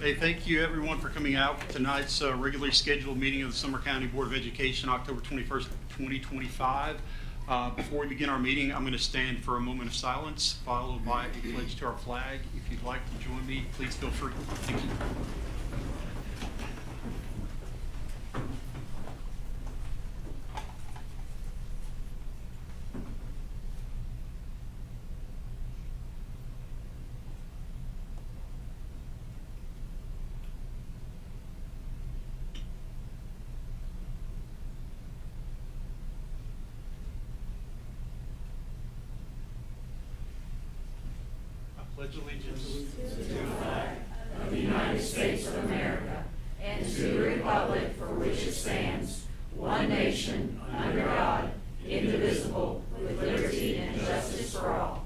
Hey, thank you everyone for coming out for tonight's regularly scheduled meeting of the Sumner County Board of Education, October 21st, 2025. Before we begin our meeting, I'm going to stand for a moment of silence, followed by a pledge to our flag. If you'd like to join me, please feel free. Thank you. Pledge allegiance to the flag of the United States of America and to the republic for which it stands, one nation, under God, indivisible, with liberty and justice for all.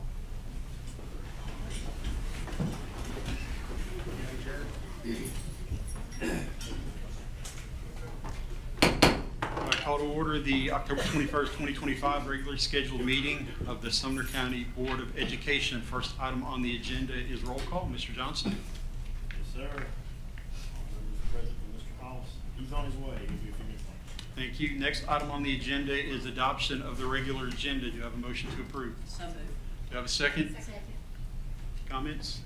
I call to order the October 21st, 2025 regularly scheduled meeting of the Sumner County Board of Education. First item on the agenda is roll call. Mr. Johnson. Yes, sir. Mr. President, Mr. Hollis, he's on his way. He'll be a few minutes later. Thank you. Next item on the agenda is adoption of the regular agenda. Do you have a motion to approve? So moved. Do you have a second? Second. Comments?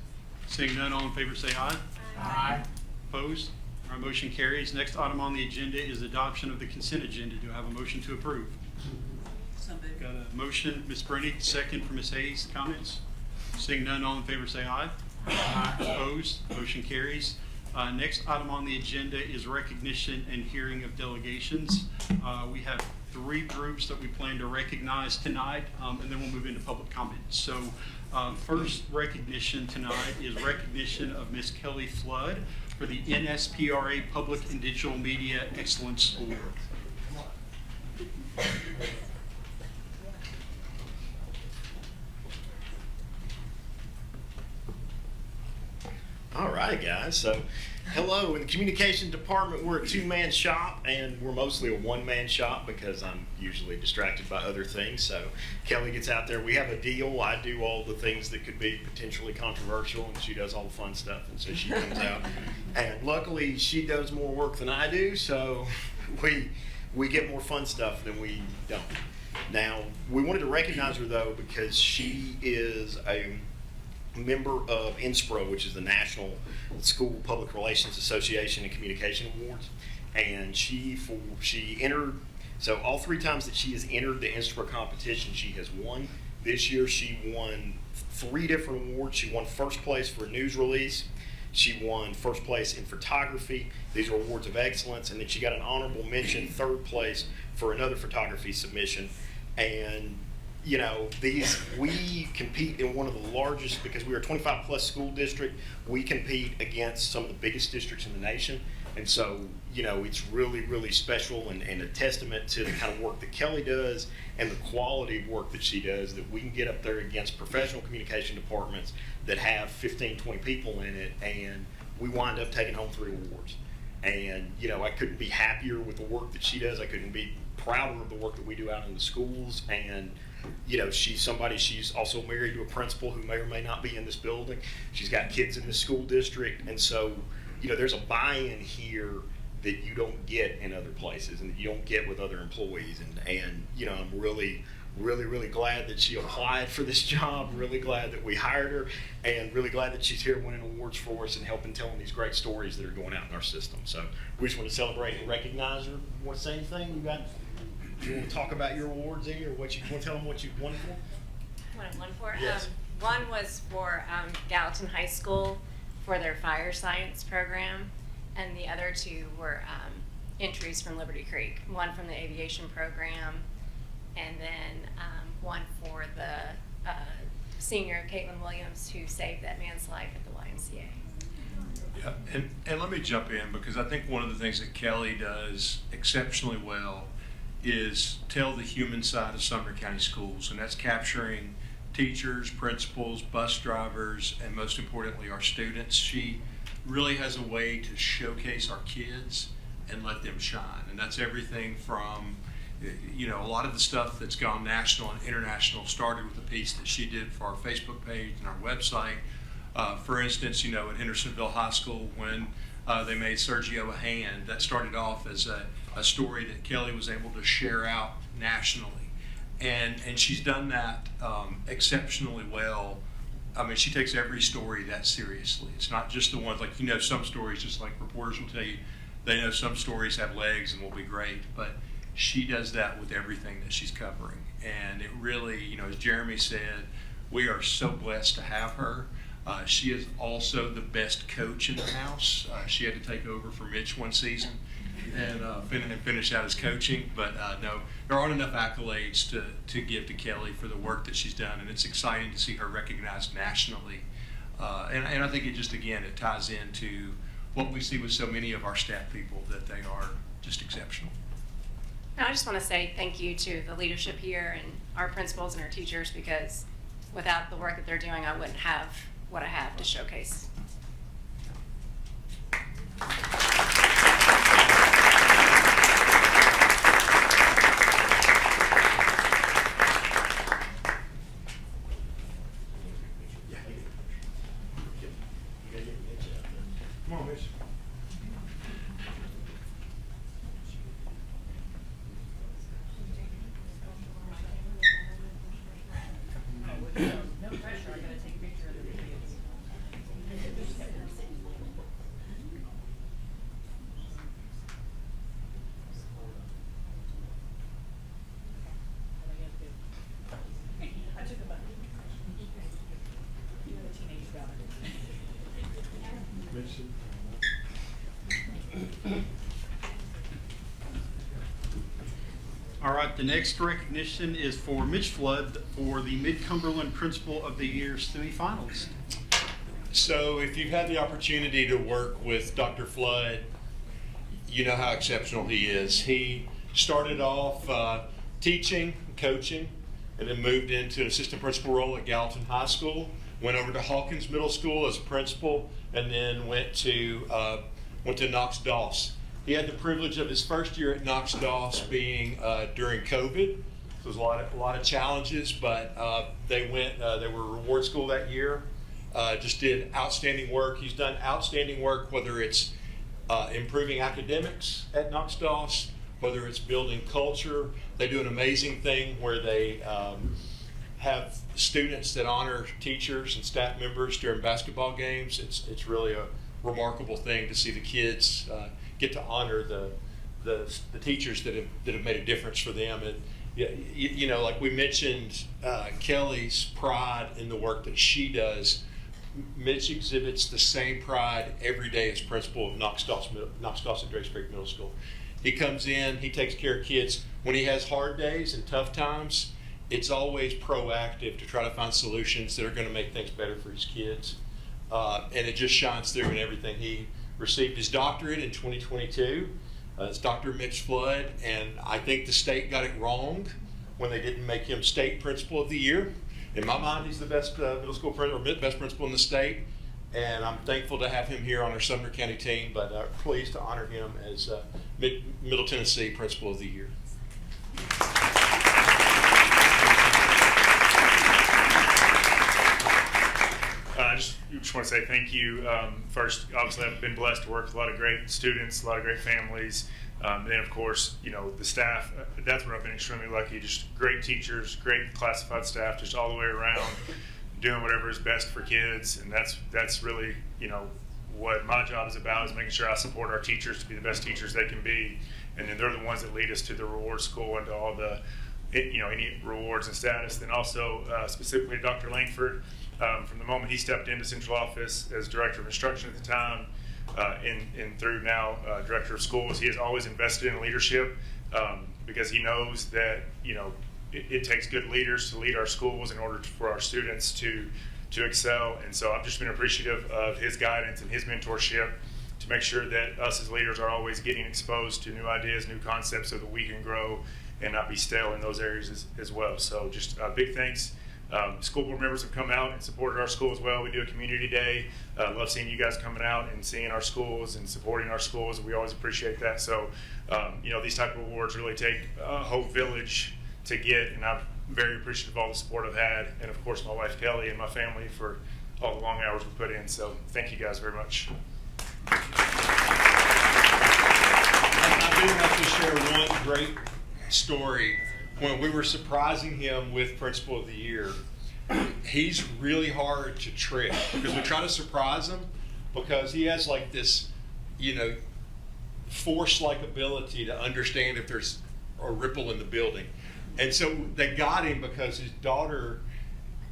Seeing none, all in favor say aye. Aye. Opposed? Our motion carries. Next item on the agenda is adoption of the consent agenda. Do I have a motion to approve? So moved. Got a motion, Ms. Brennick, second from Ms. Hayes. Comments? Seeing none, all in favor say aye. Aye. Opposed? Motion carries. Next item on the agenda is recognition and hearing of delegations. We have 3 groups that we plan to recognize tonight, and then we'll move into public comment. So first recognition tonight is recognition of Ms. Kelly Flood for the NSPRA Public and Digital Media Excellence Award. All right, guys. So, hello. In the communication department, we're a 2-man shop, and we're mostly a 1-man shop because I'm usually distracted by other things. So, Kelly gets out there. We have a deal. I do all the things that could be potentially controversial, and she does all the fun stuff. And so she comes out, and luckily she does more work than I do. So, we get more fun stuff than we don't. Now, we wanted to recognize her though because she is a member of NSPRO, which is the National School Public Relations Association and Communication Awards, and she entered. So all 3 times that she has entered the NSPRO competition, she has won. This year, she won 3 different awards. She won first place for a news release. She won first place in photography. These are awards of excellence, and then she got an honorable mention, 3rd place for another photography submission, and you know, we compete in one of the largest, because we are a 25 plus school district, we compete against some of the biggest districts in the nation. And so, you know, it's really, really special and a testament to the kind of work that Kelly does and the quality of work that she does, that we can get up there against professional communication departments that have 15, 20 people in it, and we wind up taking home 3 awards. And, you know, I couldn't be happier with the work that she does. I couldn't be prouder of the work that we do out in the schools. And you know, she's also married to a principal who may or may not be in this building. She's got kids in the school district. And so, you know, there's a buy-in here that you don't get in other places and that you don't get with other employees. And you know, I'm really, really, really glad that she applied for this job, really glad that we hired her, and really glad that she's here winning awards for us and helping telling these great stories that are going out in our system. So we just want to celebrate and recognize her. Want to say anything? You want to talk about your awards there, or what you want to tell them what you've won for? What I won for? Yes. One was for Gallatin High School for their fire science program, and the other 2 were entries from Liberty Creek. One from the aviation program, and then one for the senior Caitlin Williams, who saved that man's life at the YMCA. Yeah, and let me jump in, because I think one of the things that Kelly does exceptionally well is tell the human side of Sumner County Schools, and that's capturing teachers, principals, bus drivers, and most importantly, our students. She really has a way to showcase our kids and let them shine, and that's everything from, you know, a lot of the stuff that's gone national and international started with a piece that she did for our Facebook page and our website, For instance, at Hendersonville High School, when they made Sergio a hand, that started off as a story that Kelly was able to share out nationally. And she's done that exceptionally well. I mean, she takes every story that seriously. It's not just the ones, like, some stories, just like reporters will tell you, they know some stories have legs and will be great, but she does that with everything that she's covering. And it really, as Jeremy said, we are so blessed to have her. She is also the best coach in the house. She had to take over for Mitch one season and finish out his coaching. But no, there aren't enough accolades to give to Kelly for the work that she's done, and it's exciting to see her recognized nationally. And I think it just, again, it ties into what we see with so many of our staff people, that they are just exceptional. And I just want to say thank you to the leadership here and our principals and our teachers, because without the work that they're doing, I wouldn't have what I have to showcase. Come on, Mitch. No pressure, I gotta take a picture of the videos. I took a bite. You know the teenage guy. All right, the next recognition is for Mitch Flood for the Mid-Cumberland Principal of the Year semifinalist. So if you've had the opportunity to work with Dr. Flood, you know how exceptional he is. He started off teaching, coaching, and then moved into an assistant principal role at Gallatin High School, went over to Hawkins Middle School as a principal, and then went to Knox Doss. He had the privilege of his first year at Knox Doss being during COVID. So there was a lot of challenges, but they were a reward school that year. Just did outstanding work. He's done outstanding work, whether it's improving academics at Knox Doss, whether it's building culture. They do an amazing thing where they have students that honor teachers and staff members during basketball games. It's really a remarkable thing to see the kids get to honor the teachers that have made a difference for them. And like we mentioned, Kelly's pride in the work that she does. Mitch exhibits the same pride every day as principal of Knox Doss at Drake's Creek Middle School. He comes in, he takes care of kids. When he has hard days and tough times, it's always proactive to try to find solutions that are going to make things better for his kids. And it just shines through in everything. He received his doctorate in 2022. It's Dr. Mitch Flood, and I think the state got it wrong when they didn't make him state principal of the year. In my mind, he's the best middle school principal, or best principal in the state, and I'm thankful to have him here on our Sumner County team, but pleased to honor him as Middle Tennessee Principal of the Year. I just want to say thank you. First, obviously, I've been blessed to work with a lot of great students, a lot of great families. And then, of course, the staff. That's where I've been extremely lucky. Just great teachers, great classified staff, just all the way around, doing whatever is best for kids. And that's really, what my job is about, is making sure I support our teachers to be the best teachers they can be. And then they're the ones that lead us to the reward school and to all the, any rewards and status. Then also, specifically, Dr. Langford. From the moment he stepped into central office as director of instruction at the time, and through now director of schools, he has always invested in leadership because he knows that it takes good leaders to lead our schools in order for our students to excel. And so I've just been appreciative of his guidance and his mentorship to make sure that us as leaders are always getting exposed to new ideas, new concepts, so that we can grow and not be stale in those areas as well. So just big thanks. School board members have come out and supported our school as well. We do a community day. Love seeing you guys coming out and seeing our schools and supporting our schools. We always appreciate that. So, these type of awards really take a whole village to get, and I'm very appreciative of all the support I've had, and of course my wife Kelly and my family for all the long hours we put in. So thank you guys very much. I do have to share one great story. When we were surprising him with Principal of the Year, he's really hard to trick because we try to surprise him because he has like this, force-like ability to understand if there's a ripple in the building. And so they got him because his daughter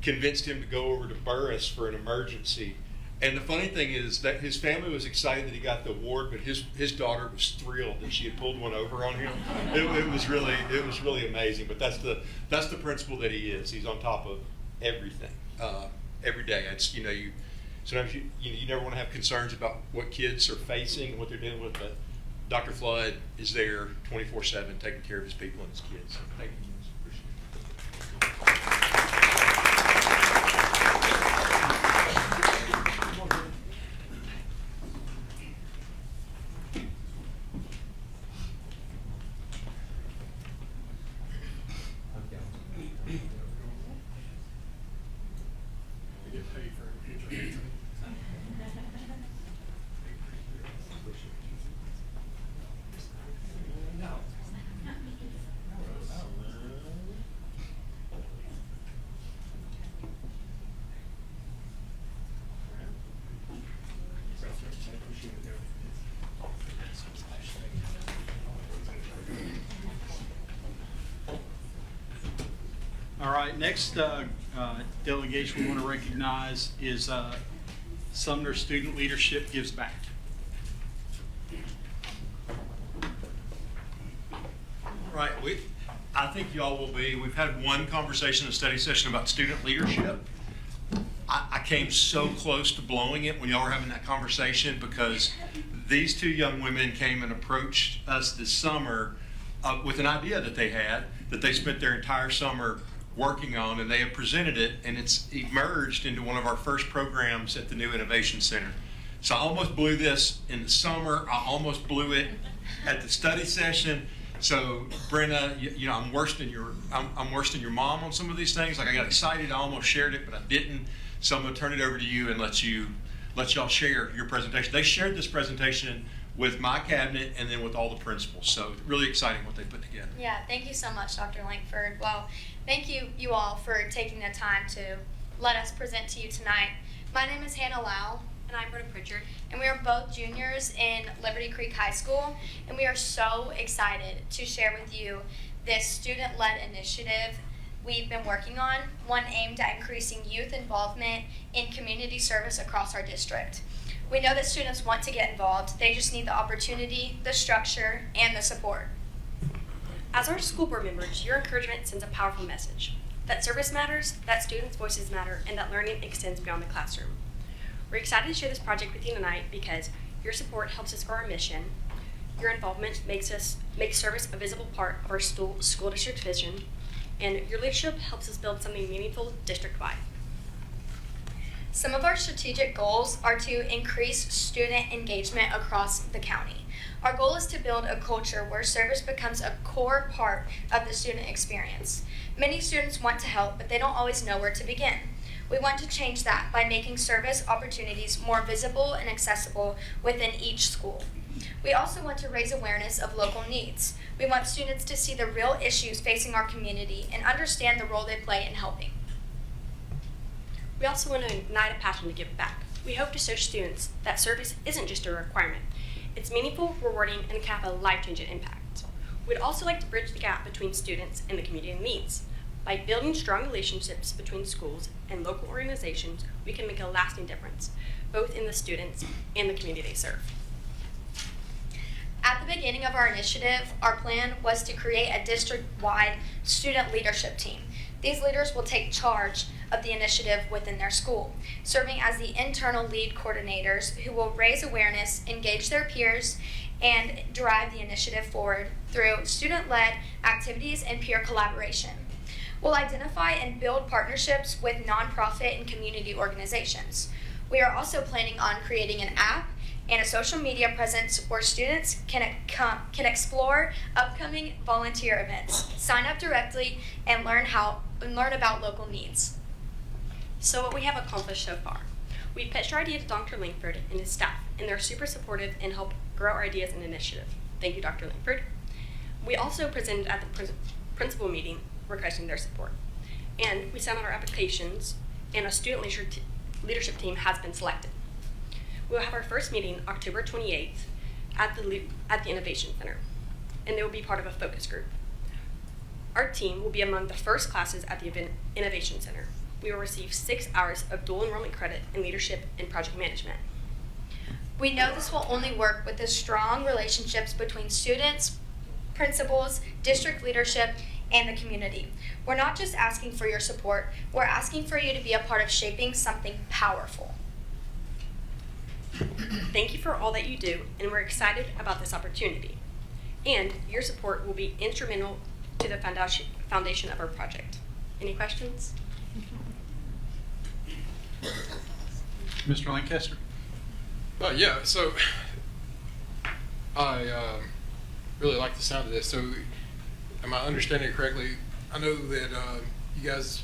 convinced him to go over to Burris for an emergency. And the funny thing is that his family was excited that he got the award, but his daughter was thrilled that she had pulled one over on him. It was really amazing. But that's the principal that he is. He's on top of everything every day. It's sometimes you never want to have concerns about what kids are facing and what they're dealing with, but Dr. Flood is there 24/7 taking care of his people and his kids. So thank you. All right, next delegation we want to recognize is Sumner Student Leadership Gives Back. Right, I think y'all will be. We've had one conversation, a study session about student leadership. I came so close to blowing it when y'all were having that conversation because these two young women came and approached us this summer with an idea that they had, that they spent their entire summer working on, and they have presented it, and it's emerged into one of our first programs at the New Innovation Center. So I almost blew this in the summer. I almost blew it at the study session. So Brenna, I'm worse than your mom on some of these things. Like I got excited, I almost shared it, but I didn't. So I'm gonna turn it over to you and let y'all share your presentation. They shared this presentation with my cabinet and then with all the principals. So really exciting what they put together. Yeah, thank you so much, Dr. Langford. Well, thank you all for taking the time to let us present to you tonight. My name is Hannah Lau. And I'm Britta Pritchard. And we are both juniors in Liberty Creek High School, and we are so excited to share with you this student-led initiative we've been working on, one aimed at increasing youth involvement in community service across our district. We know that students want to get involved, they just need the opportunity, the structure, and the support. As our school board members, your encouragement sends a powerful message that service matters, that students' voices matter, and that learning extends beyond the classroom. We're excited to share this project with you tonight because your support helps us grow our mission. Your involvement makes service a visible part of our school district's vision, and your leadership helps us build something meaningful district-wide. Some of our strategic goals are to increase student engagement across the county. Our goal is to build a culture where service becomes a core part of the student experience. Many students want to help, but they don't always know where to begin. We want to change that by making service opportunities more visible and accessible within each school. We also want to raise awareness of local needs. We want students to see the real issues facing our community and understand the role they play in helping. We also want to ignite a passion to give back. We hope to show students that service isn't just a requirement. It's meaningful, rewarding, and can have a life-changing impact. We'd also like to bridge the gap between students and the community needs. By building strong relationships between schools and local organizations, we can make a lasting difference, both in the students and the community they serve. At the beginning of our initiative, our plan was to create a district-wide student leadership team. These leaders will take charge of the initiative within their school, serving as the internal lead coordinators who will raise awareness, engage their peers, and drive the initiative forward through student-led activities and peer collaboration. We'll identify and build partnerships with nonprofit and community organizations. We are also planning on creating an app and a social media presence where students can explore upcoming volunteer events, sign up directly, and learn about local needs. So what we have accomplished so far. We pitched our idea to Dr. Langford and his staff, and they're super supportive and help grow our ideas and initiative. Thank you, Dr. Langford. We also presented at the principal meeting requesting their support. And we sent out our applications, and a student leadership team has been selected. We'll have our first meeting October 28th at the Innovation Center, and they will be part of a focus group. Our team will be among the first classes at the Innovation Center. We will receive 6 hours of dual enrollment credit in leadership and project management. We know this will only work with the strong relationships between students, principals, district leadership, and the community. We're not just asking for your support, we're asking for you to be a part of shaping something powerful. Thank you for all that you do, and we're excited about this opportunity. And your support will be instrumental to the foundation of our project. Any questions? Mr. Lancaster? Yeah, so I really like the sound of this. So am I understanding it correctly? I know that you guys,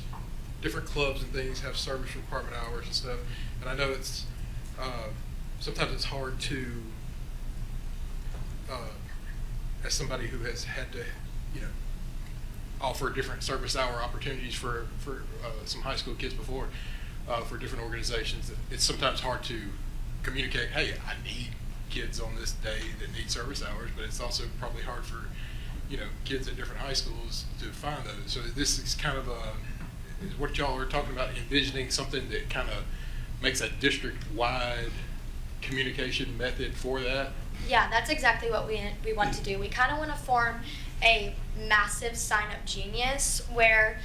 different clubs and things have service requirement hours and stuff, and I know it's sometimes it's hard to, as somebody who has had to, offer different service hour opportunities for some high school kids before, for different organizations. It's sometimes hard to communicate, hey, I need kids on this day that need service hours, but it's also probably hard for, kids at different high schools to find those. So this is kind of is what y'all are talking about, envisioning something that kind of makes a district-wide communication method for that? Yeah, that's exactly what we want to do. We kind of want to form a massive sign-up genius where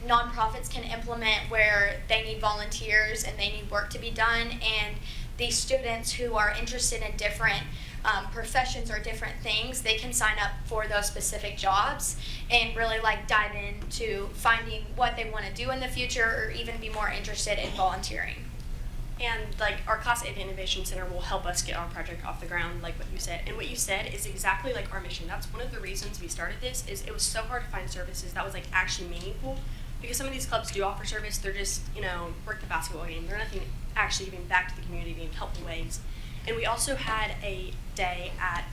nonprofits can implement, where they need volunteers and they need work to be done, and these students who are interested in different professions or different things, they can sign up for those specific jobs and really dive into finding what they want to do in the future, or even be more interested in volunteering. And our class at the Innovation Center will help us get our project off the ground, like what you said. And what you said is exactly like our mission. That's one of the reasons we started this. Is it was so hard to find services that was actually meaningful, because some of these clubs do offer service. They're just work the basketball game. They're nothing actually giving back to the community in helpful ways. And we also had a day at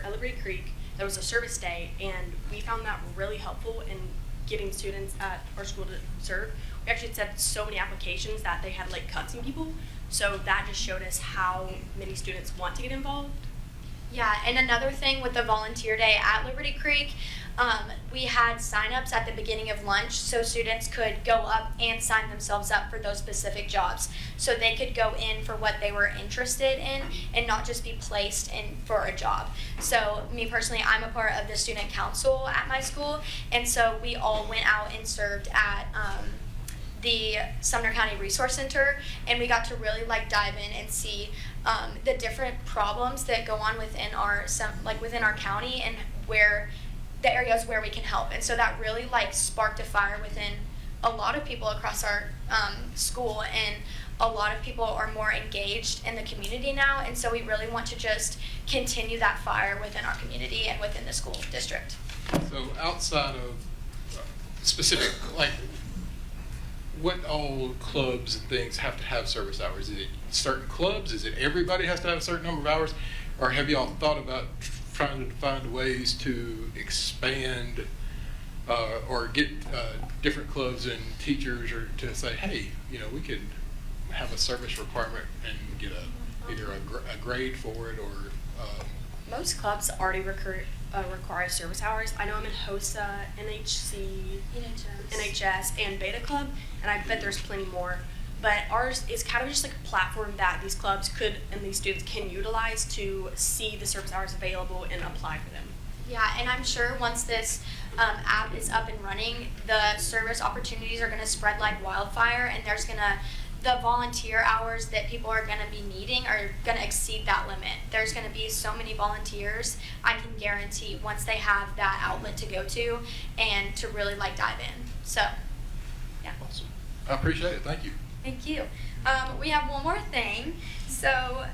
Liberty Creek that was a service day, and we found that really helpful in getting students at our school to serve. We actually accepted so many applications that they had cut some people, so that just showed us how many students want to get involved. Yeah, and another thing with the volunteer day at Liberty Creek, we had signups at the beginning of lunch, so students could go up and sign themselves up for those specific jobs, so they could go in for what they were interested in and not just be placed in for a job. So me personally, I'm a part of the student council at my school, and so we all went out and served at the Sumner County Resource Center, and we got to really dive in and see the different problems that go on within within our county, and where the areas where we can help. And so that really sparked a fire within a lot of people across our school, and a lot of people are more engaged in the community now, and so we really want to just continue that fire within our community and within the school district. So outside of specific, what all clubs and things have to have service hours? Is it certain clubs? Is it everybody has to have a certain number of hours? Or have y'all thought about trying to find ways to expand or get different clubs and teachers, or to say, hey, we could have a service requirement and get either a grade for it, or Most clubs already require service hours. I know I'm in HOSA, NHC, NHS, and Beta Club, and I bet there's plenty more. But ours is kind of just a platform that these clubs could, and these students can utilize to see the service hours available and apply for them. Yeah, and I'm sure once this app is up and running, the service opportunities are going to spread like wildfire, and the volunteer hours that people are going to be needing are going to exceed that limit. There's going to be so many volunteers, I can guarantee, once they have that outlet to go to and to really dive in. So, yeah. awesome. I appreciate it. Thank you. Thank you. We have one more thing. So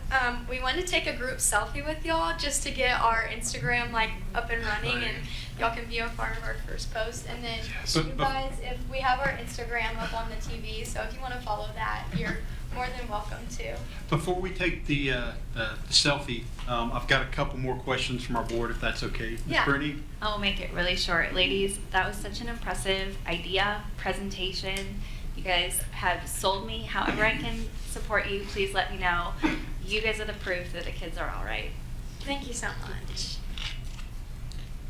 we want to take a group selfie with y'all just to get our Instagram like up and running, and y'all can be a part of our first post. And then you guys, if we have our Instagram up on the TV, so if you want to follow that, you're more than welcome to. Before we take the selfie, I've got a couple more questions from our board, if that's okay. Ms. Yeah. Brittany? I'll make it really short. Ladies, that was such an impressive idea, presentation. You guys have sold me. However I can support you, please let me know. You guys are the proof that the kids are all right. Thank you so much.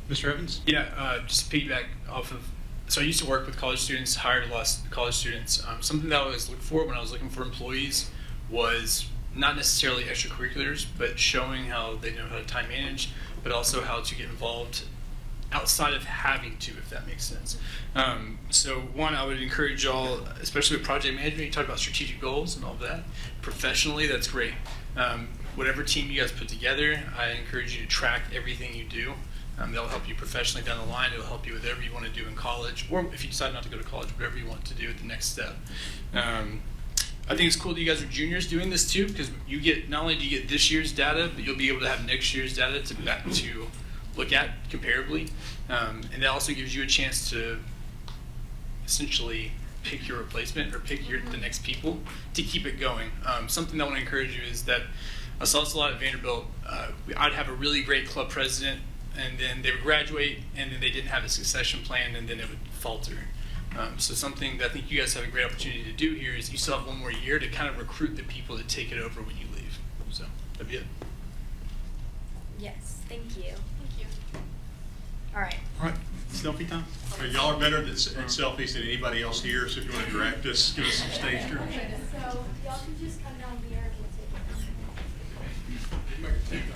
Mr. Evans? Yeah, just piggyback off of. So I used to work with college students, hired a lot of college students. Something that I always looked for when I was looking for employees was not necessarily extracurriculars, but showing how they know how to time manage, but also how to get involved outside of having to, if that makes sense. So one, I would encourage y'all, especially with project management, you talk about strategic goals and all of that. Professionally, that's great. Whatever team you guys put together, I encourage you to track everything you do. That'll help you professionally down the line. It'll help you with whatever you want to do in college, or if you decide not to go to college, whatever you want to do at the next step. I think it's cool that you guys are juniors doing this too, because you get, not only do you get this year's data, but you'll be able to have next year's data to look at comparably. And that also gives you a chance to essentially pick your replacement or pick the next people to keep it going. Something that I want to encourage you is that I saw this a lot at Vanderbilt. I'd have a really great club president, and then they would graduate, and then they didn't have a succession plan, and then it would falter. So something that I think you guys have a great opportunity to do here is you still have one more year to kind of recruit the people to take it over when you leave. So that'd be it. Yes, thank you. Thank you. All right. All right, selfie time? Y'all are better at selfies than anybody else here, so if you want to direct us, give us some stage direction. So y'all can just come down here and we'll take it.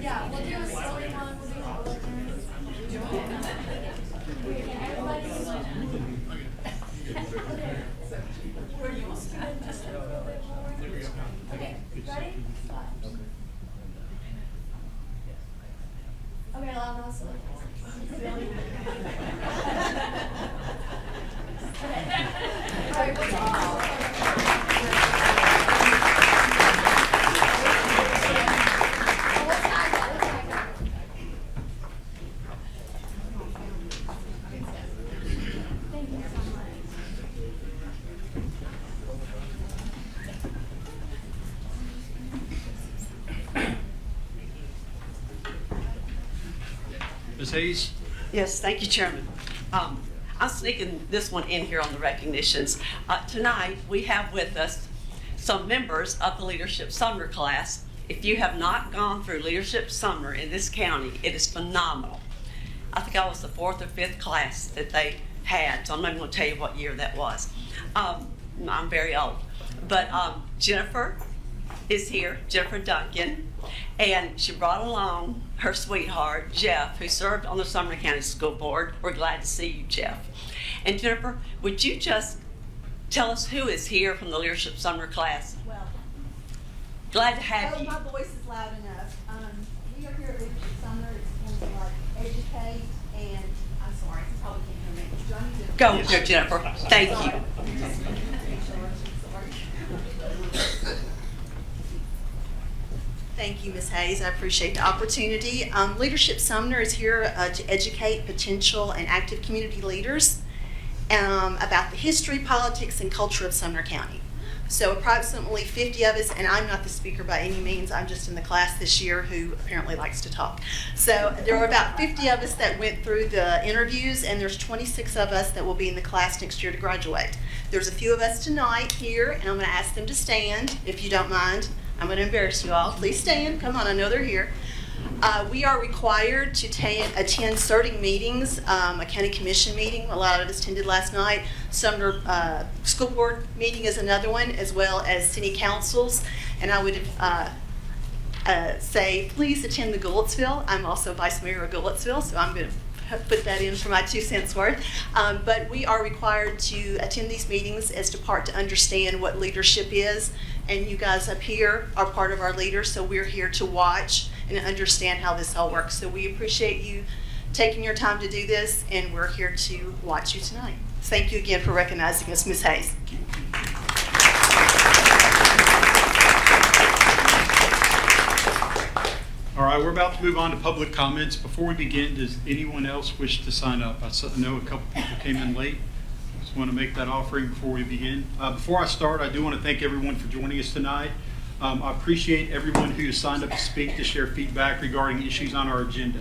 Yeah, we'll do a slowly one. We'll do all of them. Okay, ready? Okay, loud now, so. Okay. All right, we're all. Ms. Hayes? Yes, thank you, Chairman. I'm sneaking this one in here on the recognitions. Tonight, we have with us some members of the Leadership Summer class. If you have not gone through Leadership Summer in this county, it is phenomenal. I think I was the 4th or 5th class that they had, so I'm not even going to tell you what year that was. I'm very old. But Jennifer is here, Jennifer Duncan, and she brought along her sweetheart, Jeff, who served on the Sumner County School Board. We're glad to see you, Jeff. And Jennifer, would you just tell us who is here from the Leadership Summer class? Well, Glad to have you. my voice is loud enough. We are here at Leadership Summer. It's going to like educate, and I'm sorry, you probably can't hear me. Do I need to? Go with her, Jennifer. Thank you. Thank you, Ms. Hayes. I appreciate the opportunity. Leadership Sumner is here to educate potential and active community leaders about the history, politics, and culture of Sumner County. So approximately 50 of us, and I'm not the speaker by any means, I'm just in the class this year who apparently likes to talk. So there are about 50 of us that went through the interviews, and there's 26 of us that will be in the class next year to graduate. There's a few of us tonight here, and I'm going to ask them to stand, if you don't mind. I'm going to embarrass you all. Please stand. Come on, I know they're here. We are required to attend certain meetings, a county commission meeting. A lot of us attended last night. Sumner School Board meeting is another one, as well as city councils. And I would say, please attend the Gouletsville. I'm also Vice Mayor of Gouletsville, so I'm going to put that in for my 2 cents worth. But we are required to attend these meetings as to part to understand what leadership is. And you guys up here are part of our leaders, so we're here to watch and understand how this all works. So we appreciate you taking your time to do this, and we're here to watch you tonight. Thank you again for recognizing us, Ms. Hayes. All right, we're about to move on to public comments. Before we begin, does anyone else wish to sign up? I know a couple people came in late. Just want to make that offering before we begin. Before I start, I do want to thank everyone for joining us tonight. I appreciate everyone who has signed up to speak to share feedback regarding issues on our agenda.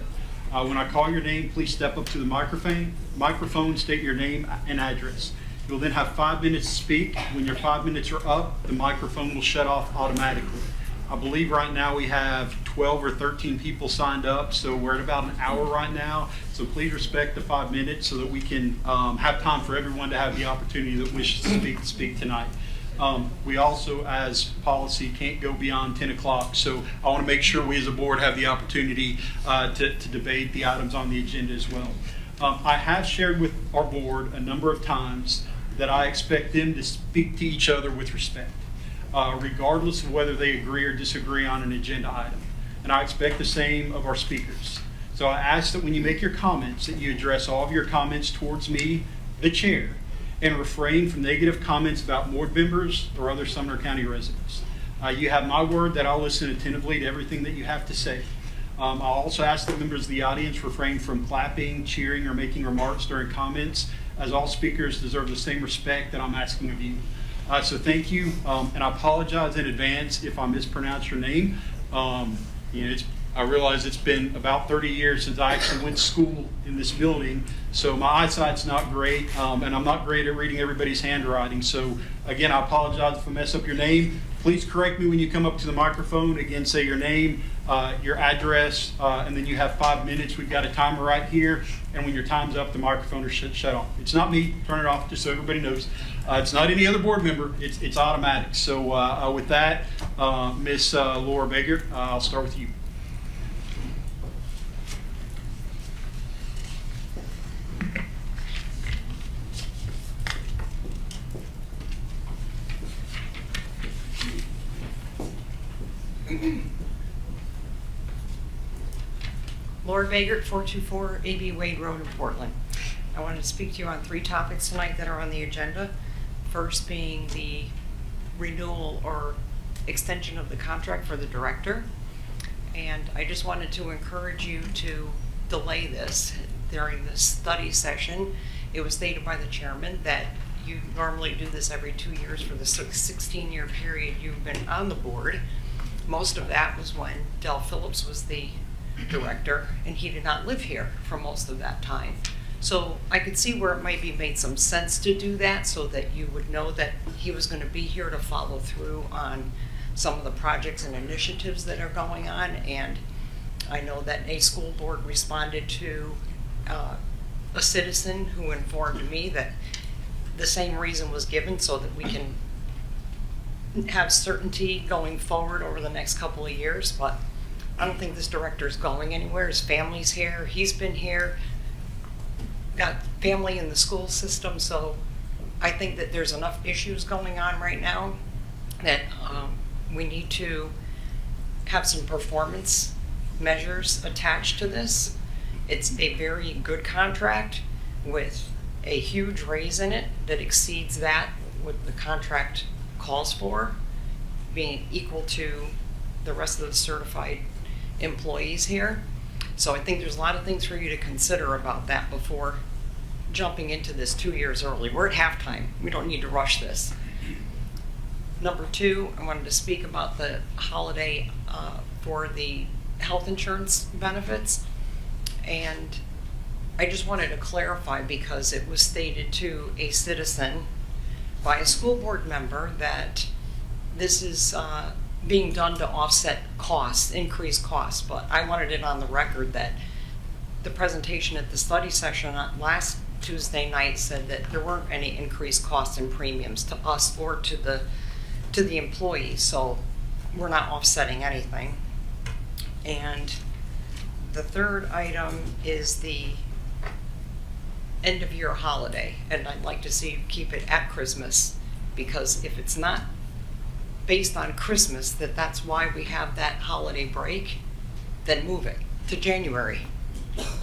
When I call your name, please step up to the microphone, state your name and address. You'll then have 5 minutes to speak. When your 5 minutes are up, the microphone will shut off automatically. I believe right now we have 12 or 13 people signed up, so we're at about an hour right now. So please respect the 5 minutes so that we can have time for everyone to have the opportunity that wishes to speak tonight. We also, as policy, can't go beyond 10 o'clock, so I want to make sure we as a board have the opportunity to debate the items on the agenda as well. I have shared with our board a number of times that I expect them to speak to each other with respect, regardless of whether they agree or disagree on an agenda item. And I expect the same of our speakers. So I ask that when you make your comments, that you address all of your comments towards me, the chair, and refrain from negative comments about board members or other Sumner County residents. You have my word that I'll listen attentively to everything that you have to say. I'll also ask that members of the audience refrain from clapping, cheering, or making remarks during comments, as all speakers deserve the same respect that I'm asking of you. So thank you, and I apologize in advance if I mispronounce your name. I realize it's been about 30 years since I actually went to school in this building, so my eyesight's not great, and I'm not great at reading everybody's handwriting. So again, I apologize if I mess up your name. Please correct me when you come up to the microphone. Again, say your name, your address, and then you have 5 minutes. We've got a timer right here, and when your time's up, the microphone is shut off. It's not me. Turn it off just so everybody knows. It's not any other board member. It's automatic. So with that, Miss Laura Baker, I'll start with you. Laura Bagert, 424 A.B. Wade Road in Portland. I wanted to speak to you on 3 topics tonight that are on the agenda. First being the renewal or extension of the contract for the director. And I just wanted to encourage you to delay this. During this study session, it was stated by the chairman that you normally do this every 2 years for the 16-year period you've been on the board. Most of that was when Del Phillips was the director, and he did not live here for most of that time. So I could see where it might be made some sense to do that so that you would know that he was going to be here to follow through on some of the projects and initiatives that are going on. And I know that a school board responded to a citizen who informed me that the same reason was given so that we can have certainty going forward over the next couple of years. But I don't think this director's going anywhere. His family's here. He's been here. Got family in the school system. So I think that there's enough issues going on right now that we need to have some performance measures attached to this. It's a very good contract with a huge raise in it that exceeds that what the contract calls for, being equal to the rest of the certified employees here. So I think there's a lot of things for you to consider about that before jumping into this 2 years early. We're at halftime. We don't need to rush this. Number 2, I wanted to speak about the holiday for the health insurance benefits. And I just wanted to clarify, because it was stated to a citizen by a school board member that this is being done to offset costs, increased costs. But I wanted it on the record that the presentation at the study session last Tuesday night said that there weren't any increased costs and premiums to us or to the employees. So we're not offsetting anything. And the third item is the end-of-year holiday, and I'd like to see you keep it at Christmas, because if it's not based on Christmas, that's why we have that holiday break, then move it to January.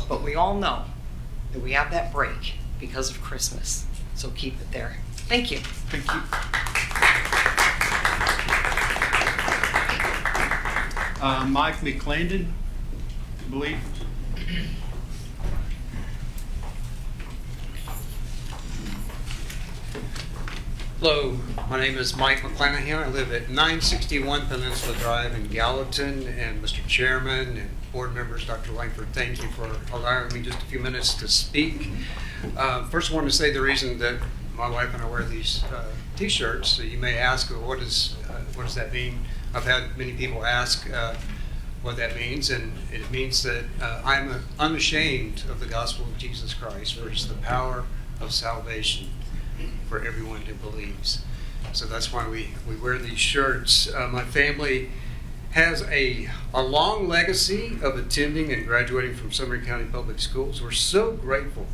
But we all know that we have that break because of Christmas, so keep it there. Thank you. Thank you. Mike McClandon, I believe. Hello, my name is Mike McClanahan. I live at 961 Peninsula Drive in Gallatin. And Mr. Chairman and board members, Dr. Langford, thank you for allowing me just a few minutes to speak. First, I want to say the reason that my wife and I wear these T-shirts. So you may ask, well, what does that mean? I've had many people ask what that means, and it means that I'm unashamed of the gospel of Jesus Christ, for it's the power of salvation for everyone who believes. So that's why we wear these shirts. My family has a long legacy of attending and graduating from Summary County Public Schools. We're so grateful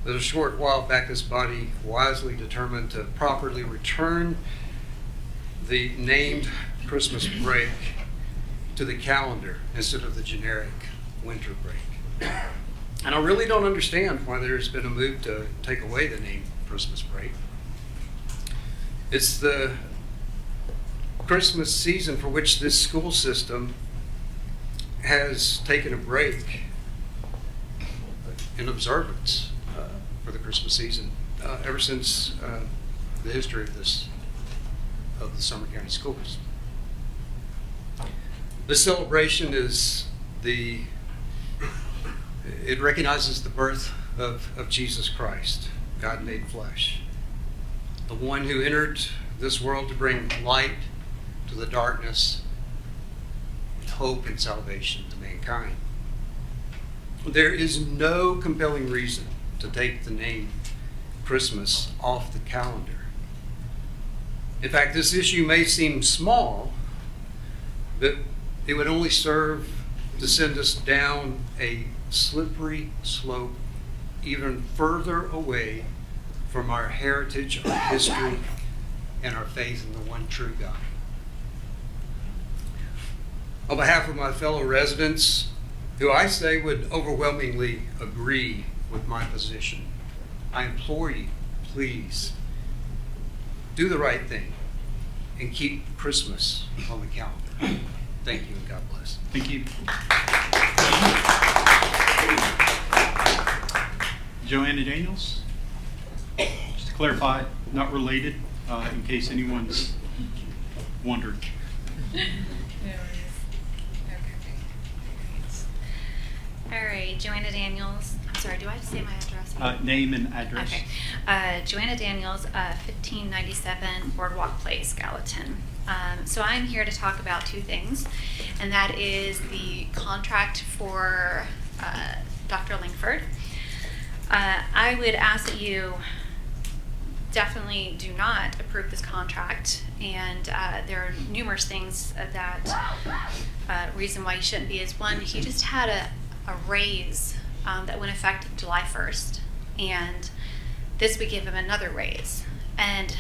that a short while back this body wisely determined to properly return the named Christmas break to the calendar instead of the generic winter break. And I really don't understand why there's been a move to take away the name Christmas break. It's the Christmas season for which this school system has taken a break in observance for the Christmas season ever since the history of the Summary County Schools. This celebration it recognizes the birth of Jesus Christ, God made flesh, the one who entered this world to bring light to the darkness, hope and salvation to mankind. There is no compelling reason to take the name Christmas off the calendar. In fact, this issue may seem small, but it would only serve to send us down a slippery slope even further away from our heritage, our history, and our faith in the one true God. On behalf of my fellow residents, who I say would overwhelmingly agree with my position, I implore you, please, do the right thing and keep Christmas on the calendar. Thank you and God bless. Thank you. Joanna Daniels, just to clarify, not related, in case anyone's wondered. All right, Joanna Daniels. I'm sorry, do I have to say my address? Name and address. Okay. Joanna Daniels, 1597 Boardwalk Place, Gallatin. So I'm here to talk about two things, and that is the contract for Dr. Langford. I would ask that you definitely do not approve this contract, and there are numerous things that reason why you shouldn't be is, one, he just had a raise that went effective July 1st, and this would give him another raise. And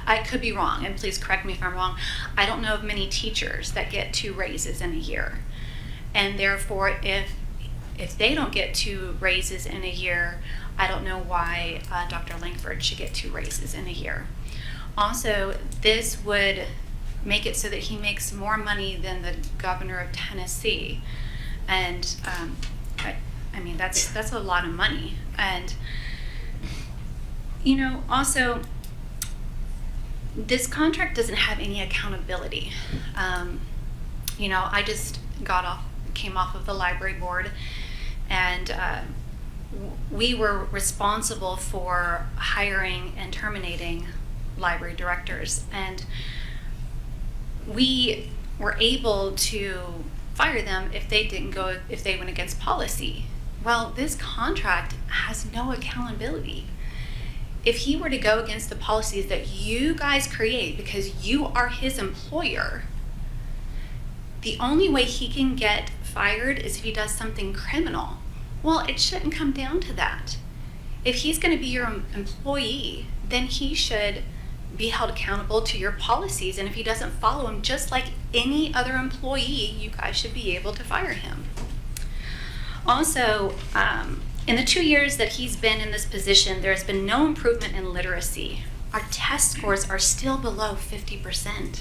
I could be wrong, and please correct me if I'm wrong. I don't know of many teachers that get 2 raises in a year, and therefore if they don't get 2 raises in a year, I don't know why Dr. Langford should get 2 raises in a year. Also, this would make it so that he makes more money than the governor of Tennessee, and I mean that's a lot of money. And also, this contract doesn't have any accountability. I just came off of the library board, and we were responsible for hiring and terminating library directors, and we were able to fire them if they went against policy. Well, this contract has no accountability. If he were to go against the policies that you guys create because you are his employer, the only way he can get fired is if he does something criminal. Well, it shouldn't come down to that. if he's going to be your employee, then he should be held accountable to your policies. And if he doesn't follow them, just like any other employee, you guys should be able to fire him. Also, in the 2 years that he's been in this position, there's been no improvement in literacy. Our test scores are still below 50%.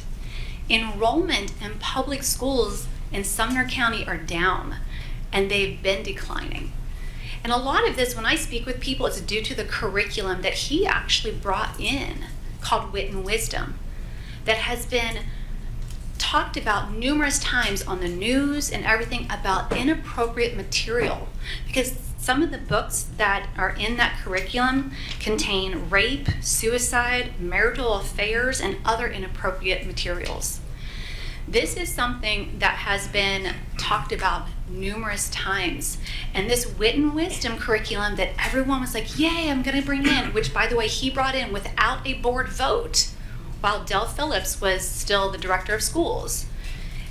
Enrollment in public schools in Sumner County are down, and they've been declining. And a lot of this, when I speak with people, is due to the curriculum that he actually brought in, called Wit and Wisdom, that has been talked about numerous times on the news and everything about inappropriate material, because some of the books that are in that curriculum contain rape, suicide, marital affairs, and other inappropriate materials. This is something that has been talked about numerous times. And this Wit and Wisdom curriculum that everyone was like, yay, I'm gonna bring in, which by the way, he brought in without a board vote, while Del Phillips was still the director of schools,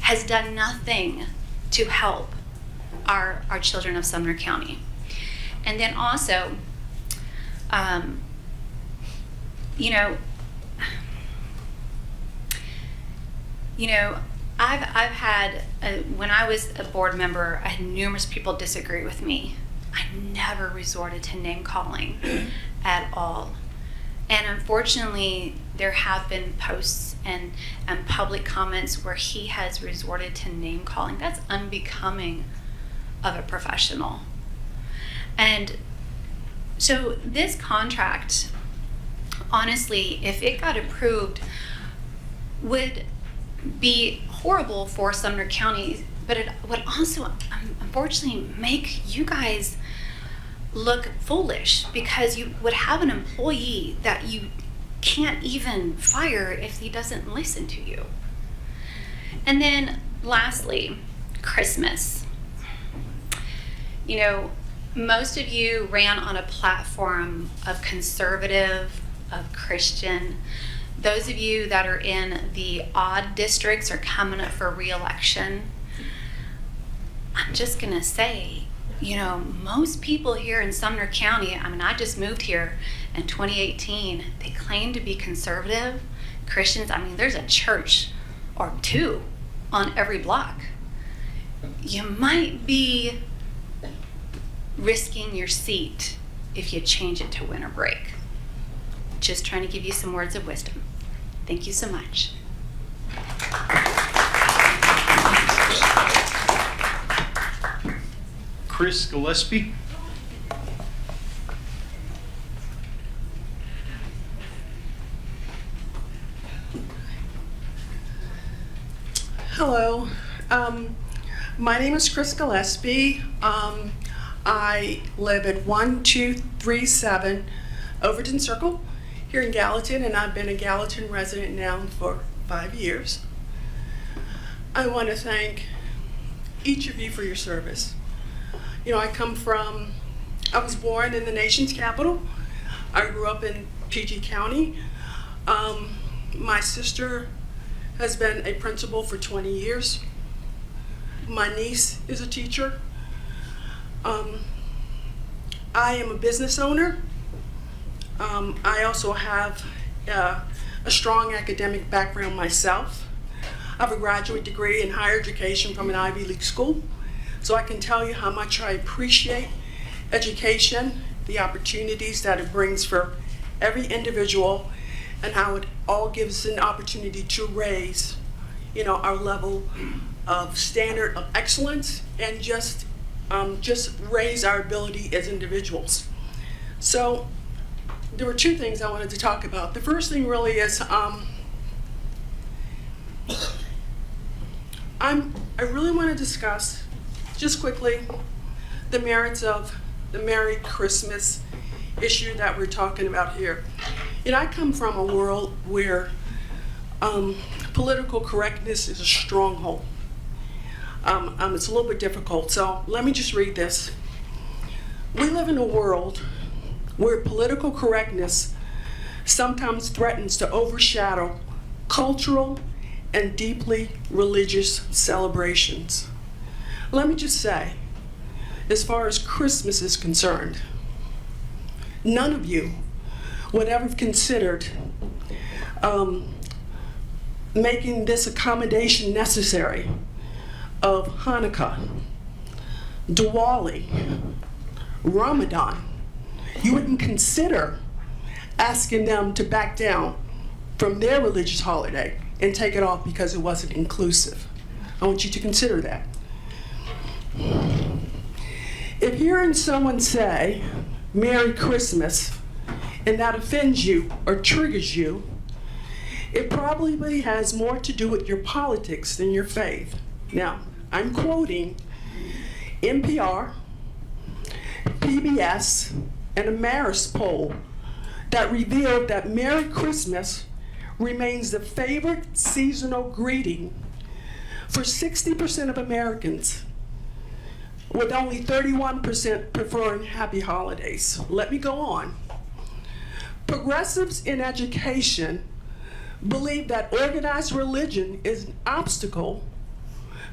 has done nothing to help our children of Sumner County. And then also, I've had, when I was a board member, I had numerous people disagree with me. I never resorted to name calling at all. And unfortunately, there have been posts and public comments where he has resorted to name calling. That's unbecoming of a professional. And so this contract, honestly, if it got approved, would be horrible for Sumner County, but it would also unfortunately make you guys look foolish, because you would have an employee that you can't even fire if he doesn't listen to you. And then lastly, Christmas. Most of you ran on a platform of conservative, of Christian. Those of you that are in the odd districts are coming up for re-election. I'm just gonna say, most people here in Sumner County, I just moved here in 2018, they claim to be conservative Christians. There's a church or two on every block. You might be risking your seat if you change it to winter break. Just trying to give you some words of wisdom. Thank you so much. Chris Gillespie. Hello, my name is Chris Gillespie. I live at 1237 Overton Circle here in Gallatin, and I've been a Gallatin resident now for 5 years. I want to thank each of you for your service. I was born in the nation's capital. I grew up in PG County. My sister has been a principal for 20 years. My niece is a teacher. I am a business owner. I also have a strong academic background myself. I have a graduate degree in higher education from an Ivy League school. So I can tell you how much I appreciate education, the opportunities that it brings for every individual, and how it all gives an opportunity to raise, our level of standard of excellence, and just raise our ability as individuals. So there were two things I wanted to talk about. The first thing really is I really want to discuss, just quickly, the merits of the Merry Christmas issue that we're talking about here. I come from a world where political correctness is a stronghold. It's a little bit difficult, so let me just read this. We live in a world where political correctness sometimes threatens to overshadow cultural and deeply religious celebrations. Let me just say, as far as Christmas is concerned, none of you would ever have considered making this accommodation necessary of Hanukkah, Diwali, Ramadan. You wouldn't consider asking them to back down from their religious holiday and take it off because it wasn't inclusive. I want you to consider that. If hearing someone say, Merry Christmas, and that offends you or triggers you, it probably has more to do with your politics than your faith. Now, I'm quoting NPR, PBS, and a Marist poll that revealed that Merry Christmas remains the favorite seasonal greeting for 60% of Americans, with only 31% preferring Happy Holidays. Let me go on. Progressives in education believe that organized religion is an obstacle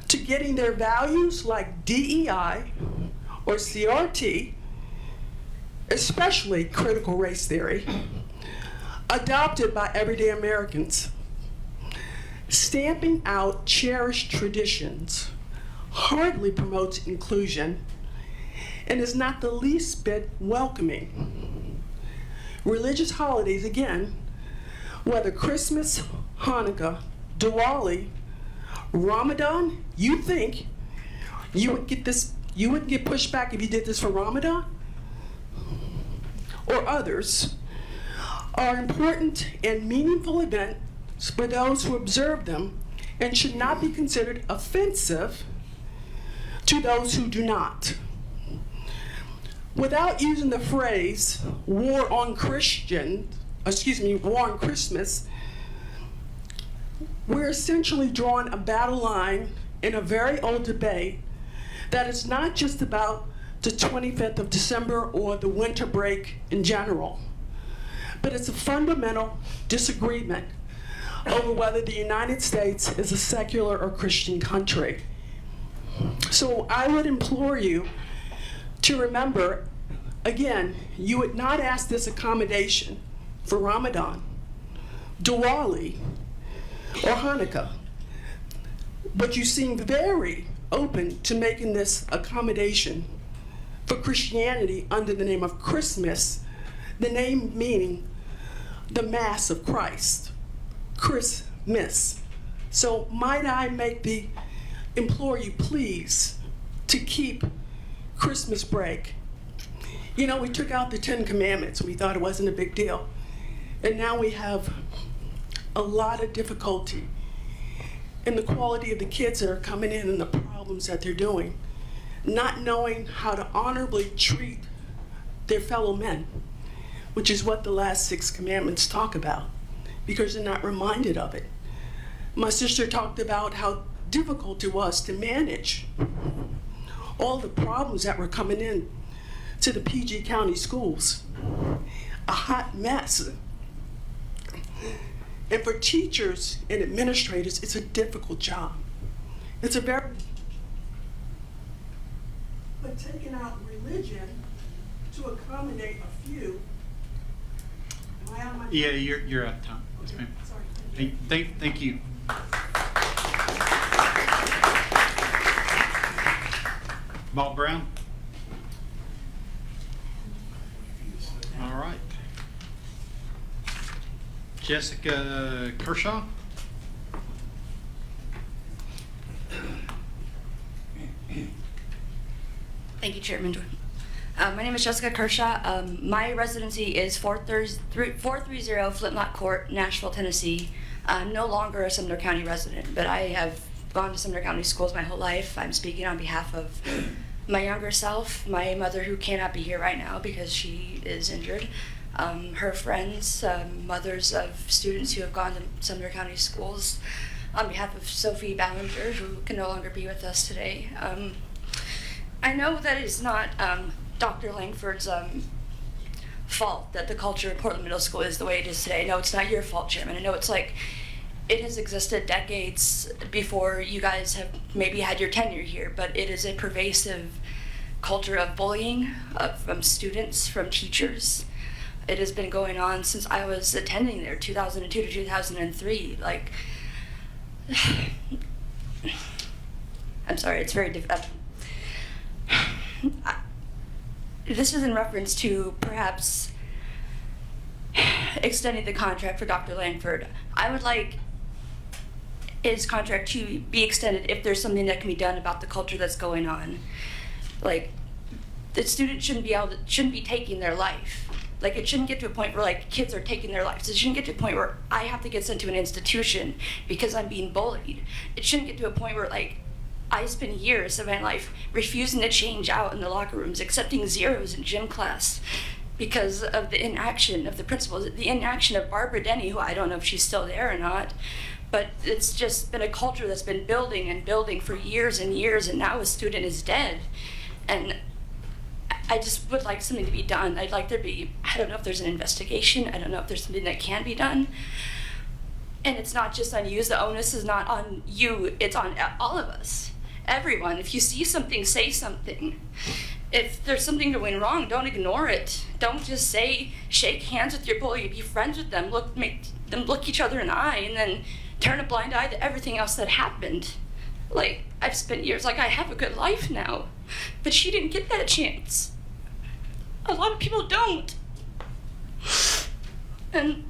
to getting their values like DEI or CRT, especially critical race theory, adopted by everyday Americans. Stamping out cherished traditions hardly promotes inclusion and is not the least bit welcoming. Religious holidays, again, whether Christmas, Hanukkah, Diwali, Ramadan, you think you would get this, you wouldn't get pushed back if you did this for Ramadan or others, are important and meaningful events for those who observe them and should not be considered offensive to those who do not. Without using the phrase war on Christmas, we're essentially drawing a battle line in a very old debate that is not just about the 25th of December or the winter break in general, but it's a fundamental disagreement over whether the United States is a secular or Christian country. So I would implore you to remember, again, you would not ask this accommodation for Ramadan, Diwali, or Hanukkah, but you seem very open to making this accommodation for Christianity under the name of Christmas, the name meaning the Mass of Christ, Christmas. So might I implore you please to keep Christmas break. You know, we took out the 10 Commandments and we thought it wasn't a big deal. And now we have a lot of difficulty in the quality of the kids that are coming in and the problems that they're doing, not knowing how to honorably treat their fellow men, which is what the last 6 commandments talk about, because they're not reminded of it. My sister talked about how difficult it was to manage all the problems that were coming in to the PG County schools. A hot mess. And for teachers and administrators, it's a difficult job. It's a very, but taking out religion to accommodate a few. Am I out of my time? Yeah, you're out of time. Yes, ma'am. Sorry. Thank you. Bob Brown. All right. Jessica Kershaw. Thank you, Chairman Jordan. My name is Jessica Kershaw. My residency is 430 Flintlock Court, Nashville, Tennessee. I'm no longer a Sumner County resident, but I have gone to Sumner County schools my whole life. I'm speaking on behalf of my younger self, my mother who cannot be here right now because she is injured, her friends, mothers of students who have gone to Sumner County schools, on behalf of Sophie Ballinger, who can no longer be with us today. I know that it's not Dr. Langford's fault that the culture in Portland Middle School is the way it is today. No, it's not your fault, Chairman. I know it's like it has existed decades before you guys have maybe had your tenure here, but it is a pervasive culture of bullying from students, from teachers. It has been going on since I was attending there, 2002 to 2003. Like, I'm sorry, it's very difficult. This is in reference to perhaps extending the contract for Dr. Langford. I would like his contract to be extended if there's something that can be done about the culture that's going on. Like, the students shouldn't be taking their life. Like, it shouldn't get to a point where, like, kids are taking their lives. It shouldn't get to a point where I have to get sent to an institution because I'm being bullied. It shouldn't get to a point where, like, I spend years of my life refusing to change out in the locker rooms, accepting zeros in gym class because of the inaction of the principals, the inaction of Barbara Denny, who I don't know if she's still there or not, but it's just been a culture that's been building and building for years and years, and now a student is dead. And I just would like something to be done. I'd like there to be, I don't know if there's an investigation, I don't know if there's something that can be done. And it's not just on you, the onus is not on you, it's on all of us. Everyone, if you see something, say something. If there's something going wrong, don't ignore it. Don't just say, shake hands with your bully, be friends with them, make them look each other in the eye, and then turn a blind eye to everything else that happened. Like, I've spent years, like, I have a good life now, but she didn't get that chance. A lot of people don't. And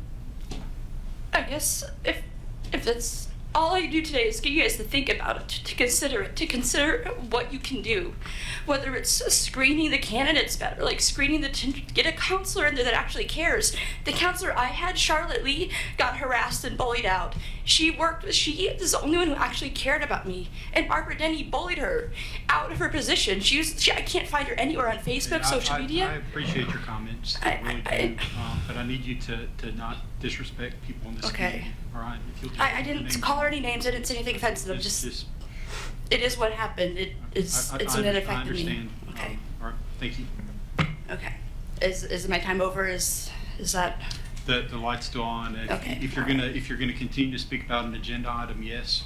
I guess if that's all I do today is get you guys to think about it, to consider what you can do. Whether it's screening the candidates better, like screening get a counselor in there that actually cares. The counselor I had, Charlotte Lee, got harassed and bullied out. She is the only one who actually cared about me. And Barbara Denny bullied her out of her position. I can't find her anywhere on Facebook, social media. I appreciate your comments. I really do. But I need you to not disrespect people in this community. All right? If you'll just I didn't call her any names. I didn't say anything offensive. I'm just it is what happened. It's something that affected me. I understand. Okay. All right. Thank you. Okay. Is my time over? Is that? The light's still on. Okay. If you're gonna continue to speak about an agenda item, yes.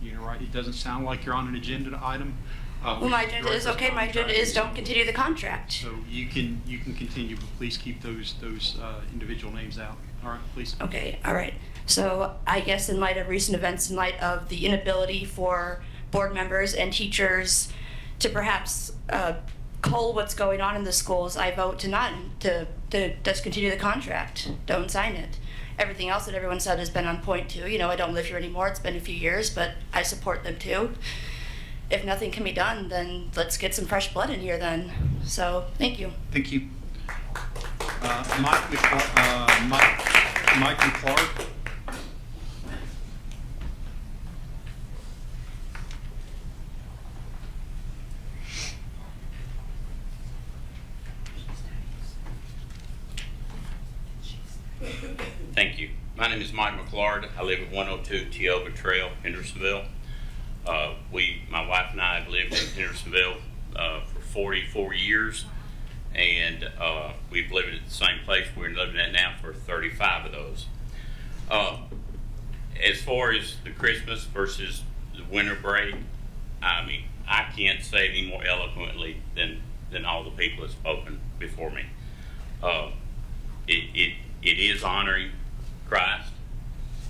Right. It doesn't sound like you're on an agenda item. Well, my agenda is okay. My agenda is don't continue the contract. So you can continue, but please keep those individual names out. All right, please. Okay. All right. So I guess in light of recent events, in light of the inability for board members and teachers to perhaps cull what's going on in the schools, I vote to discontinue the contract. Don't sign it. Everything else that everyone said has been on point too. I don't live here anymore. It's been a few years, but I support them too. If nothing can be done, then let's get some fresh blood in here then. So, thank you. Thank you. Mike McClark. Thank you. My name is Mike McClard. I live at 102 Tioga Trail, Hendersonville. My wife and I have lived in Hendersonville for 44 years, and we've lived at the same place we're living at now for 35 of those. As far as the Christmas versus the winter break, I mean, I can't say it any more eloquently than all the people that spoken before me. It is honoring Christ,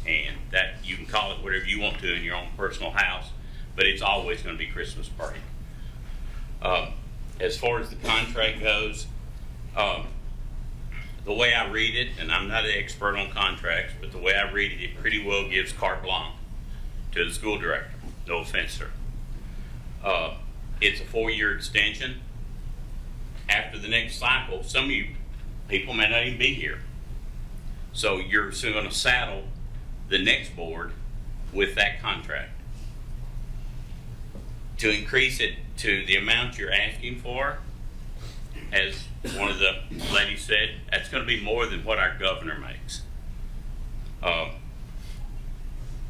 and that you can call it whatever you want to in your own personal house, but it's always going to be Christmas break. As far as the contract goes, the way I read it, and I'm not an expert on contracts, but the way I read it, it pretty well gives carte blanche to the school director. No offense, sir. It's a 4-year extension. After the next cycle, some of you people may not even be here. So you're still going to saddle the next board with that contract. To increase it to the amount you're asking for, as one of the ladies said, that's going to be more than what our governor makes.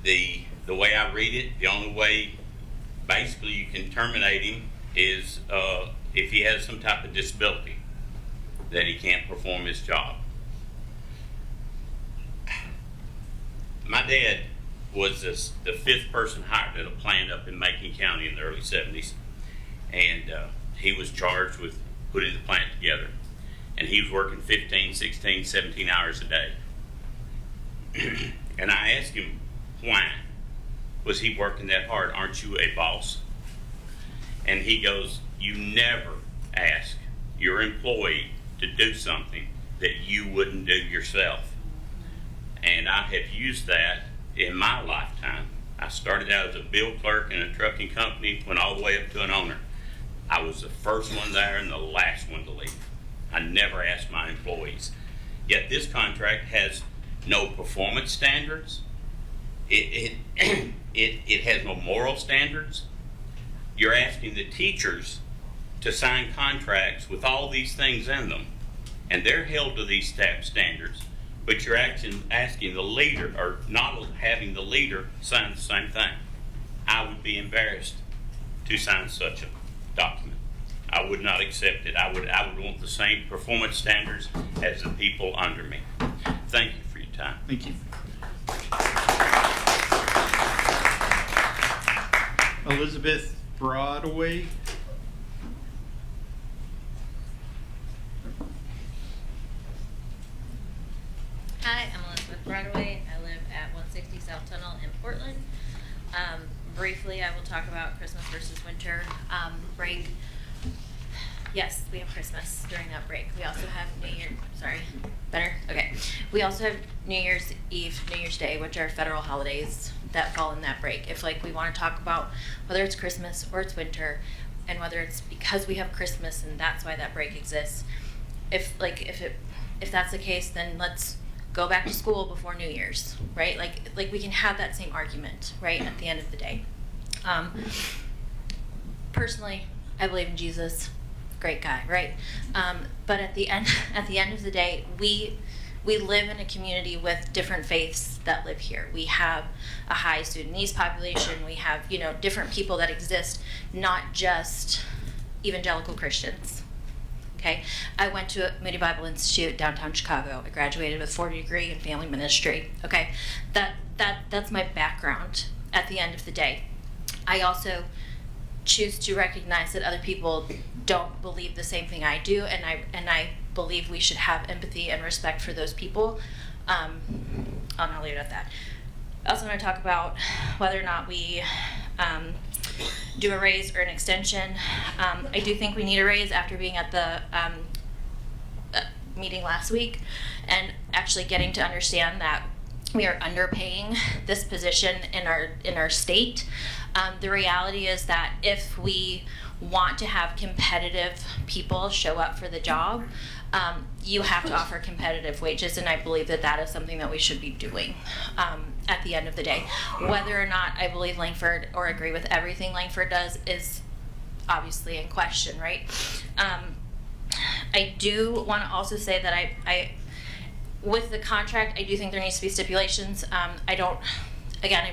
The way I read it, the only way basically you can terminate him is if he has some type of disability that he can't perform his job. My dad was the 5th person hired at a plant up in Macon County in the early 70s, and he was charged with putting the plant together. and he was working 15, 16, 17 hours a day. And I asked him, why was he working that hard? Aren't you a boss? And he goes, you never ask your employee to do something that you wouldn't do yourself. And I have used that in my lifetime. I started out as a bill clerk in a trucking company, went all the way up to an owner. I was the first one there and the last one to leave. I never asked my employees. Yet this contract has no performance standards. It has no moral standards. You're asking the teachers to sign contracts with all these things in them, and they're held to these standards, but you're asking the leader, or not having the leader, sign the same thing. I would be embarrassed to sign such a document. I would not accept it. I would want the same performance standards as the people under me. Thank you for your time. Thank you. Elizabeth Broadway. Hi, I'm Elizabeth Broadway. I live at 160 South Tunnel in Portland. Briefly, I will talk about Christmas versus winter break. Yes, we have Christmas during that break. We also have better? Okay. We also have New Year's Eve, New Year's Day, which are federal holidays that fall in that break. If we want to talk about whether it's Christmas or it's winter, and whether it's because we have Christmas and that's why that break exists, if that's the case, then let's go back to school before New Year's, right? Like we can have that same argument, right, at the end of the day. Personally, I believe in Jesus, great guy, right? But at the end of the day, we live in a community with different faiths that live here. We have a high student needs population. We have, different people that exist, not just evangelical Christians. Okay, I went to Moody Bible Institute downtown Chicago. I graduated with a 4th degree in family ministry. Okay, that's my background. At the end of the day, I also choose to recognize that other people don't believe the same thing I do, and I believe we should have empathy and respect for those people. I'll not leave it at that. I also want to talk about whether or not we do a raise or an extension. I do think we need a raise after being at the meeting last week and actually getting to understand that we are underpaying this position in our state. The reality is that if we want to have competitive people show up for the job, you have to offer competitive wages, and I believe that is something that we should be doing at the end of the day. Whether or not I believe Langford or agree with everything Langford does is obviously in question, right? I do want to also say that I with the contract, I do think there needs to be stipulations. I'm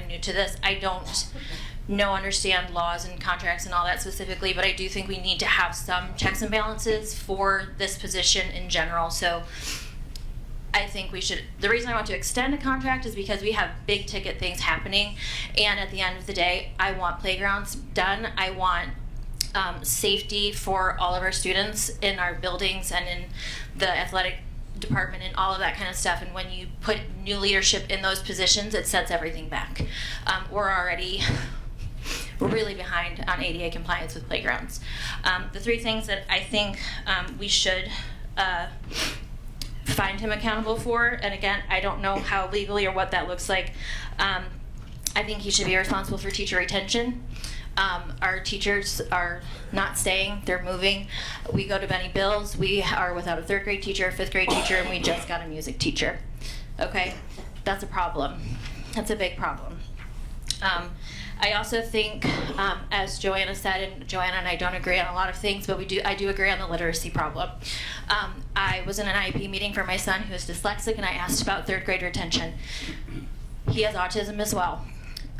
new to this. I don't understand laws and contracts and all that specifically, but I do think we need to have some checks and balances for this position in general. So I think we should, the reason I want to extend a contract is because we have big ticket things happening, and at the end of the day, I want playgrounds done. I want safety for all of our students in our buildings and in the athletic department and all of that kind of stuff. And when you put new leadership in those positions, it sets everything back. We're really behind on ADA compliance with playgrounds. The 3 things that I think we should find him accountable for, and again, I don't know how legally or what that looks like. I think he should be responsible for teacher retention. Our teachers are not staying, they're moving. We go to Benny Bill's, we are without a 3rd grade teacher, a 5th grade teacher, and we just got a music teacher. Okay, that's a problem. That's a big problem. I also think, as Joanna said, and Joanna and I don't agree on a lot of things, but I do agree on the literacy problem. I was in an IEP meeting for my son who is dyslexic, and I asked about 3rd grade retention. He has autism as well.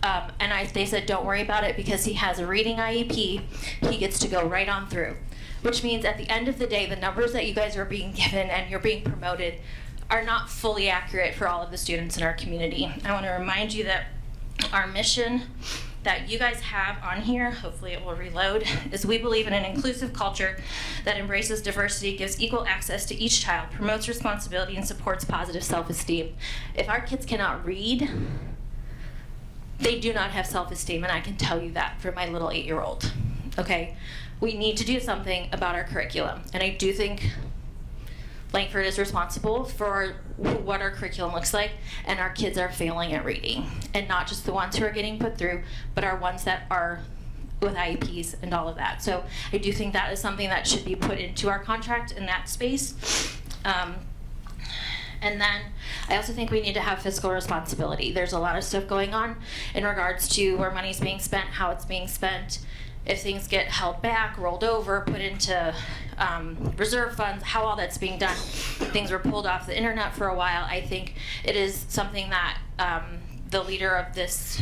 And they said, don't worry about it because he has a reading IEP. He gets to go right on through. Which means at the end of the day, the numbers that you guys are being given and you're being promoted are not fully accurate for all of the students in our community. I want to remind you that our mission that you guys have on here, hopefully it will reload, is we believe in an inclusive culture that embraces diversity, gives equal access to each child, promotes responsibility, and supports positive self-esteem. If our kids cannot read, they do not have self-esteem, and I can tell you that for my little 8-year-old, okay? We need to do something about our curriculum, and I do think Langford is responsible for what our curriculum looks like, and our kids are failing at reading. And not just the ones who are getting put through, but our ones that are with IEPs and all of that. So I do think that is something that should be put into our contract in that space. And then I also think we need to have fiscal responsibility. There's a lot of stuff going on in regards to where money's being spent, how it's being spent, if things get held back, rolled over, put into reserve funds, how all that's being done. Things were pulled off the internet for a while. I think it is something that the leader of this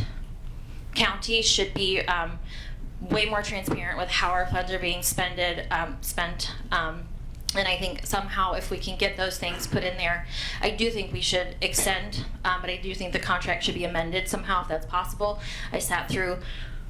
county should be way more transparent with how our funds are being spent. And I think somehow if we can get those things put in there, I do think we should extend, but I do think the contract should be amended somehow if that's possible. I sat through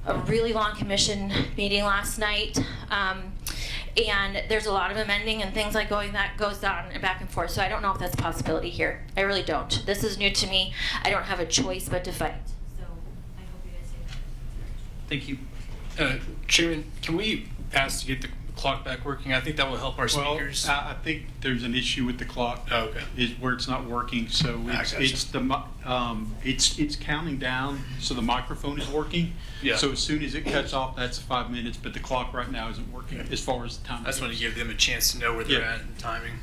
a really long commission meeting last night, and there's a lot of amending and things like that goes on and back and forth, so I don't know if that's a possibility here. I really don't. This is new to me. I don't have a choice but to fight. So I hope you guys say that. Thank you. Chairman, can we ask to get the clock back working? I think that will help our speakers. Well, I think there's an issue with the clock. Oh, okay. Is where it's not working, so it's counting down, so the microphone is working. Yeah. So as soon as it cuts off, that's 5 minutes, but the clock right now isn't working as far as the time. I just want to give them a chance to know where they're Yeah. at and timing.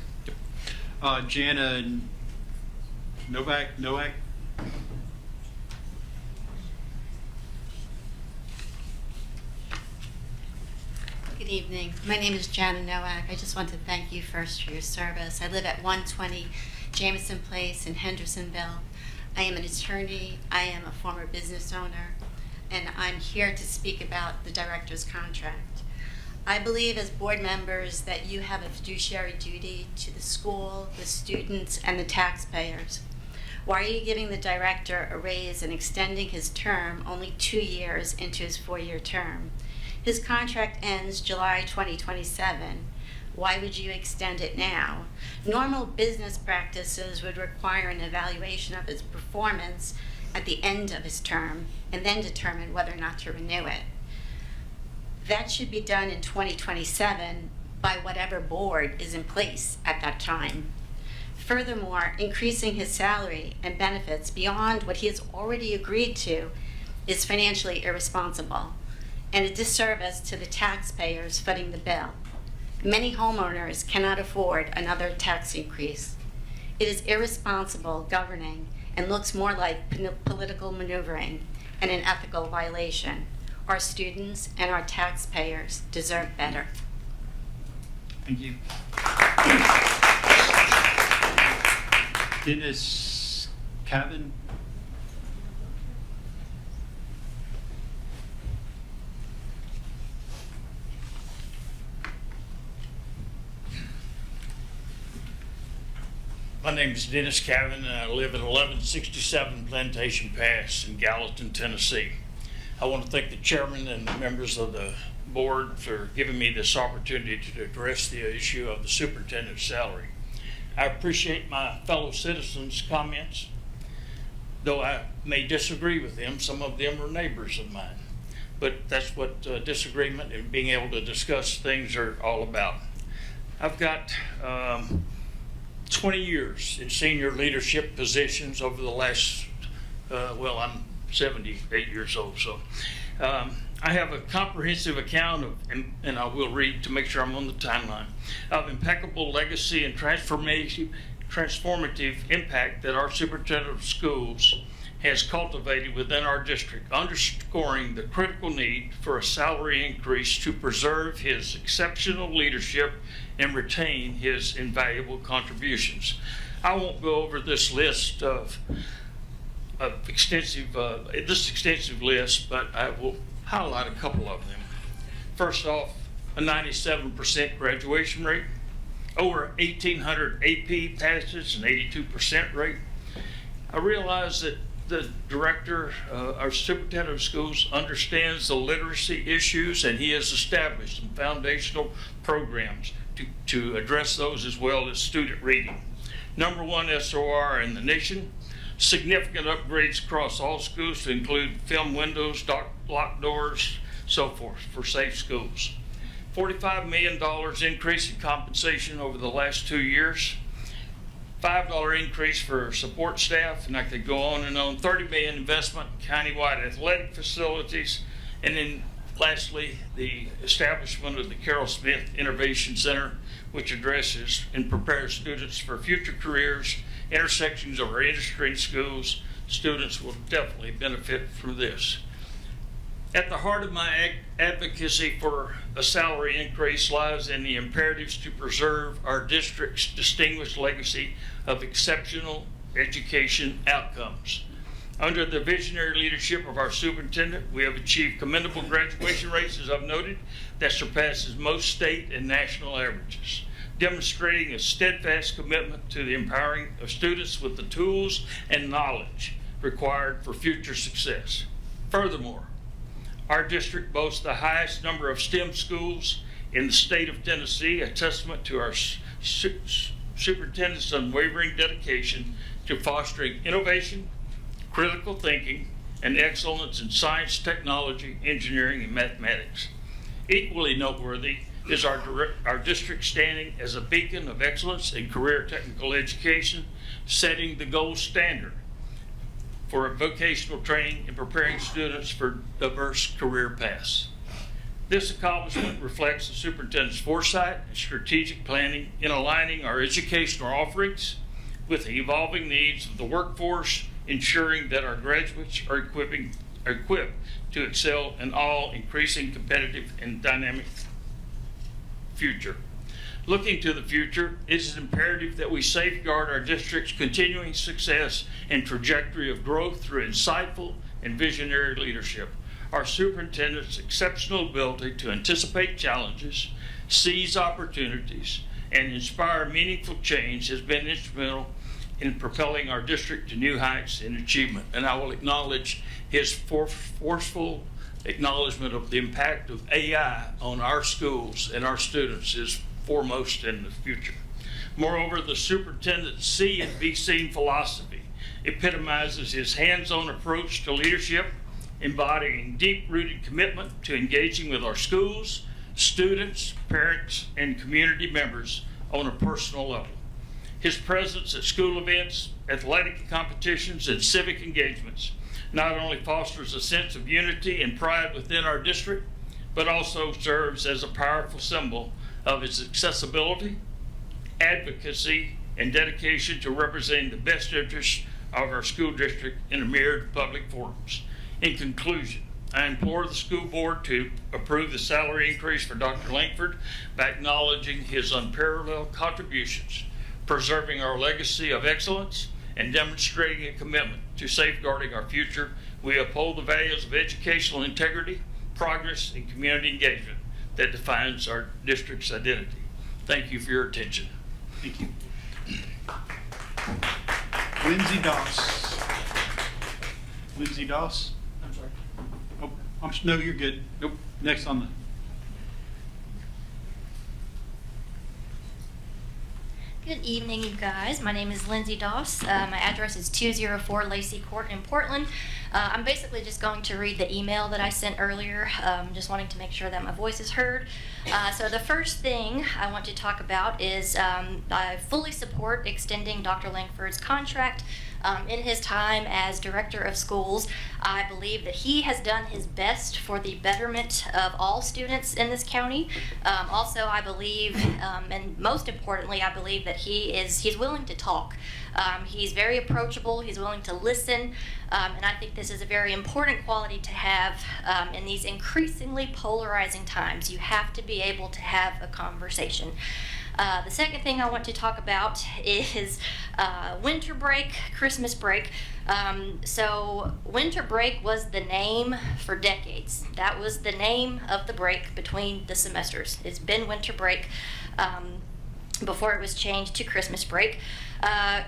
Jana and Novak. Good evening. My name is Jana Nowak. I just want to thank you first for your service. I live at 120 Jameson Place in Hendersonville. I am an attorney. I am a former business owner, and I'm here to speak about the director's contract. I believe as board members that you have a fiduciary duty to the school, the students, and the taxpayers. Why are you giving the director a raise and extending his term only 2 years into his 4-year term? His contract ends July 2027. Why would you extend it now? Normal business practices would require an evaluation of his performance at the end of his term and then determine whether or not to renew it. That should be done in 2027 by whatever board is in place at that time. Furthermore, increasing his salary and benefits beyond what he has already agreed to is financially irresponsible and a disservice to the taxpayers footing the bill. Many homeowners cannot afford another tax increase. It is irresponsible governing and looks more like political maneuvering and an ethical violation. Our students and our taxpayers deserve better. Thank you. Dennis Cavan. My name is Dennis Cavan, and I live at 1167 Plantation Pass in Gallatin, Tennessee. I want to thank the chairman and the members of the board for giving me this opportunity to address the issue of the superintendent's salary. I appreciate my fellow citizens' comments, though I may disagree with them. Some of them are neighbors of mine, but that's what disagreement and being able to discuss things are all about. I've got 20 years in senior leadership positions over the last, well, I'm 78 years old, so I have a comprehensive account of, and I will read to make sure I'm on the timeline, of impeccable legacy and transformative impact that our superintendent of schools has cultivated within our district, underscoring the critical need for a salary increase to preserve his exceptional leadership and retain his invaluable contributions. I won't go over this list of extensive list, but I will highlight a couple of them. First off, a 97% graduation rate, over 1,800 AP passes, an 82% rate. I realize that the director, our superintendent of schools understands the literacy issues, and he has established some foundational programs to address those as well as student reading. #1 SOR in the nation, significant upgrades across all schools to include film windows, locked doors, so forth, for safe schools. $45 million increase in compensation over the last 2 years. $5 increase for support staff, and I could go on and on. $30 million investment in countywide athletic facilities, and then lastly, the establishment of the Carol Smith Innovation Center, which addresses and prepares students for future careers, intersections of our industry and schools. Students will definitely benefit from this. At the heart of my advocacy for a salary increase lies in the imperatives to preserve our district's distinguished legacy of exceptional education outcomes. Under the visionary leadership of our superintendent, we have achieved commendable graduation rates, as I've noted, that surpasses most state and national averages, demonstrating a steadfast commitment to the empowering of students with the tools and knowledge required for future success. Furthermore, our district boasts the highest number of STEM schools in the state of Tennessee, a testament to our superintendent's unwavering dedication to fostering innovation, critical thinking, and excellence in science, technology, engineering, and mathematics. Equally noteworthy is our district standing as a beacon of excellence in career technical education, setting the gold standard for vocational training and preparing students for diverse career paths. This accomplishment reflects the superintendent's foresight and strategic planning in aligning our educational offerings with the evolving needs of the workforce, ensuring that our graduates are equipped to excel in all increasing competitive and dynamic future. Looking to the future, it is imperative that we safeguard our district's continuing success and trajectory of growth through insightful and visionary leadership. Our superintendent's exceptional ability to anticipate challenges, seize opportunities, and inspire meaningful change has been instrumental in propelling our district to new heights in achievement. And I will acknowledge his forceful acknowledgement of the impact of AI on our schools and our students is foremost in the future. Moreover, the superintendent's see and be seen philosophy epitomizes his hands-on approach to leadership, embodying deep-rooted commitment to engaging with our schools, students, parents, and community members on a personal level. His presence at school events, athletic competitions, and civic engagements not only fosters a sense of unity and pride within our district, but also serves as a powerful symbol of its accessibility, advocacy, and dedication to representing the best interests of our school district in a myriad of public forums. In conclusion, I implore the school board to approve the salary increase for Dr. Langford by acknowledging his unparalleled contributions, preserving our legacy of excellence, and demonstrating a commitment to safeguarding our future. We uphold the values of educational integrity, progress, and community engagement that defines our district's identity. Thank you for your attention. Thank you. Lindsay Doss. Lindsay Doss? I'm sorry. Oh, no, you're good. Nope. Next on the. Good evening, you guys. My name is Lindsay Doss. My address is 204 Lacey Court in Portland. I'm basically just going to read the email that I sent earlier, just wanting to make sure that my voice is heard. So the first thing I want to talk about is I fully support extending Dr. Langford's contract. In his time as director of schools, I believe that he has done his best for the betterment of all students in this county. Also, I believe, and most importantly, I believe that he's willing to talk. He's very approachable, he's willing to listen, and I think this is a very important quality to have in these increasingly polarizing times. You have to be able to have a conversation. The second thing I want to talk about is winter break, Christmas break. So winter break was the name for decades. That was the name of the break between the semesters. It's been winter break. before it was changed to Christmas break.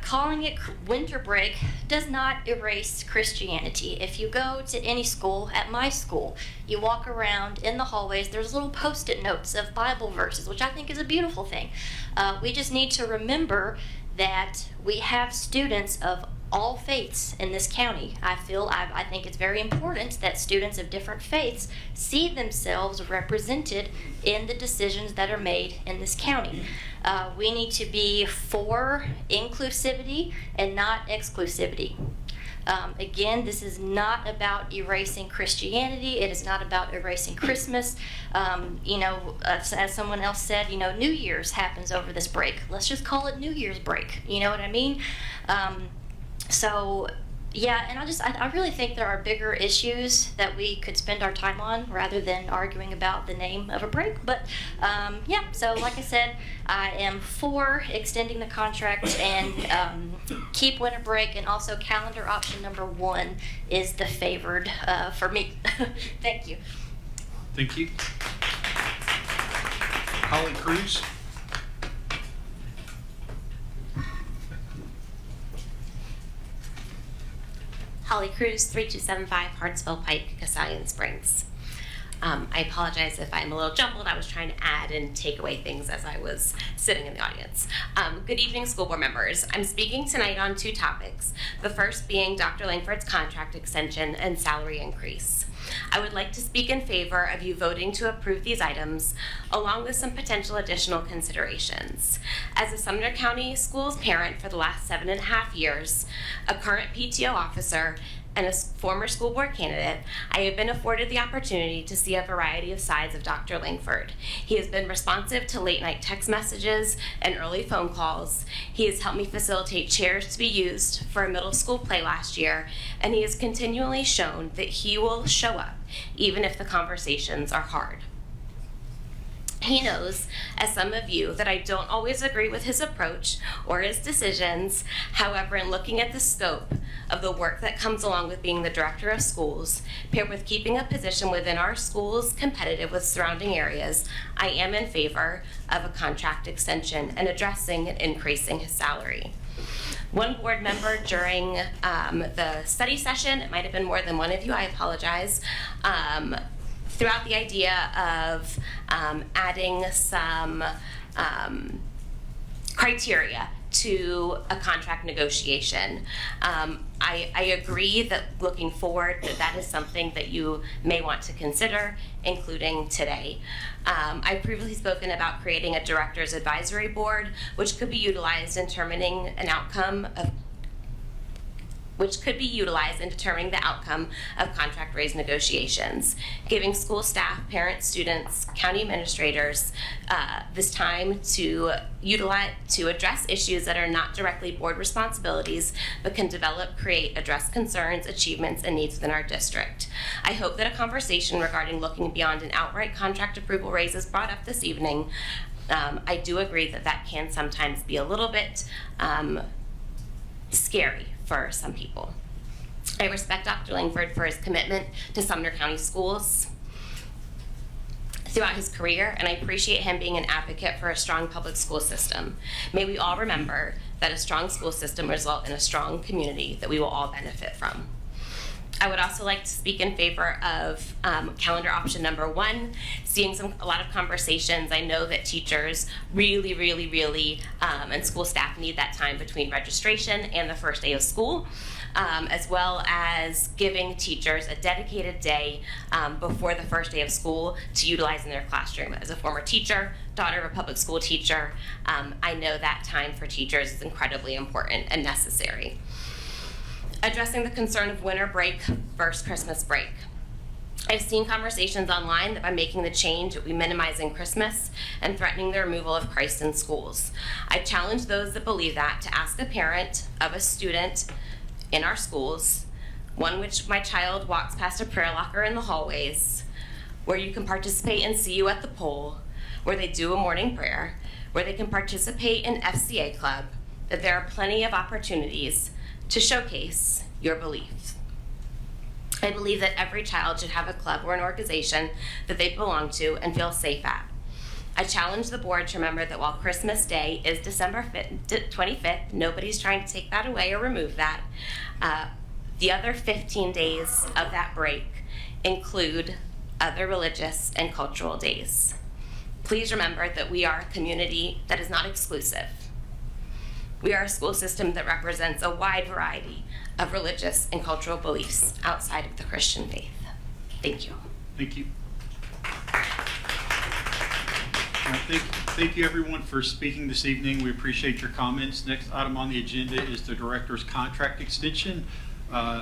Calling it winter break does not erase Christianity. If you go to any school, at my school, you walk around in the hallways, there's little post-it notes of Bible verses, which I think is a beautiful thing. We just need to remember that we have students of all faiths in this county. I think it's very important that students of different faiths see themselves represented in the decisions that are made in this county. We need to be for inclusivity and not exclusivity. Again, this is not about erasing Christianity. It is not about erasing Christmas. As someone else said, New Year's happens over this break. Let's just call it New Year's break. You know what I mean? And I really think there are bigger issues that we could spend our time on rather than arguing about the name of a break. But so like I said, I am for extending the contract and keep winter break, and also calendar option number 1 is the favored for me. Thank you. Thank you. Holly Cruz. Holly Cruz, 3275 Hartsville Pike, Castalian Springs. I apologize if I'm a little jumbled. I was trying to add and take away things as I was sitting in the audience. Good evening, school board members. I'm speaking tonight on 2 topics, the first being Dr. Langford's contract extension and salary increase. I would like to speak in favor of you voting to approve these items, along with some potential additional considerations. As a Sumner County Schools parent for the last 7.5 years, a current PTO officer, and a former school board candidate, I have been afforded the opportunity to see a variety of sides of Dr. Langford. He has been responsive to late night text messages and early phone calls. He has helped me facilitate chairs to be used for a middle school play last year, and he has continually shown that he will show up, even if the conversations are hard. He knows, as some of you, that I don't always agree with his approach or his decisions. However, in looking at the scope of the work that comes along with being the director of schools, paired with keeping a position within our schools competitive with surrounding areas, I am in favor of a contract extension and addressing and increasing his salary. One board member during the study session, it might have been more than one of you, I apologize, threw out the idea of adding some criteria to a contract negotiation. I agree that looking forward that is something that you may want to consider, including today. I've previously spoken about creating a director's advisory board, which could be utilized in determining the outcome of contract raise negotiations, giving school staff, parents, students, county administrators this time to address issues that are not directly board responsibilities, but can develop, create, address concerns, achievements, and needs within our district. I hope that a conversation regarding looking beyond an outright contract approval raise is brought up this evening. I do agree that can sometimes be a little bit scary for some people. I respect Dr. Langford for his commitment to Sumner County Schools throughout his career, and I appreciate him being an advocate for a strong public school system. May we all remember that a strong school system results in a strong community that we will all benefit from. I would also like to speak in favor of calendar option number 1, seeing a lot of conversations. I know that teachers really, and school staff need that time between registration and the first day of school, as well as giving teachers a dedicated day before the first day of school to utilize in their classroom. As a former teacher, daughter of a public school teacher, I know that time for teachers is incredibly important and necessary. Addressing the concern of winter break versus Christmas break. I've seen conversations online that by making the change, it will be minimizing Christmas and threatening the removal of Christ in schools. I challenge those that believe that to ask a parent of a student in our schools, one which my child walks past a prayer locker in the hallways, where you can participate in See You at the Pole, where they do a morning prayer, where they can participate in FCA Club, that there are plenty of opportunities to showcase your beliefs. I believe that every child should have a club or an organization that they belong to and feel safe at. I challenge the board to remember that while Christmas Day is December 25th, nobody's trying to take that away or remove that. The other 15 days of that break include other religious and cultural days. Please remember that we are a community that is not exclusive. We are a school system that represents a wide variety of religious and cultural beliefs outside of the Christian faith. Thank you. Thank you. Thank you everyone for speaking this evening. We appreciate your comments. Next item on the agenda is the director's contract extension.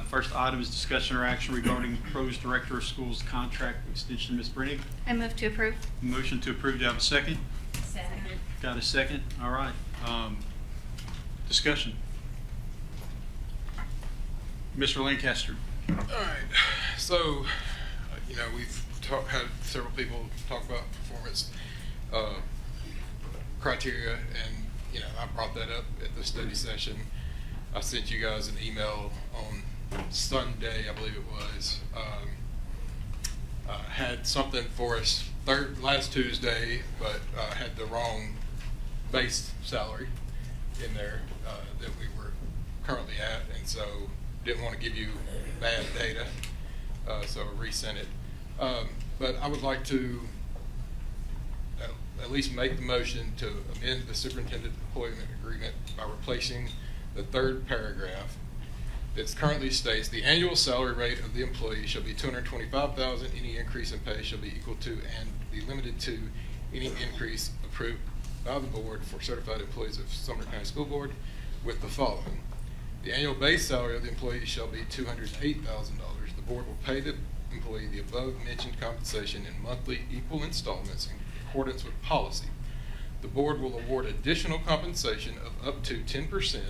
First item is discussion or action regarding proposed director of schools contract extension. Ms. Brennig? I move to approve. Motion to approve. Do I have a second? Second. Got a second? All right. Discussion. Mr. Lancaster. All right. So, we've had several people talk about performance criteria, and I brought that up at the study session. I sent you guys an email on Sunday, I believe it was. Had something for us last Tuesday, but had the wrong base salary in there that we were currently at, and so didn't want to give you bad data, so I resent it. But I would like to at least make the motion to amend the superintendent employment agreement by replacing the third paragraph that currently states the annual salary rate of the employee shall be $225,000. Any increase in pay shall be equal to and be limited to any increase approved by the board for certified employees of Sumner County School Board, with the following. The annual base salary of the employee shall be $208,000. The board will pay the employee the above mentioned compensation in monthly equal installments in accordance with policy. The board will award additional compensation of up to 10%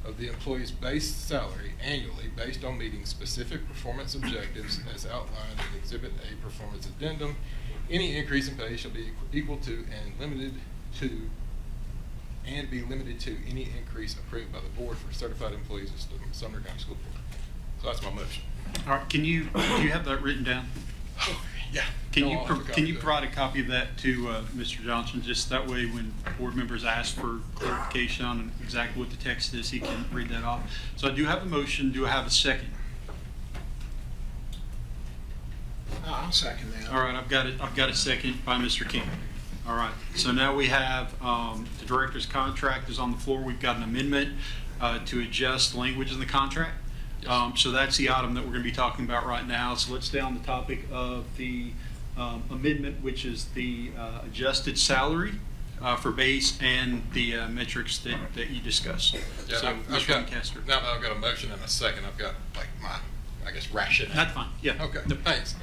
of the employee's base salary annually based on meeting specific performance objectives as outlined in Exhibit A Performance Addendum. Any increase in pay shall be equal to and be limited to any increase approved by the board for certified employees of Sumner County School Board. So that's my motion. All right. Do you have that written down? Yeah. Can you provide a copy of that to Mr. Johnson, just that way when board members ask for clarification on exactly what the text is, he can read that off. So I do have a motion. Do I have a second? I'll second that. All right, I've got a second by Mr. King. All right, so now we have the director's contract is on the floor. We've got an amendment to adjust language in the contract. So that's the item that we're going to be talking about right now. So let's stay on the topic of the amendment, which is the adjusted salary for base and the metrics that you discussed. Yeah, so, Mr. Lancaster. Now that I've got a motion and a second, I've got rationale. That's fine. Yeah. Okay. Thanks.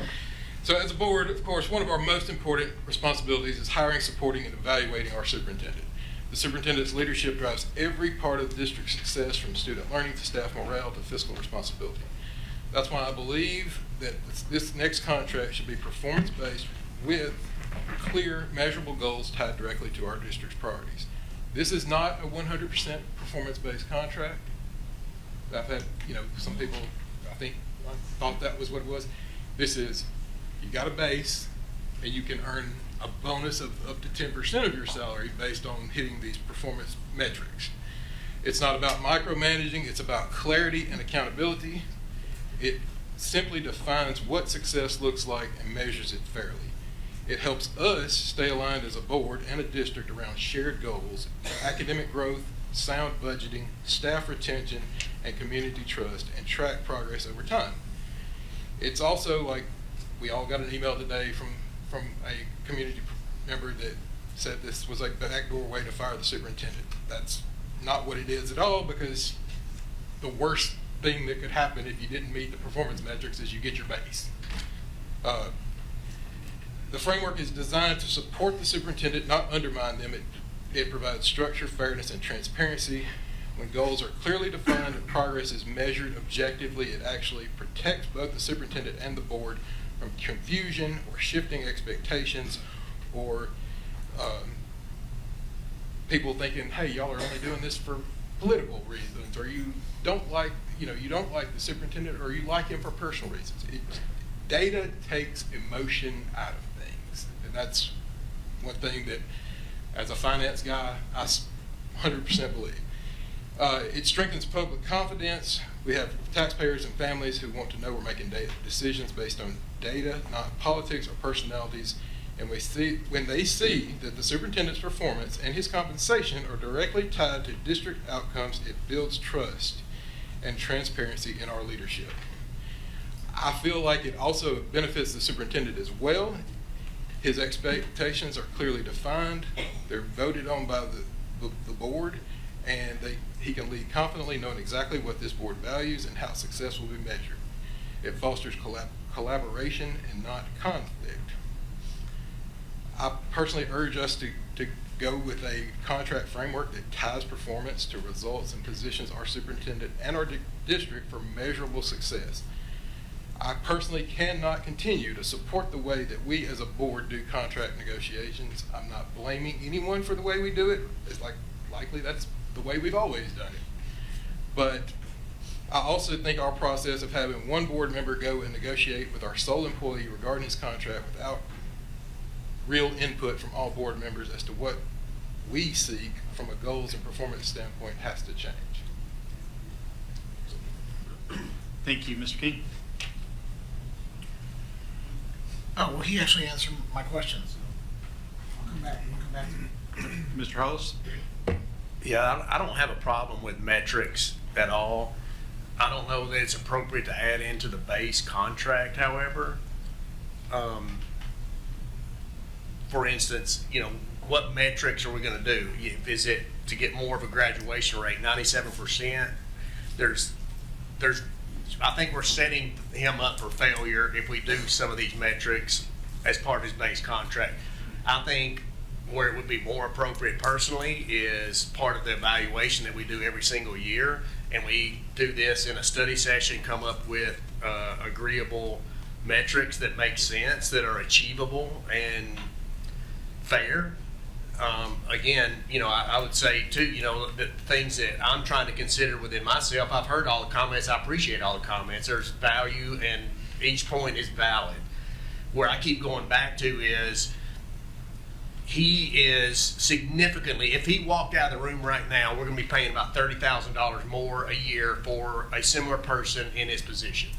So as a board, of course, one of our most important responsibilities is hiring, supporting, and evaluating our superintendent. The superintendent's leadership drives every part of the district's success, from student learning to staff morale to fiscal responsibility. That's why I believe that this next contract should be performance-based with clear, measurable goals tied directly to our district's priorities. This is not a 100% performance-based contract. I've had, some people, I thought that was what it was. This is, you got a base, and you can earn a bonus of up to 10% of your salary based on hitting these performance metrics. It's not about micromanaging, it's about clarity and accountability. It simply defines what success looks like and measures it fairly. It helps us stay aligned as a board and a district around shared goals, academic growth, sound budgeting, staff retention, and community trust, and track progress over time. It's also like, we all got an email today from a community member that said this was like the backdoor way to fire the superintendent. That's not what it is at all, because the worst thing that could happen if you didn't meet the performance metrics is you get your base. The framework is designed to support the superintendent, not undermine them. It provides structure, fairness, and transparency. When goals are clearly defined and progress is measured objectively, it actually protects both the superintendent and the board from confusion or shifting expectations, or people thinking, hey, y'all are only doing this for political reasons, or you don't like the superintendent, or you like him for personal reasons. Data takes emotion out of things, and that's one thing that, as a finance guy, I 100% believe. It strengthens public confidence. We have taxpayers and families who want to know we're making decisions based on data, not politics or personalities. And when they see that the superintendent's performance and his compensation are directly tied to district outcomes, it builds trust and transparency in our leadership. I feel like it also benefits the superintendent as well. His expectations are clearly defined. They're voted on by the board, and he can lead confidently knowing exactly what this board values and how success will be measured. It fosters collaboration and not conflict. I personally urge us to go with a contract framework that ties performance to results and positions our superintendent and our district for measurable success. I personally cannot continue to support the way that we as a board do contract negotiations. I'm not blaming anyone for the way we do it. It's likely that's the way we've always done it. But I also think our process of having one board member go and negotiate with our sole employee regarding his contract without real input from all board members as to what we seek from a goals and performance standpoint has to change. Thank you, Mr. King. Oh, well, he actually answered my questions. We'll come back to Mr. Hollis? Yeah, I don't have a problem with metrics at all. I don't know that it's appropriate to add into the base contract, however. For instance, what metrics are we going to do? Is it to get more of a graduation rate, 97%? I think we're setting him up for failure if we do some of these metrics as part of his base contract. I think where it would be more appropriate personally is part of the evaluation that we do every single year, and we do this in a study session, come up with agreeable metrics that make sense, that are achievable and fair. Again, I would say too, the things that I'm trying to consider within myself, I've heard all the comments, I appreciate all the comments, there's value and each point is valid. Where I keep going back to is, he is significantly, if he walked out of the room right now, we're going to be paying about $30,000 more a year for a similar person in his position.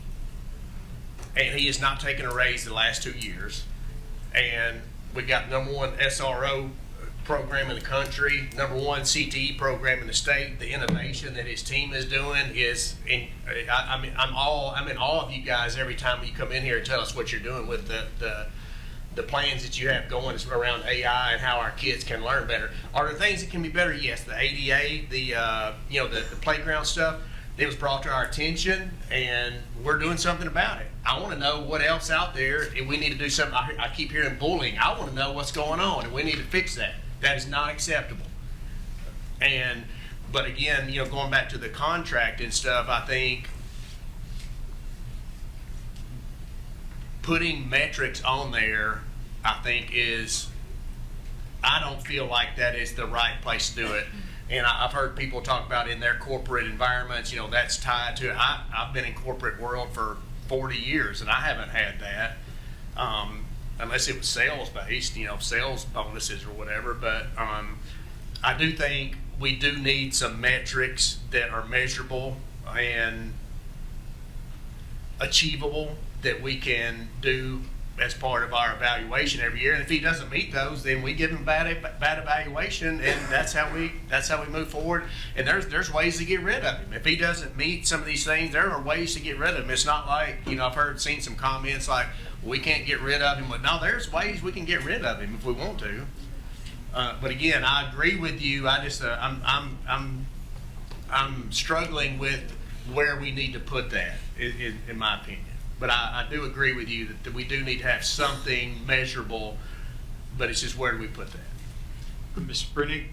And he has not taken a raise the last 2 years. And we got #1 SRO program in the country, #1 CTE program in the state. The innovation that his team is doing is, I'm in awe of you guys every time you come in here and tell us what you're doing with the plans that you have going around AI and how our kids can learn better. Are there things that can be better? Yes, the ADA, the playground stuff, it was brought to our attention and we're doing something about it. I want to know what else out there, and we need to do something. I keep hearing bullying. I want to know what's going on and we need to fix that. That is not acceptable. But again, going back to the contract and stuff, I think putting metrics on there, I don't feel like that is the right place to do it. And I've heard people talk about in their corporate environments, that's tied to it. I've been in corporate world for 40 years and I haven't had that. Unless it was sales based, sales bonuses or whatever. But I do think we do need some metrics that are measurable and achievable that we can do as part of our evaluation every year. And if he doesn't meet those, then we give him bad evaluation, and that's how we move forward. And there's ways to get rid of him. If he doesn't meet some of these things, there are ways to get rid of him. It's not like, I've seen some comments like, we can't get rid of him. But no, there's ways we can get rid of him if we want to. But again, I agree with you. I just I'm struggling with where we need to put that, in my opinion. But I do agree with you that we do need to have something measurable, but it's just where do we put that? Ms. Brennick?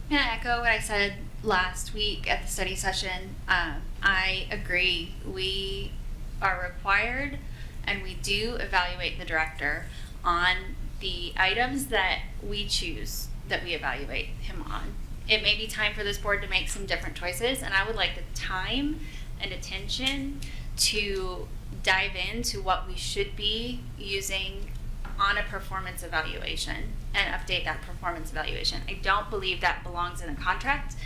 Can I echo what I said last week at the study session? I agree. We are required, and we do evaluate the director on the items that we choose, that we evaluate him on. It may be time for this board to make some different choices, and I would like the time and attention to dive into what we should be using on a performance evaluation and update that performance evaluation. I don't believe that belongs in a contract.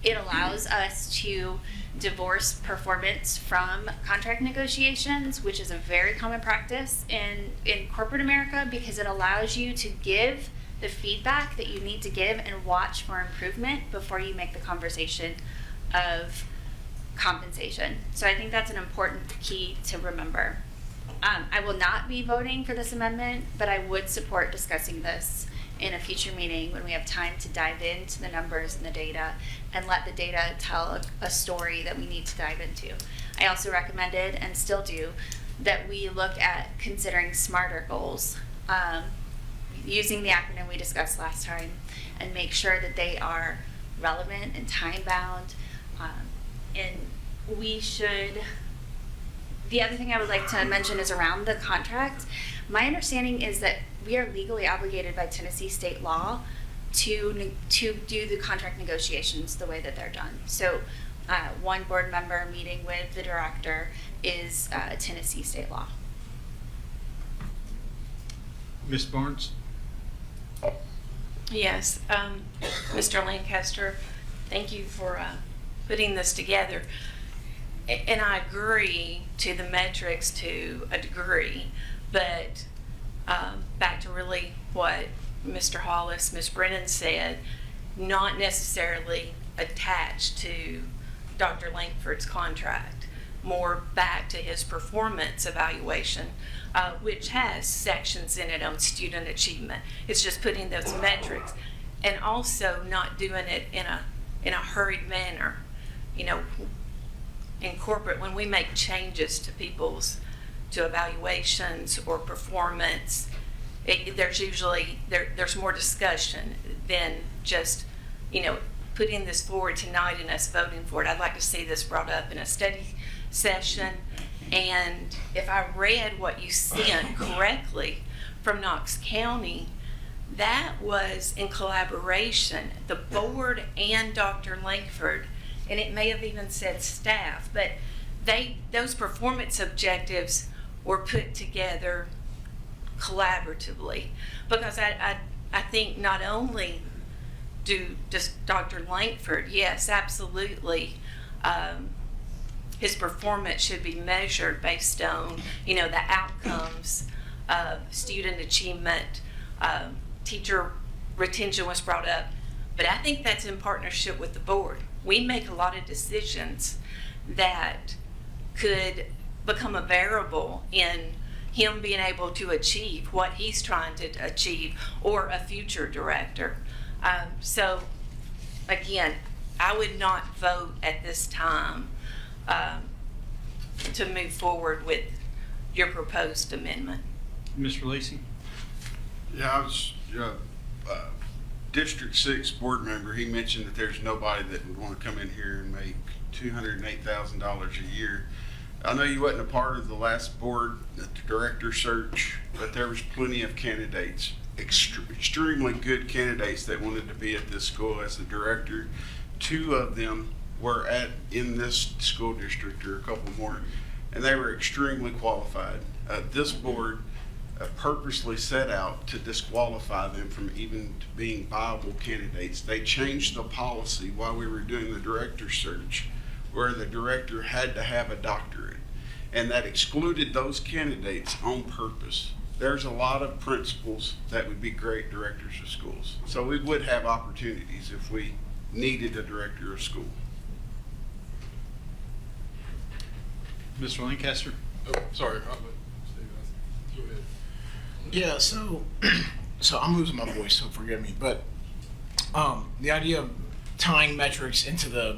It allows us to divorce performance from contract negotiations, which is a very common practice in corporate America, because it allows you to give the feedback that you need to give and watch for improvement before you make the conversation of compensation. So I think that's an important key to remember. I will not be voting for this amendment, but I would support discussing this in a future meeting when we have time to dive into the numbers and the data and let the data tell a story that we need to dive into. I also recommended, and still do, that we look at considering SMARTer goals, using the acronym we discussed last time, and make sure that they are relevant and time-bound. And we should, the other thing I would like to mention is around the contract. My understanding is that we are legally obligated by Tennessee state law to do the contract negotiations the way that they're done. So one board member meeting with the director is Tennessee state law. Ms. Barnes? Yes, Mr. Lancaster, thank you for putting this together. And I agree to the metrics to a degree, but back to really what Mr. Hollis, Ms. Brennan said, not necessarily attached to Dr. Langford's contract, more back to his performance evaluation, which has sections in it on student achievement. It's just putting those metrics, and also not doing it in a hurried manner. You know, in corporate, when we make changes to to evaluations or performance, there's usually there's more discussion than just, you know, putting this forward tonight and us voting for it. I'd like to see this brought up in a study session. And if I read what you sent correctly from Knox County, that was in collaboration, the board and Dr. Langford, and it may have even said staff, but those performance objectives were put together collaboratively, because I think not only does Dr. Langford, yes, absolutely, his performance should be measured based on, you know, the outcomes of student achievement, teacher retention was brought up, but I think that's in partnership with the board. We make a lot of decisions that could become a variable in him being able to achieve what he's trying to achieve, or a future director. So again, I would not vote at this time to move forward with your proposed amendment. Mr. Lacy? Yeah, I was District 6 board member. He mentioned that there's nobody that would want to come in here and make $208,000 a year. I know you wasn't a part of the last board, the director search, but there was plenty of candidates, extremely good candidates that wanted to be at this school as the director. 2 of them were in this school district, or a couple more, and they were extremely qualified. This board purposely set out to disqualify them from even being viable candidates. They changed the policy while we were doing the director search, where the director had to have a doctorate, and that excluded those candidates on purpose. There's a lot of principals that would be great directors of schools. So we would have opportunities if we needed a director of school. Mr. Lancaster? Oh, sorry. Go ahead. Yeah, so I'm losing my voice, so forgive me. But the idea of tying metrics into the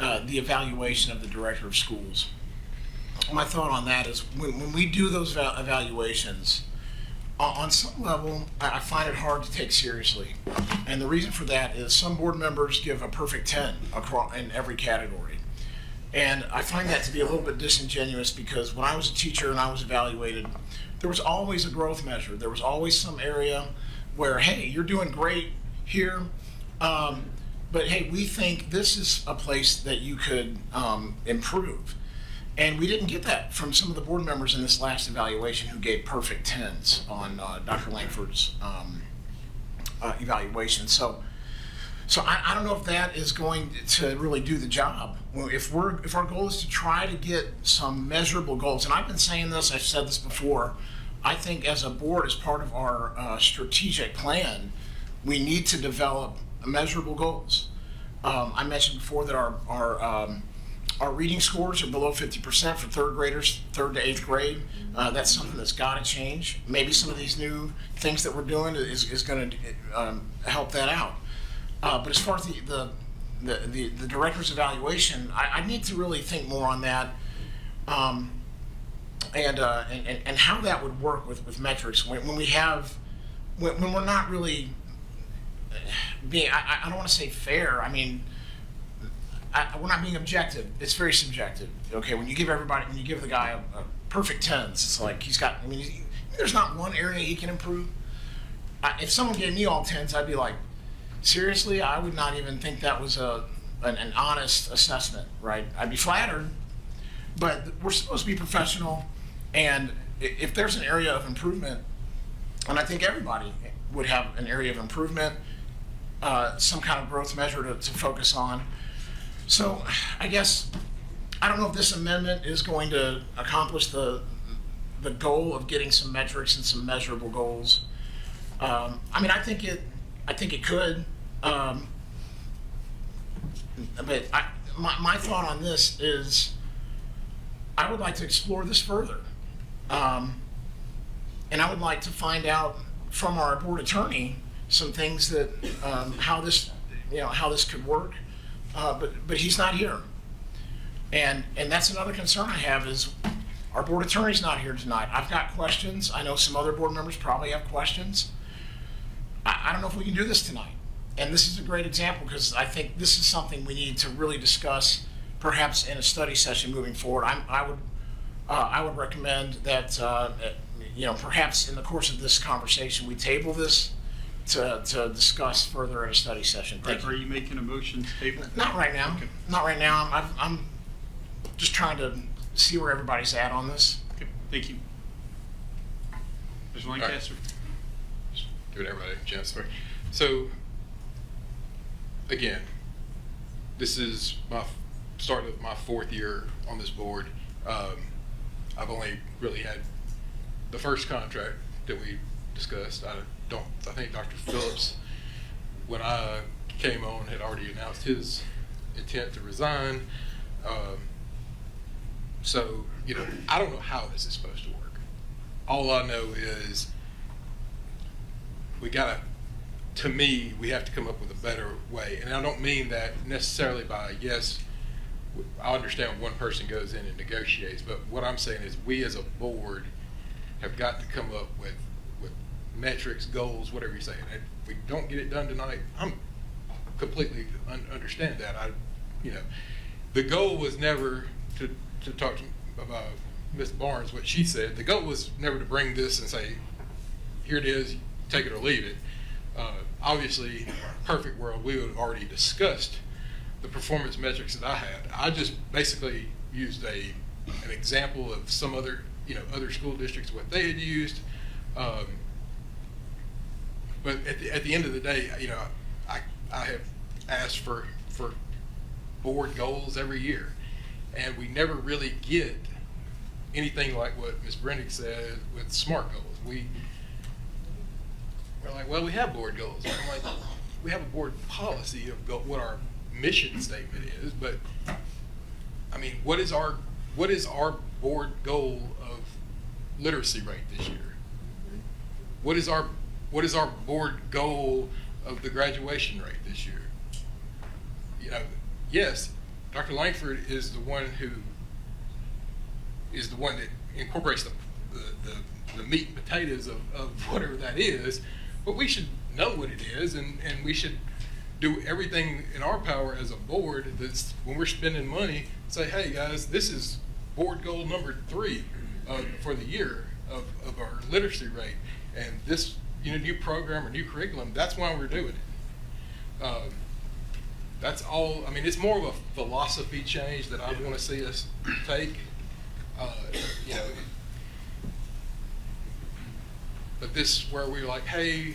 evaluation of the director of schools. My thought on that is when we do those evaluations, on some level, I find it hard to take seriously. And the reason for that is some board members give a perfect 10 across in every category. And I find that to be a little bit disingenuous, because when I was a teacher and I was evaluated, there was always a growth measure. There was always some area where, hey, you're doing great here, but hey, we think this is a place that you could improve. And we didn't get that from some of the board members in this last evaluation who gave perfect 10s on Dr. Langford's evaluation. So I don't know if that is going to really do the job. Well, if our goal is to try to get some measurable goals, and I've been saying this, I've said this before, I think as a board, as part of our strategic plan, we need to develop measurable goals. I mentioned before that our reading scores are below 50% for third graders, 3rd to 8th grade. That's something that's got to change. Maybe some of these new things that we're doing is going to help that out. But as far as the director's evaluation, I need to really think more on that, and how that would work with metrics when we're not really being. I don't want to say fair. I mean, we're not being objective. It's very subjective. Okay, when you give the guy a perfect 10s, it's like he's got. I mean, there's not one area he can improve. If someone gave me all 10s, I'd be like, seriously, I would not even think that was an honest assessment, right? I'd be flattered, but we're supposed to be professional, and if there's an area of improvement, and I think everybody would have an area of improvement, some kind of growth measure to focus on. So I guess, I don't know if this amendment is going to accomplish the goal of getting some metrics and some measurable goals. I mean, I think it could. But my thought on this is I would like to explore this further. And I would like to find out from our board attorney some things that, how this could work. But he's not here. And that's another concern I have is our board attorney's not here tonight. I've got questions. I know some other board members probably have questions. I don't know if we can do this tonight. And this is a great example because I think this is something we need to really discuss, perhaps in a study session moving forward. I would recommend that perhaps in the course of this conversation we table this to discuss further in a study session. Thank you. Are you making a motion to table? Not right now. Okay. Not right now. I'm just trying to see where everybody's at on this. Okay, thank you. Mr. Lancaster. Just giving everybody a chance. So, again, this is my start of my 4th year on this board. I've only really had the first contract that we discussed. I think Dr. Phillips, when I came on, had already announced his intent to resign. So, I don't know how this is supposed to work. All I know is we have to come up with a better way. And I don't mean that necessarily by, yes, I understand one person goes in and negotiates, but what I'm saying is we as a board have got to come up with metrics, goals, whatever you say. And if we don't get it done tonight, I'm completely understand that. The goal was never to talk about Ms. Barnes, what she said. The goal was never to bring this and say, here it is, take it or leave it. Obviously, perfect world, we would have already discussed the performance metrics that I had. I just basically used an example of some other school districts, what they had used. But at the end of the day, I have asked for board goals every year, and we never really get anything like what Ms. Brennick said with SMART goals. We're like, well, we have board goals. I'm like, we have a board policy of what our mission statement is, but I mean, what is our board goal of literacy rate this year? What is our board goal of the graduation rate this year? Yes, Dr. Langford is the one that incorporates the meat and potatoes of whatever that is, but we should know what it is, and we should do everything in our power as a board that's, when we're spending money, say, hey guys, this is board goal number 3 for the year of our literacy rate, and this new program or new curriculum, that's why we're doing it. That's all. I mean, it's more of a philosophy change that I want to see us take, You know, but this where we're like, hey,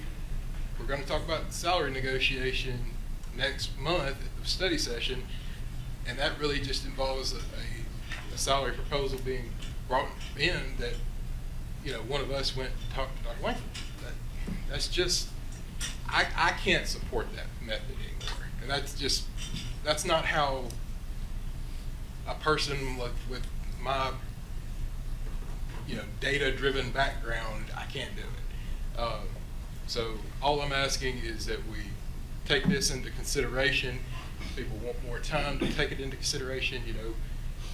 we're going to talk about salary negotiation next month at the study session, and that really just involves a salary proposal being brought in that, you know, one of us went and talked to Dr. Langford. That's just, I can't support that method anymore. And that's not how a person with my, you know, data-driven background, I can't do it. So all I'm asking is that we take this into consideration. People want more time to take it into consideration. You know,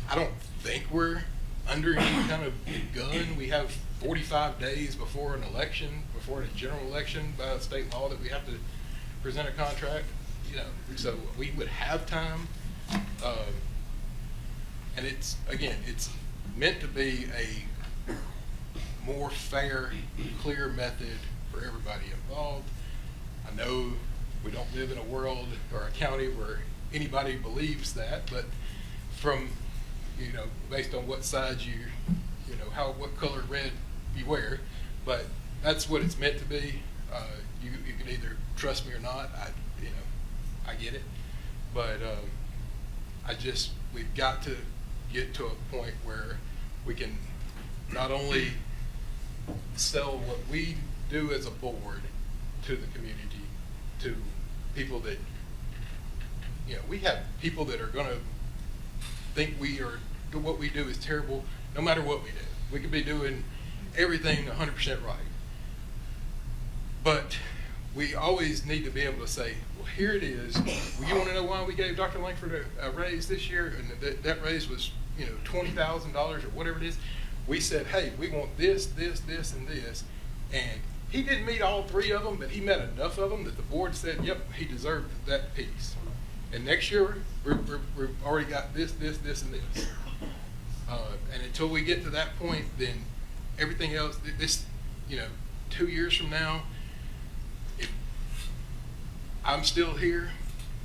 I don't think we're under any kind of gun. We have 45 days before an election, before a general election by state law that we have to present a contract. You know, so we would have time. And it's meant to be a more fair, clear method for everybody involved. I know we don't live in a world or a county where anybody believes that, but from, you know, based on what side you know, what color red you wear, but that's what it's meant to be. You can either trust me or not. I get it, but we've got to get to a point where we can not only sell what we do as a board to the community, to people that, you know, we have people that are going to think what we do is terrible no matter what we do. We could be doing everything 100% right. But we always need to be able to say, well, here it is. Well, you want to know why we gave Dr. Langford a raise this year? And that raise was, you know, $20,000 or whatever it is. We said, hey, we want this, this, this, and this. And he didn't meet all three of them, but he met enough of them that the board said, yep, he deserved that piece. And next year, we've already got this, this, this, and this. And until we get to that point, then everything else, this, you know, 2 years from now, if I'm still here,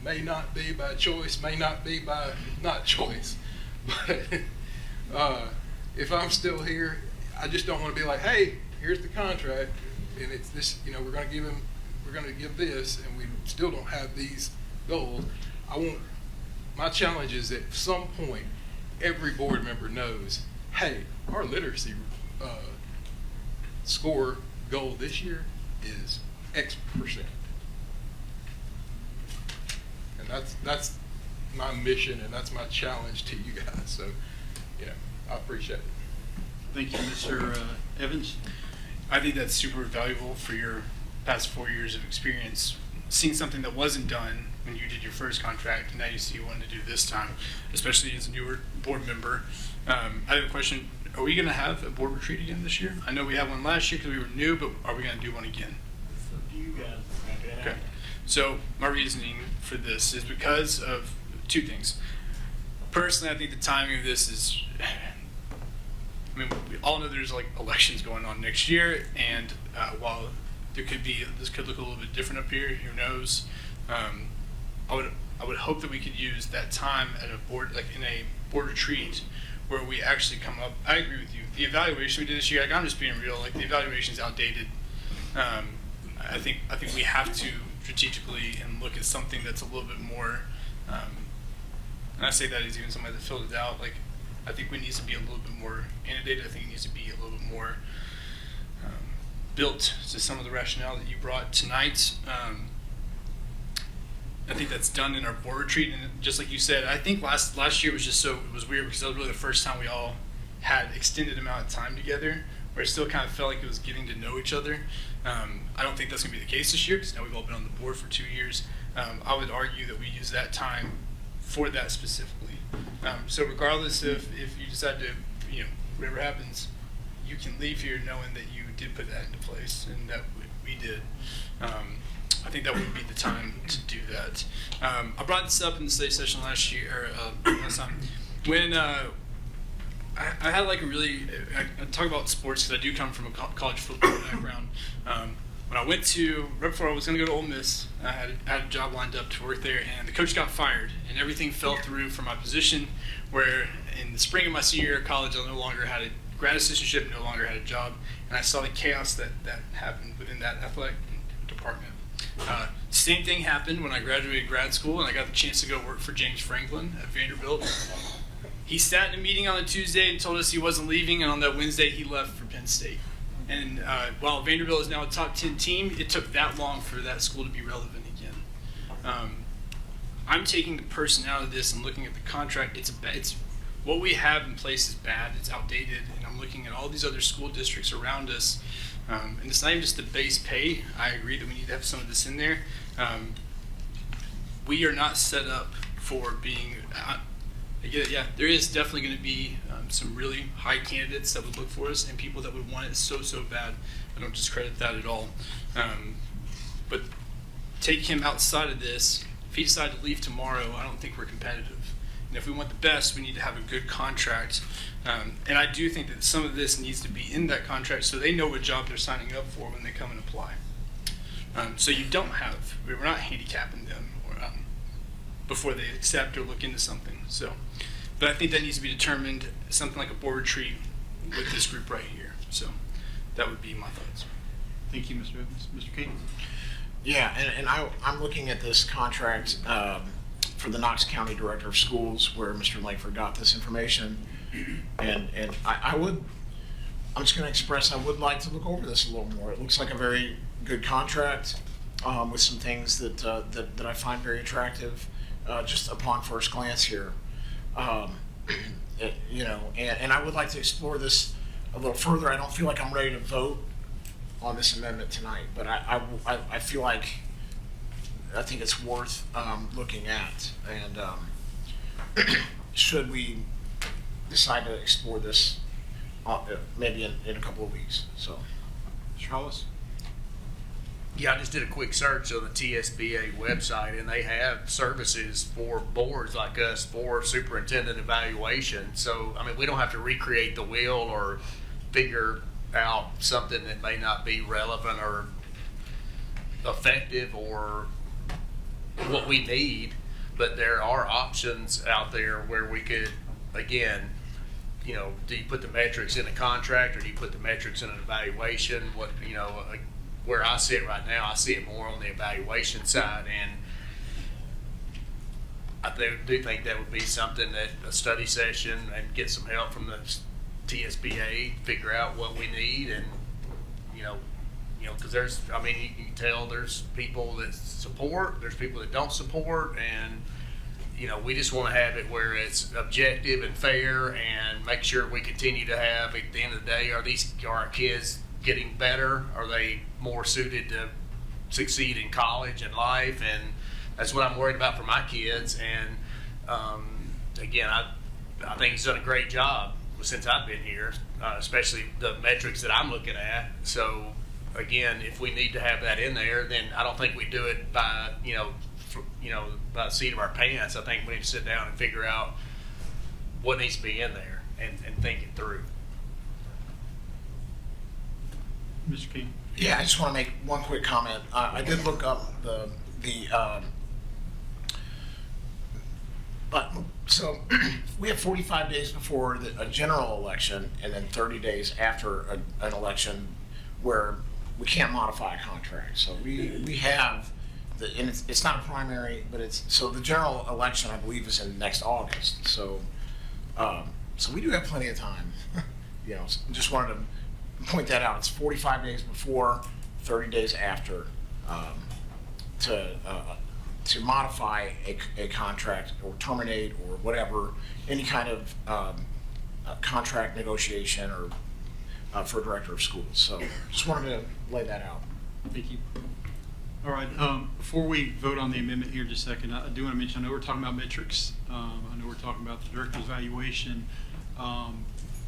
may not be by choice, may not be by not choice, but if I'm still here, I just don't want to be like, hey, here's the contract, and it's this, you know, we're going to give this, and we still don't have these goals. My challenge is at some point, every board member knows, hey, our literacy score goal this year is X%. And that's my mission, and that's my challenge to you guys. So, you know, I appreciate it. Thank you, Mr. Evans. I think that's super valuable for your past 4 years of experience. Seeing something that wasn't done when you did your first contract, and now you see you wanting to do this time, especially as a newer board member. I have a question. Are we going to have a board retreat again this year? I know we had one last year because we were new, but are we going to do one again? You guys. Okay. So my reasoning for this is because of two things. Personally, I think the timing of this is, I mean, we all know there's like elections going on next year, and while this could look a little bit different up here, who knows? I would hope that we could use that time at a board, like in a board retreat, where we actually come up. I agree with you. The evaluation we did this year, like I'm just being real, like the evaluation's outdated. I think we have to strategically and look at something that's a little bit more. And I say that as even somebody that filled it out. Like, I think we need to be a little bit more inundated. I think it needs to be a little bit more built to some of the rationale that you brought tonight. I think that's done in our board retreat, and just like you said, I think last year was just it was weird because that was really the first time we all had extended amount of time together, where it still kind of felt like it was getting to know each other. I don't think that's going to be the case this year because now we've all been on the board for 2 years. I would argue that we use that time for that specifically. So regardless if you decide to, you know, whatever happens, you can leave here knowing that you did put that into place and that we did. I think that would be the time to do that. I brought this up in the study session last time when I had like a really, I talk about sports because I do come from a college football background. when I went to, right before I was going to go to Ole Miss, I had a job lined up to work there, and the coach got fired, and everything fell through for my position, where in the spring of my senior year of college, I no longer had a grad assistantship, no longer had a job, and I saw the chaos that happened within that athletic department. Same thing happened when I graduated grad school, and I got the chance to go work for James Franklin at Vanderbilt. He sat in a meeting on a Tuesday and told us he wasn't leaving, and on that Wednesday he left for Penn State. And while Vanderbilt is now a top 10 team, it took that long for that school to be relevant again. I'm taking the person out of this and looking at the contract. It's what we have in place is bad. It's outdated, and I'm looking at all these other school districts around us. And it's not even just the base pay. I agree that we need to have some of this in there. We are not set up for being. There is definitely going to be some really high candidates that would look for us and people that would want it so bad. I don't discredit that at all. But take him outside of this. If he decides to leave tomorrow, I don't think we're competitive. And if we want the best, we need to have a good contract. And I do think that some of this needs to be in that contract so they know what job they're signing up for when they come and apply. So we're not handicapping them before they accept or look into something. But I think that needs to be determined, something like a board retreat with this group right here. So that would be my thoughts. Thank you, Mr. Evans. Mr. King? Yeah, and I'm looking at this contract for the Knox County Director of Schools where Mr. Langford got this information. And I'm just going to express I would like to look over this a little more. It looks like a very good contract with some things that I find very attractive just upon first glance here. And I would like to explore this a little further. I don't feel like I'm ready to vote on this amendment tonight, but I feel like I think it's worth looking at. And should we decide to explore this maybe in a couple of weeks. So, Charles? Yeah, I just did a quick search on the TSBA website, and they have services for boards like us for superintendent evaluation. So, I mean, we don't have to recreate the wheel or figure out something that may not be relevant or effective or what we need, but there are options out there where we could, again, do you put the metrics in a contract or do you put the metrics in an evaluation? Where I sit right now, I see it more on the evaluation side, and I do think that would be something that a study session and get some help from the TSBA, figure out what we need, and because you can tell there's people that support, there's people that don't support, and we just want to have it where it's objective and fair, and make sure we continue to have, at the end of the day, are our kids getting better? Are they more suited to succeed in college and life? And that's what I'm worried about for my kids. And again, I think he's done a great job since I've been here, especially the metrics that I'm looking at. So again, if we need to have that in there, then I don't think we do it by by the seat of our pants. I think we need to sit down and figure out what needs to be in there and think it through. Mr. King? Yeah, I just want to make one quick comment. I did look up so we have 45 days before a general election and then 30 days after an election where we can't modify a contract. So we have and it's not a primary, but so the general election I believe is in next August. So we do have plenty of time. Just wanted to point that out. It's 45 days before, 30 days after to modify a contract or terminate or whatever, any kind of contract negotiation or for a director of schools. So just wanted to lay that out. Thank you. All right, before we vote on the amendment here in just a second, I do want to mention, I know we're talking about metrics. I know we're talking about the director's evaluation.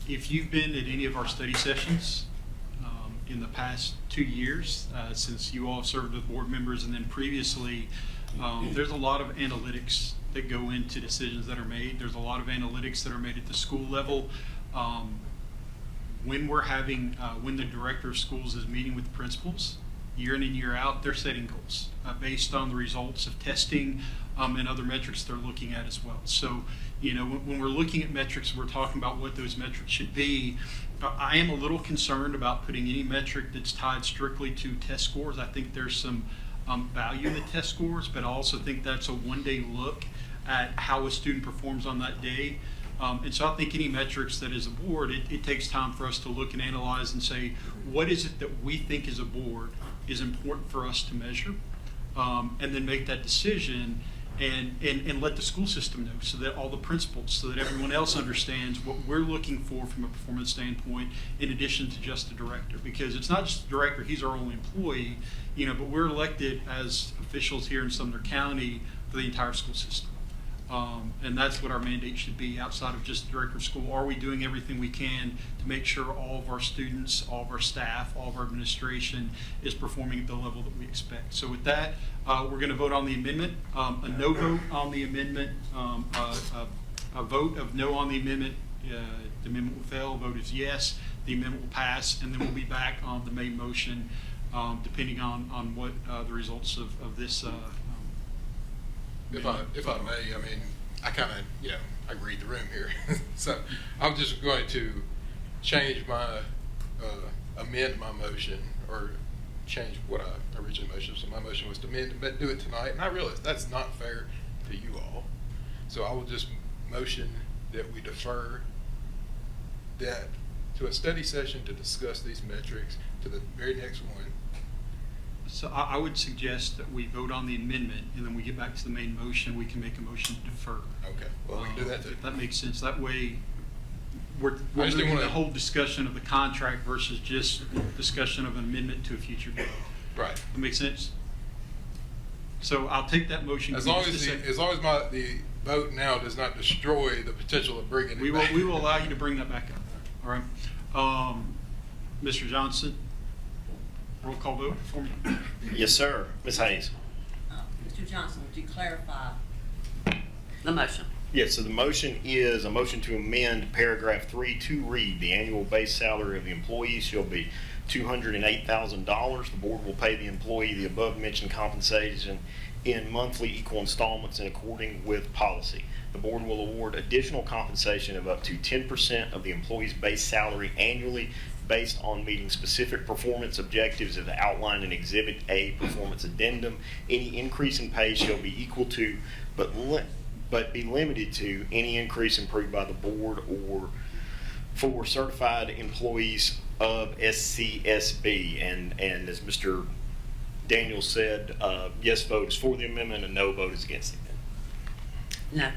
If you've been at any of our study sessions in the past 2 years, since you all served as board members and then previously, there's a lot of analytics that go into decisions that are made. There's a lot of analytics that are made at the school level. When we're having, when the director of schools is meeting with principals, year in and year out, they're setting goals based on the results of testing and other metrics they're looking at as well. So, you know, when we're looking at metrics, we're talking about what those metrics should be. I am a little concerned about putting any metric that's tied strictly to test scores. I think there's some value in the test scores, but I also think that's a one-day look at how a student performs on that day. And so I think any metrics that as a board, it takes time for us to look and analyze and say, what is it that we think as a board is important for us to measure? And then make that decision and let the school system know, so that all the principals, so that everyone else understands what we're looking for from a performance standpoint, in addition to just the director. Because it's not just the director, he's our only employee, you know, but we're elected as officials here in Sumner County for the entire school system. And that's what our mandate should be outside of just the director of school. Are we doing everything we can to make sure all of our students, all of our staff, all of our administration is performing at the level that we expect? So with that, we're going to vote on the amendment. A no vote on the amendment, a vote of no on the amendment will fail. Vote is yes. The amendment will pass, and then we'll be back on the main motion, depending on what the results of this. If I may, I mean, I kind of, you know, I read the room here. So I'm just going to change my, amend my motion, or change what I originally motioned. So my motion was to amend, but do it tonight. And I realize that's not fair to you all. So I will just motion that we defer that to a study session to discuss these metrics to the very next one. So I would suggest that we vote on the amendment, and then we get back to the main motion, we can make a motion to defer. Okay, well, we can do that too. If that makes sense. That way, we're just moving didn't the wanna- whole discussion of the contract versus just discussion of an amendment to a future date. Right. That makes sense? So I'll take that motion. As Give me long just a as second. the vote now does not destroy the potential of bringing it back. We will allow you to bring that back up. All right. Mr. Johnson, roll call vote for me. Yes, sir. Ms. Hayes? Mr. Johnson, would you clarify the motion? Yes, so the motion is a motion to amend paragraph 3 to read, the annual base salary of the employee shall be $208,000. The board will pay the employee the above mentioned compensation in monthly equal installments in accordance with policy. The board will award additional compensation of up to 10% of the employee's base salary annually based on meeting specific performance objectives as outlined in Exhibit A Performance Addendum. Any increase in pay shall be equal to, but be limited to, any increase approved by the board or for certified employees of SCSB. And as Mr. Daniels said, yes vote is for the amendment, and no vote is against the amendment. No.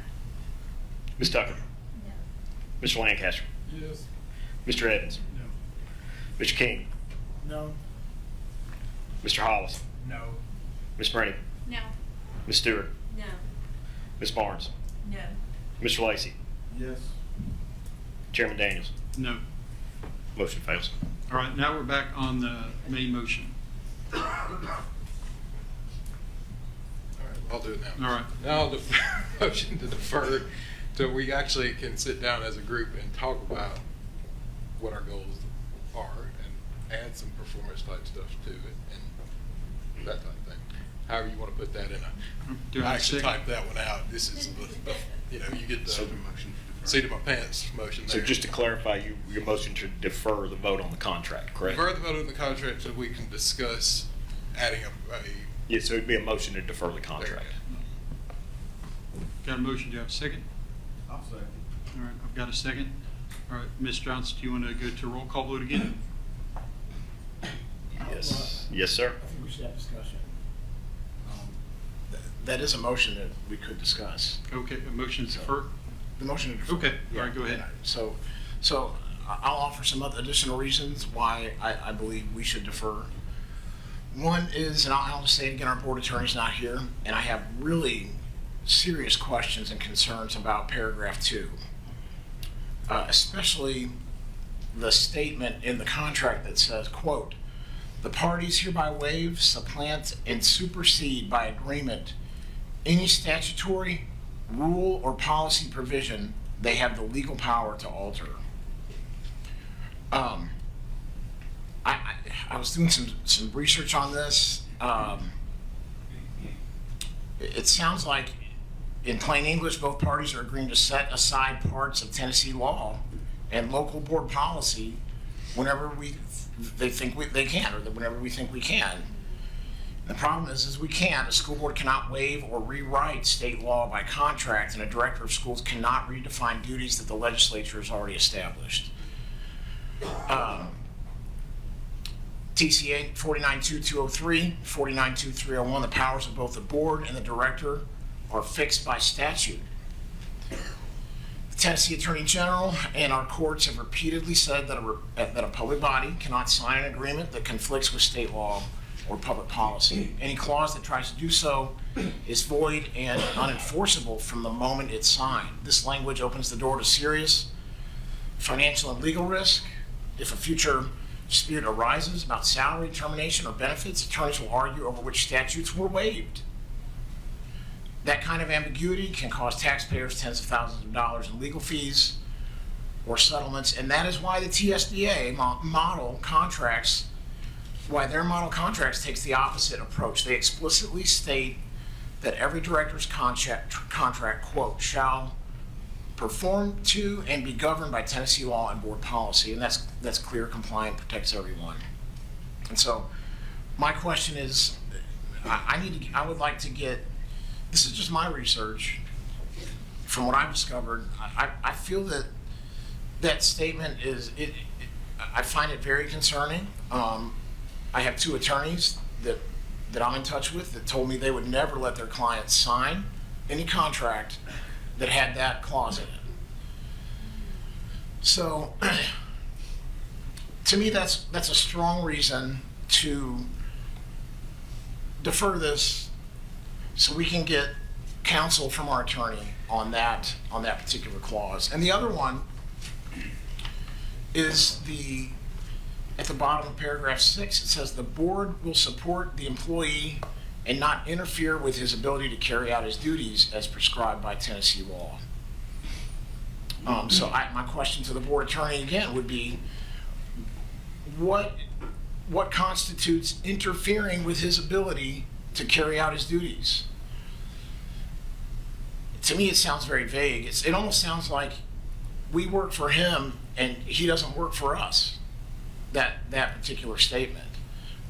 Ms. Tucker? No. Mr. Lancaster? Yes. Mr. Evans? No. Mr. King? No. Mr. Hollis? No. Ms. Brennan? No. Ms. Stewart? No. Ms. Barnes? No. Mr. Lacy? Yes. Chairman Daniels? No. Motion fails. All right, now we're back on the main motion. All right, I'll do it now. All right. Now I'll motion to defer till we actually can sit down as a group and talk about what our goals are and add some performance type stuff to it and that type of thing. However you want to put that in Do I I have a actually second? typed that one out. This is, you know, you get the seat of my pants motion So there. just to clarify, your motion to defer the vote on the contract, correct? Defer the vote on the contract so we can discuss adding a Yes, so it'd be a motion to defer the contract. Got a motion, do you have a second? I'll second. All right, I've got a second. All right, Ms. Johnson, do you want to go to roll call vote again? Yes. Yes, sir. I think we should have discussion. That is a motion that we could discuss. Okay, a motion to defer? The motion to defer. Okay, all right, go ahead. So I'll offer some other additional reasons why I believe we should defer. One is, and I'll just say it again, our board attorney's not here, and I have really serious questions and concerns about paragraph 2. Especially the statement in the contract that says, quote, "The parties hereby waive, supplant, and supersede by agreement any statutory, rule, or policy provision they have the legal power to alter." I I was doing some research on this. It sounds like, in plain English, both parties are agreeing to set aside parts of Tennessee law and local board policy whenever they think they can, or whenever we think we can. The problem is we can't. A school board cannot waive or rewrite state law by contract, and a director of schools cannot redefine duties that the legislature has already established. TCA 49.2203, 49.2301, the powers of both the board and the director are fixed by statute. The Tennessee Attorney General and our courts have repeatedly said that a public body cannot sign an agreement that conflicts with state law or public policy. Any clause that tries to do so is void and unenforceable from the moment it's signed. This language opens the door to serious financial and legal risk. If a future dispute arises about salary, termination, or benefits, attorneys will argue over which statutes were waived. That kind of ambiguity can cost taxpayers tens of thousands of dollars in legal fees or settlements, and that is why the TSBA model contracts takes the opposite approach. They explicitly state that every director's contract, quote, shall perform to and be governed by Tennessee law and board policy, and that's clear, compliant, protects everyone. And so my question is, I would like to get, this is just my research, from what I've discovered, I feel that that statement is, I find it very concerning. I have two attorneys that I'm in touch with that told me they would never let their clients sign any contract that had that clause in it. So, to me, that's a strong reason to defer this so we can get counsel from our attorney on that particular clause. And the other one is at the bottom of paragraph 6, it says the board will support the employee and not interfere with his ability to carry out his duties as prescribed by Tennessee law. So my question to the board attorney again would be, what constitutes interfering with his ability to carry out his duties? To me, it sounds very vague. It almost sounds like we work for him and he doesn't work for us, that particular statement.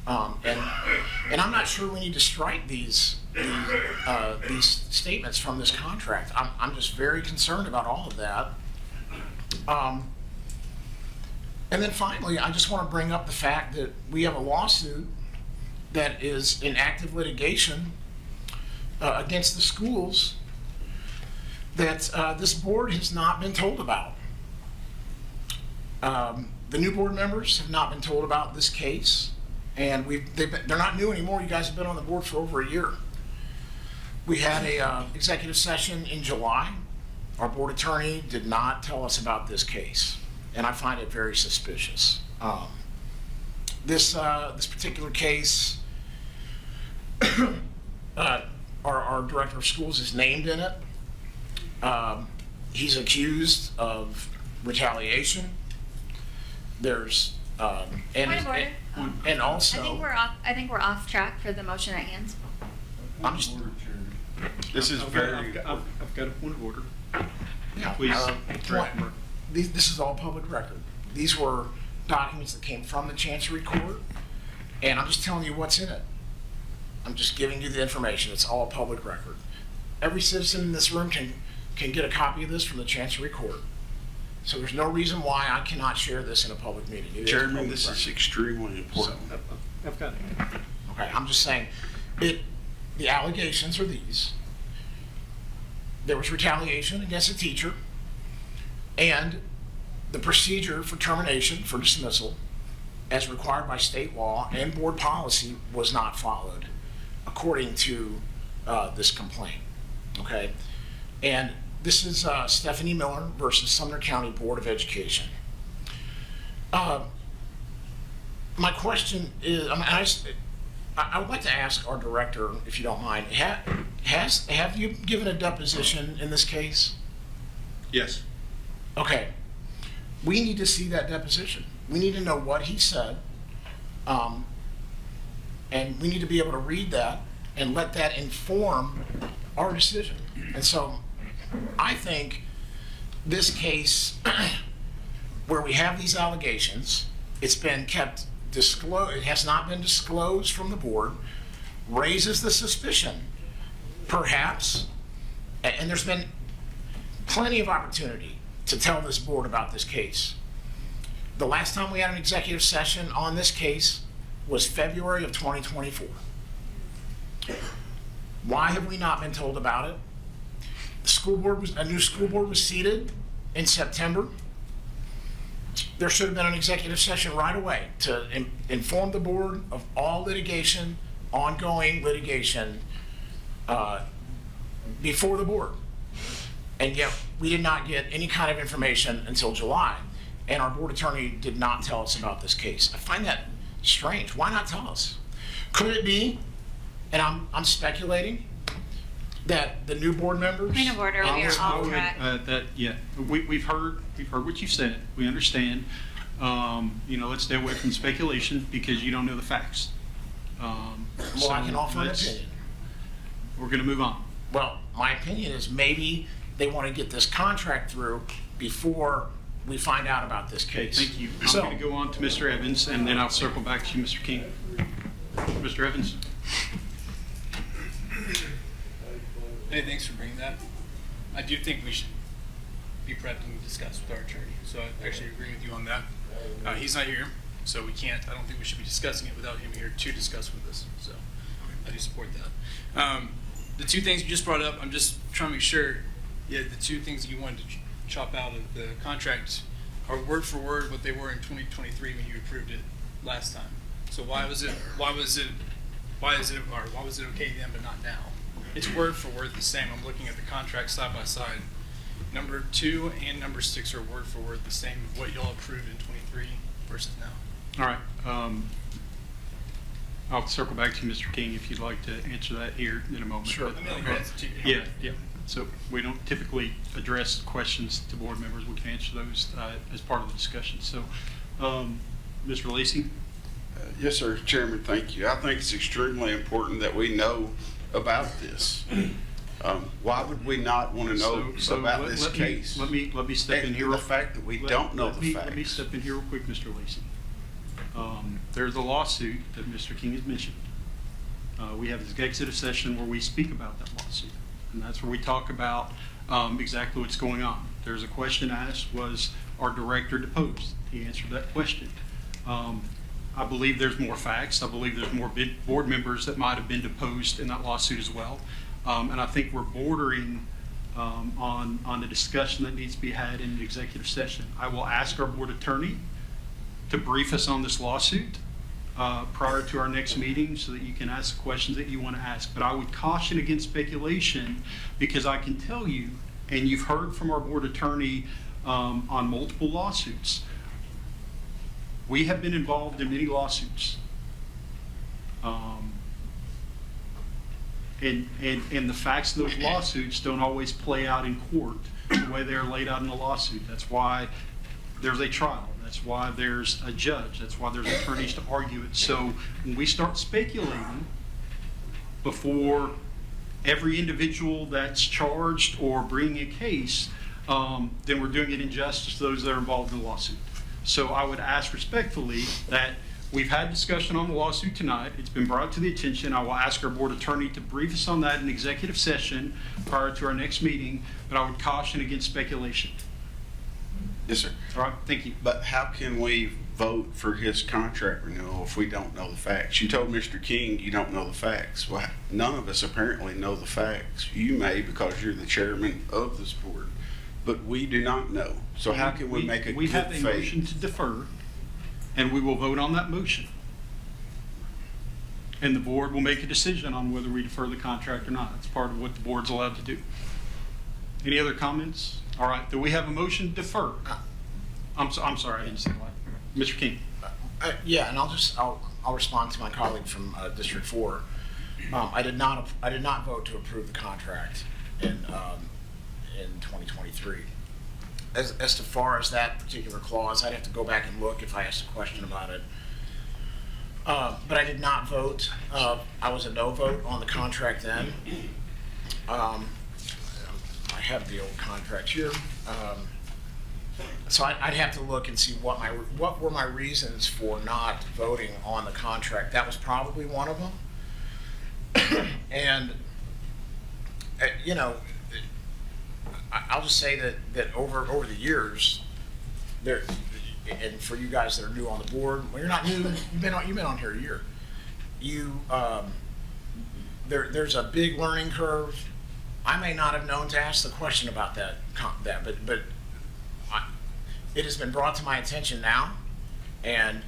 And I'm not sure we need to strike these statements from this contract. I'm just very concerned about all of that. And then finally, I just want to bring up the fact that we have a lawsuit that is in active litigation against the schools that this board has not been told about. The new board members have not been told about this case, and they're not new anymore. You guys have been on the board for over a year. We had a executive session in July. Our board attorney did not tell us about this case, and I find it very suspicious. This particular case, our director of schools is named in it. He's accused of retaliation. There's Point of order. and also I think we're off track for the motion at hand. I'm just, This is very. I've got a point of order. yeah, Please. this is all public record. These were documents that came from the Chancery Court, and I'm just telling you what's in it. I'm just giving you the information. It's all public record. Every citizen in this room can get a copy of this from the Chancery Court. So there's no reason why I cannot share this in a public meeting. It is Chairman, public this is record. extremely important. I've got it. Okay, I'm just saying, the allegations are these. There was retaliation against a teacher, and the procedure for termination, for dismissal, as required by state law and board policy, was not followed, according to this complaint, okay? And this is Stephanie Miller versus Sumner County Board of Education. My question is, I would like to ask our director, if you don't mind, have you given a deposition in this case? Yes. Okay. We need to see that deposition. We need to know what he said, And we need to be able to read that and let that inform our decision. And so I think this case, where we have these allegations, it's been kept disclosed, it has not been disclosed from the board, raises the suspicion, perhaps, and there's been plenty of opportunity to tell this board about this case. The last time we had an executive session on this case was February of 2024. Why have we not been told about it? A new school board was seated in September. There should have been an executive session right away to inform the board of all litigation, ongoing litigation, before the board. And yet we did not get any kind of information until July, and our board attorney did not tell us about this case. I find that strange. Why not tell us? Could it be, and I'm speculating, that the new board members? Point of order, we are off track. We've heard what you said. We understand. Let's stay away from speculation because you don't know the facts. Well, I can offer an opinion. We're going to move on. Well, my opinion is maybe they want to get this contract through before we find out about this case. Thank you. I'm going to go on to Mr. Evans, and then I'll circle back to you, Mr. King. Mr. Evans. Hey, thanks for bringing that. I do think we should be prepped and discuss with our attorney. So I actually agree with you on that. He's not here, so we can't. I don't think we should be discussing it without him here to discuss with us. So I do support that. The two things you just brought up, I'm just trying to make sure. Yeah, the two things that you wanted to chop out of the contract are word for word what they were in 2023 when you approved it last time. So why was it okay then but not now? It's word for word the same. I'm looking at the contract side by side. Number 2 and number 6 are word for word the same of what y'all approved in 23 versus now. All right. I'll circle back to you, Mr. King, if you'd like to answer that here in a moment. Sure. Yeah. So we don't typically address questions to board members. We can answer those as part of the discussion. So, Mr. Lacy? Yes, sir, Chairman, thank you. I think it's extremely important that we know about this. Why would we not want to know about this case? Let me step in here. The fact that we don't know the facts. Let me step in here real quick, Mr. Lacy. There's a lawsuit that Mr. King has mentioned. We have this executive session where we speak about that lawsuit, and that's where we talk about exactly what's going on. There's a question asked, was our director deposed? He answered that question. I believe there's more facts. I believe there's more board members that might have been deposed in that lawsuit as well. And I think we're bordering on the discussion that needs to be had in the executive session. I will ask our board attorney to brief us on this lawsuit prior to our next meeting so that you can ask the questions that you want to ask. But I would caution against speculation because I can tell you, and you've heard from our board attorney on multiple lawsuits, we have been involved in many lawsuits. And the facts of those lawsuits don't always play out in court the way they're laid out in the lawsuit. That's why there's a trial. That's why there's a judge. That's why there's attorneys to argue it. So when we start speculating before every individual that's charged or bringing a case, then we're doing it injustice to those that are involved in the lawsuit. So I would ask respectfully that we've had discussion on the lawsuit tonight. It's been brought to the attention. I will ask our board attorney to brief us on that in executive session prior to our next meeting, but I would caution against speculation. Yes, sir. All right, thank you. But how can we vote for his contract renewal if we don't know the facts? You told Mr. King you don't know the facts. Well, none of us apparently know the facts. You may because you're the chairman of this board, but we do not know. So how can we make a good faith? We have a motion to defer, and we will vote on that motion. And the board will make a decision on whether we defer the contract or not. It's part of what the board's allowed to do. Any other comments? All right, do we have a motion to defer? I'm sorry, I didn't say that. Mr. King. Yeah, and I'll respond to my colleague from District 4. I did not vote to approve the contract in 2023. As far as that particular clause, I'd have to go back and look if I asked a question about it. But I did not vote. I was a no vote on the contract then. I have the old contract here. So I'd have to look and see what were my reasons for not voting on the contract. That was probably one of them. And, you know, I'll just say that over the years, there, and for you guys that are new on the board, well, you're not new. You've been on here a year. There's a big learning curve. I may not have known to ask the question about that, but it has been brought to my attention now, and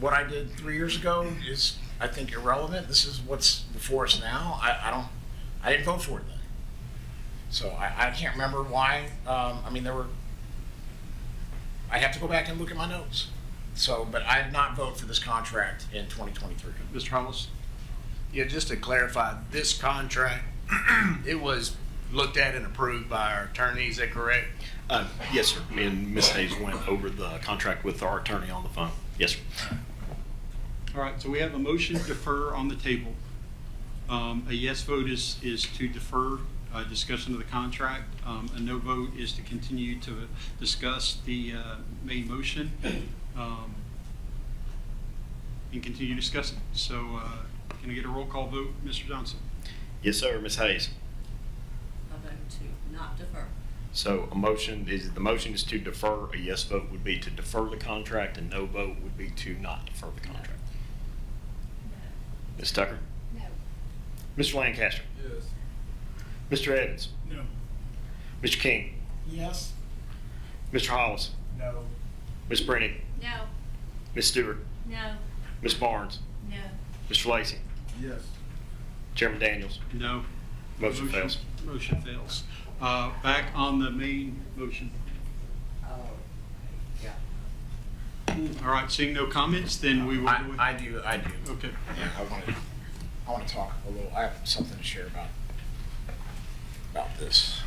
what I did 3 years ago is, I think, irrelevant. This is what's before us now. I didn't vote for it then, so I can't remember why. I mean, I'd have to go back and look at my notes. So, but I did not vote for this contract in 2023. Mr. Hollis? Yeah, just to clarify, this contract, it was looked at and approved by our attorney, is that correct? Yes, sir. Me and Ms. Hayes went over the contract with our attorney on the phone. Yes, sir. All right, so we have a motion to defer on the table. A yes vote is to defer discussion of the contract. A no vote is to continue to discuss the main motion and continue discussing. So can I get a roll call vote, Mr. Johnson? Yes, sir. Ms. Hayes? I vote to not defer. So the motion is to defer. A yes vote would be to defer the contract, and no vote would be to not defer the contract. Ms. Tucker? No. Mr. Lancaster? Yes. Mr. Evans? No. Mr. King? Yes. Mr. Hollis? No. Ms. Brennan? No. Ms. Stewart? No. Ms. Barnes? No. Mr. Lacy? Yes. Chairman Daniels? No. Motion fails. Motion fails. Back on the main motion. All right, seeing no comments, then we will. I do. Okay. Yeah, I want to talk a little. I have something to share about this.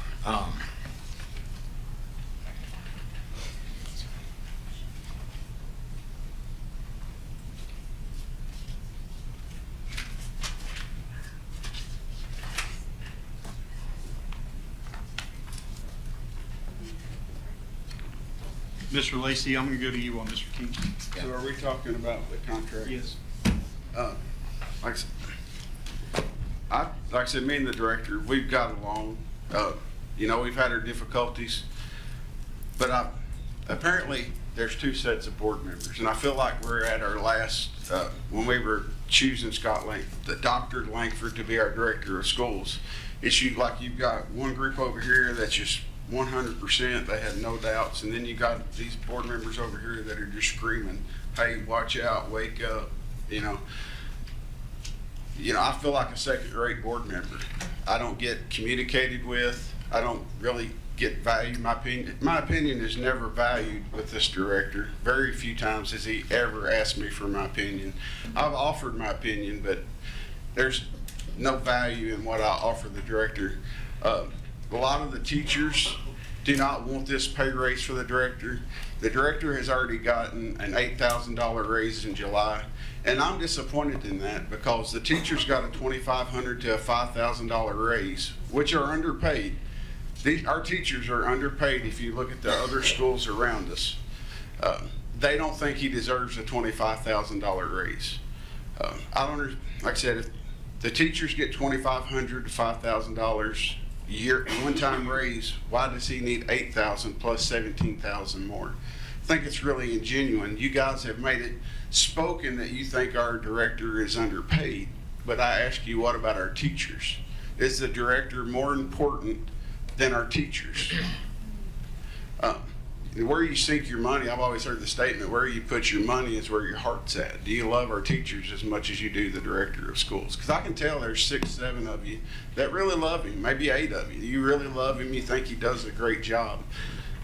Mr. Lacy, I'm going to go to you on Mr. King. So are we talking about the contract? Yes. Like I said, me and the director, we've got along. You know, we've had our difficulties, but apparently there's two sets of board members, and I feel like we're at our last, when we were choosing Dr. Langford to be our director of schools. Like you've got one group over here that's just 100%, they had no doubts, and then you got these board members over here that are just screaming, hey, watch out, wake up, you know, I feel like a second-rate board member. I don't get communicated with, I don't really get valued. My opinion is never valued with this director. Very few times has he ever asked me for my opinion. I've offered my opinion, but there's no value in what I offer the director. A lot of the teachers do not want this pay raise for the director. The director has already gotten an $8,000 raise in July, and I'm disappointed in that because the teachers got a $2,500 to a $5,000 raise, which are underpaid. Our teachers are underpaid if you look at the other schools around us. They don't think he deserves a $25,000 raise. Like I said, if the teachers get $2,500 to $5,000 a year, one-time raise, why does he need $8,000 plus $17,000 more? I think it's really ingenuine. You guys have made it spoken that you think our director is underpaid, but I ask you, what about our teachers? Is the director more important than our teachers? Where you sink your money, I've always heard the statement, where you put your money is where your heart's at. Do you love our teachers as much as you do the director of schools? Because I can tell there's 6, 7 of you that really love him, maybe 8 of you. You really love him, you think he does a great job.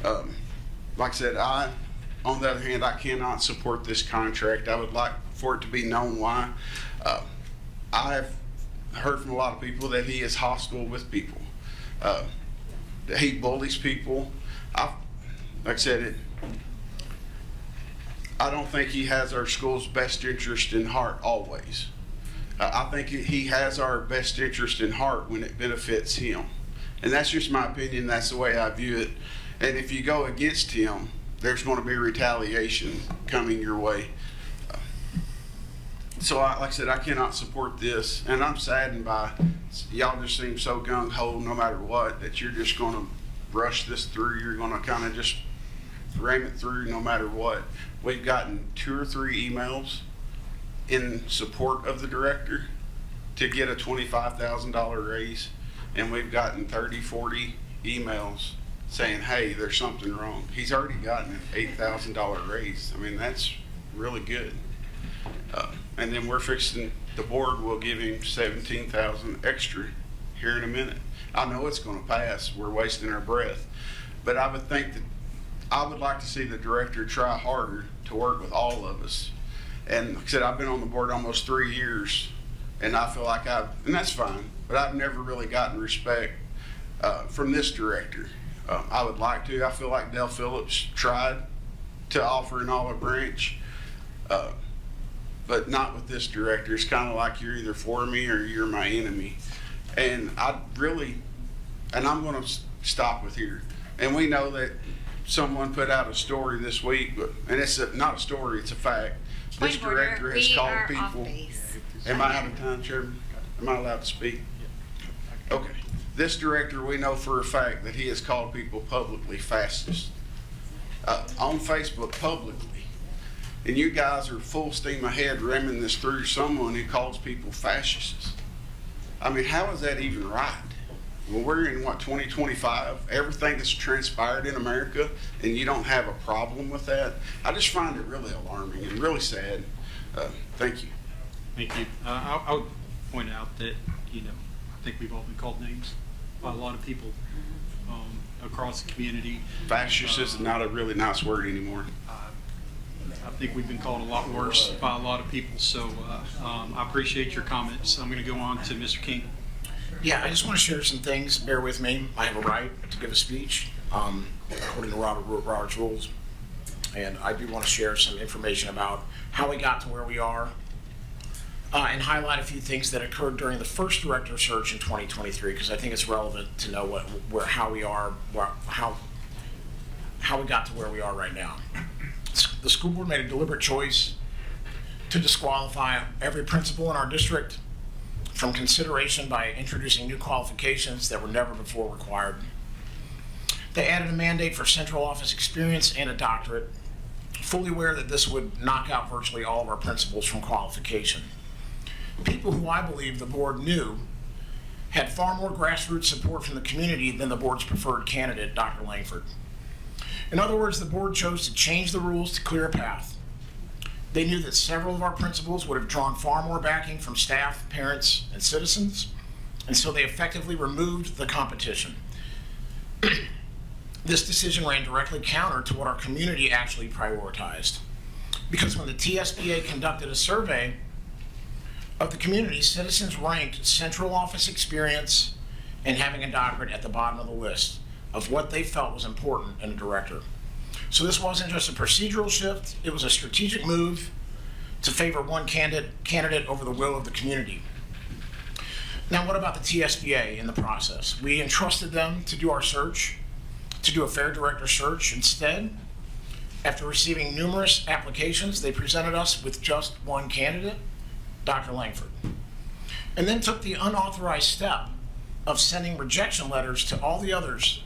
Like I said, on the other hand, I cannot support this contract. I would like for it to be known why. I have heard from a lot of people that he is hostile with people. That he bullies people. Like I said, I don't think he has our school's best interest in heart always. I think he has our best interest in heart when it benefits him. And that's just my opinion. That's the way I view it. And if you go against him, there's going to be retaliation coming your way. So, like I said, I cannot support this. And I'm saddened by y'all just seem so gung-ho no matter what that you're just going to rush this through. You're going to kind of just ram it through no matter what. We've gotten 2 or 3 emails in support of the director to get a $25,000 raise, and we've gotten 30, 40 emails saying, hey, there's something wrong. He's already gotten an $8,000 raise. I mean, that's really good. And then we're fixing, the board will give him $17,000 extra here in a minute. I know it's going to pass. We're wasting our breath. But I would think that I would like to see the director try harder to work with all of us. And like I said, I've been on the board almost 3 years, and I feel like and that's fine, but I've never really gotten respect from this director. I would like to. I feel like Dale Phillips tried to offer an olive branch, but not with this director. It's kind of like you're either for me or you're my enemy. And I'm going to stop with here. And we know that someone put out a story this week, and it's not a story, it's a fact. This director has called people. Am I out of time, Chairman? Am I allowed to speak? Okay. This director, we know for a fact that he has called people publicly fascist. On Facebook publicly. And you guys are full steam ahead ramming this through someone who calls people fascists. I mean, how is that even right? Well, we're in, 2025? Everything that's transpired in America, and you don't have a problem with that? I just find it really alarming and really sad. Thank you. Thank you. I would point out that, I think we've all been called names by a lot of people across the community. Fascist is not a really nice word anymore. I think we've been called a lot worse by a lot of people, so I appreciate your comments. I'm going to go on to Mr. King. Yeah, I just want to share some things. Bear with me. I have a right to give a speech according to Robert's rules. And I do want to share some information about how we got to where we are and highlight a few things that occurred during the first director search in 2023, because I think it's relevant to know how we are, how we got to where we are right now. The school board made a deliberate choice to disqualify every principal in our district from consideration by introducing new qualifications that were never before required. They added a mandate for central office experience and a doctorate, fully aware that this would knock out virtually all of our principals from qualification. People who I believe the board knew had far more grassroots support from the community than the board's preferred candidate, Dr. Langford. In other words, the board chose to change the rules to clear a path. They knew that several of our principals would have drawn far more backing from staff, parents, and citizens, and so they effectively removed the competition. This decision ran directly counter to what our community actually prioritized. Because when the TSBA conducted a survey of the community, citizens ranked central office experience and having a doctorate at the bottom of the list of what they felt was important in a director. So this wasn't just a procedural shift, it was a strategic move to favor one candidate over the will of the community. Now, what about the TSBA in the process? We entrusted them to do our search, to do a fair director search. Instead, after receiving numerous applications, they presented us with just one candidate, Dr. Langford, and then took the unauthorized step of sending rejection letters to all the others,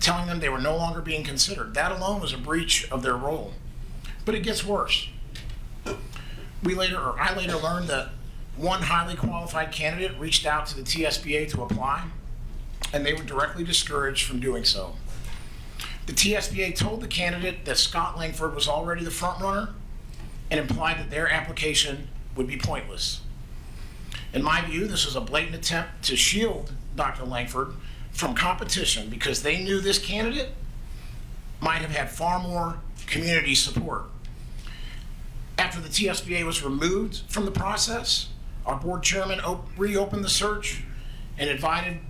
telling them they were no longer being considered. That alone was a breach of their role. But it gets worse. I later learned that one highly qualified candidate reached out to the TSBA to apply, and they were directly discouraged from doing so. The TSBA told the candidate that Scott Langford was already the front runner and implied that their application would be pointless. In my view, this was a blatant attempt to shield Dr. Langford from competition because they knew this candidate might have had far more community support. After the TSBA was removed from the process, our board chairman reopened the search and invited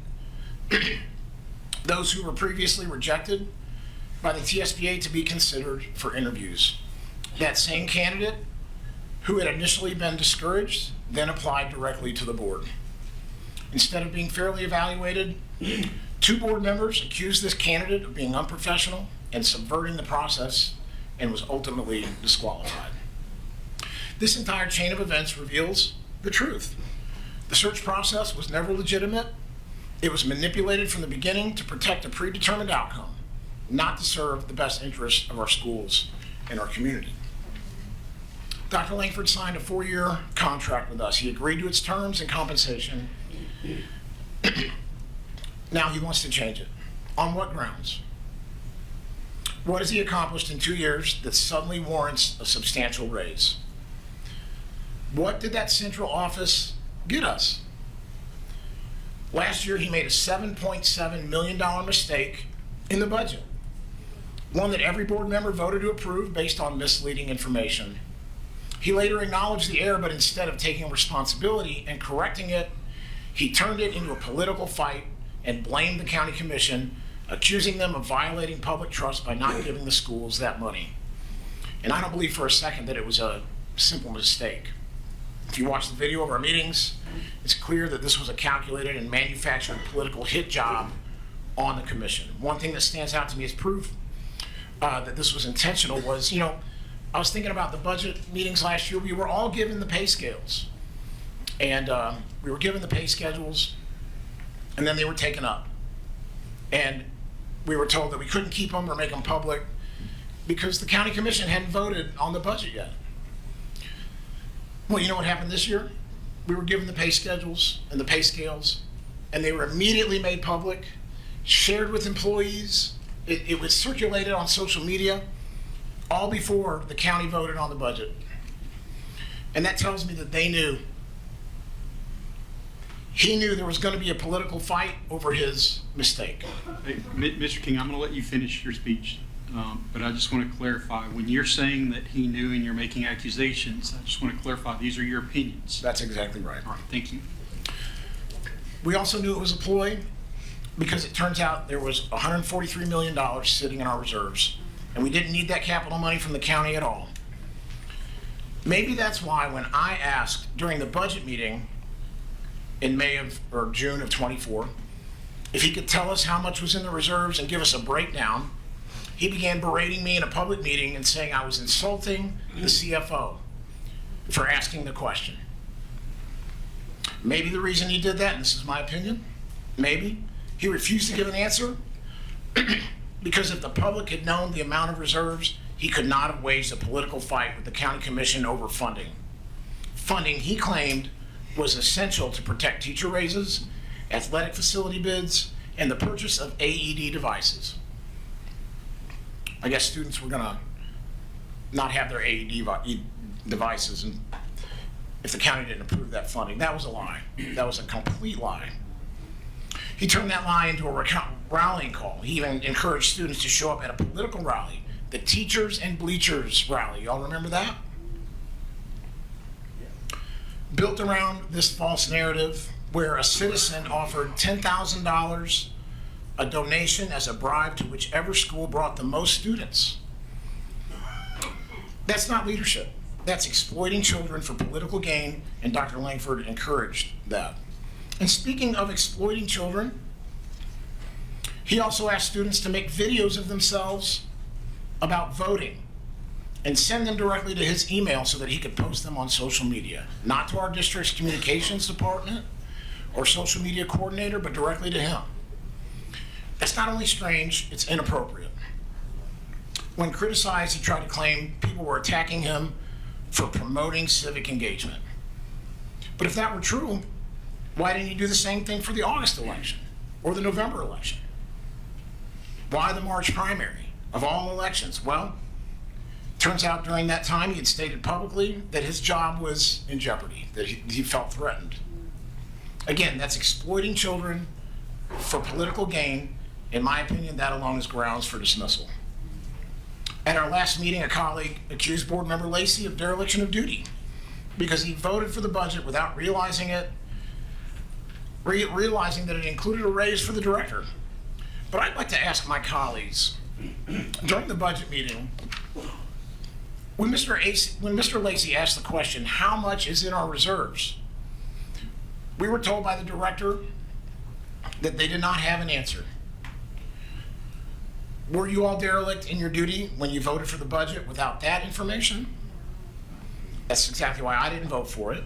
those who were previously rejected by the TSBA to be considered for interviews. That same candidate who had initially been discouraged then applied directly to the board. Instead of being fairly evaluated, 2 board members accused this candidate of being unprofessional and subverting the process and was ultimately disqualified. This entire chain of events reveals the truth. The search process was never legitimate. It was manipulated from the beginning to protect a predetermined outcome, not to serve the best interests of our schools and our community. Dr. Langford signed a 4-year contract with us. He agreed to its terms and compensation. Now he wants to change it. On what grounds? What has he accomplished in 2 years that suddenly warrants a substantial raise? What did that central office get us? Last year, he made a $7.7 million mistake in the budget, one that every board member voted to approve based on misleading information. He later acknowledged the error, but instead of taking responsibility and correcting it, he turned it into a political fight and blamed the county commission, accusing them of violating public trust by not giving the schools that money. And I don't believe for a second that it was a simple mistake. If you watch the video of our meetings, it's clear that this was a calculated and manufactured political hit job on the commission. One thing that stands out to me as proof that this was intentional was, I was thinking about the budget meetings last year. We were all given the pay scales. And we were given the pay schedules, and then they were taken up. And we were told that we couldn't keep them or make them public because the county commission hadn't voted on the budget yet. Well, you know what happened this year? We were given the pay schedules and the pay scales, and they were immediately made public, shared with employees. It was circulated on social media, all before the county voted on the budget. And that tells me that they knew. He knew there was going to be a political fight over his mistake. Hey, Mr. King, I'm going to let you finish your speech, but I just want to clarify. When you're saying that he knew and you're making accusations, I just want to clarify these are your opinions. That's exactly right. All right, thank you. We also knew it was a ploy because it turns out there was $143 million sitting in our reserves, and we didn't need that capital money from the county at all. Maybe that's why when I asked during the budget meeting in June of 24, if he could tell us how much was in the reserves and give us a breakdown, he began berating me in a public meeting and saying I was insulting the CFO for asking the question. Maybe the reason he did that, and this is my opinion, maybe he refused to give an answer because if the public had known the amount of reserves, he could not have waged a political fight with the county commission over funding. Funding he claimed was essential to protect teacher raises, athletic facility bids, and the purchase of AED devices. I guess students were gonna not have their AED devices and if the county didn't approve that funding. That was a lie. That was a complete lie. He turned that lie into a rallying call. He even encouraged students to show up at a political rally, the Teachers and Bleachers rally. Y'all remember that? Built around this false narrative where a citizen offered $10,000, a donation as a bribe to whichever school brought the most students. That's not leadership. That's exploiting children for political gain, and Dr. Langford encouraged that. And speaking of exploiting children, he also asked students to make videos of themselves about voting and send them directly to his email so that he could post them on social media. Not to our district's communications department or social media coordinator, but directly to him. That's not only strange, it's inappropriate. When criticized, he tried to claim people were attacking him for promoting civic engagement. But if that were true, why didn't he do the same thing for the August election or the November election? Why the March primary of all elections? Well, turns out during that time he had stated publicly that his job was in jeopardy, that he felt threatened. Again, that's exploiting children for political gain. In my opinion, that alone is grounds for dismissal. At our last meeting, a colleague accused Board Member Lacey of dereliction of duty because he voted for the budget without realizing that it included a raise for the director. But I'd like to ask my colleagues, during the budget meeting, When Mr. Lacey asked the question, how much is in our reserves? We were told by the director that they did not have an answer. Were you all derelict in your duty when you voted for the budget without that information? That's exactly why I didn't vote for it.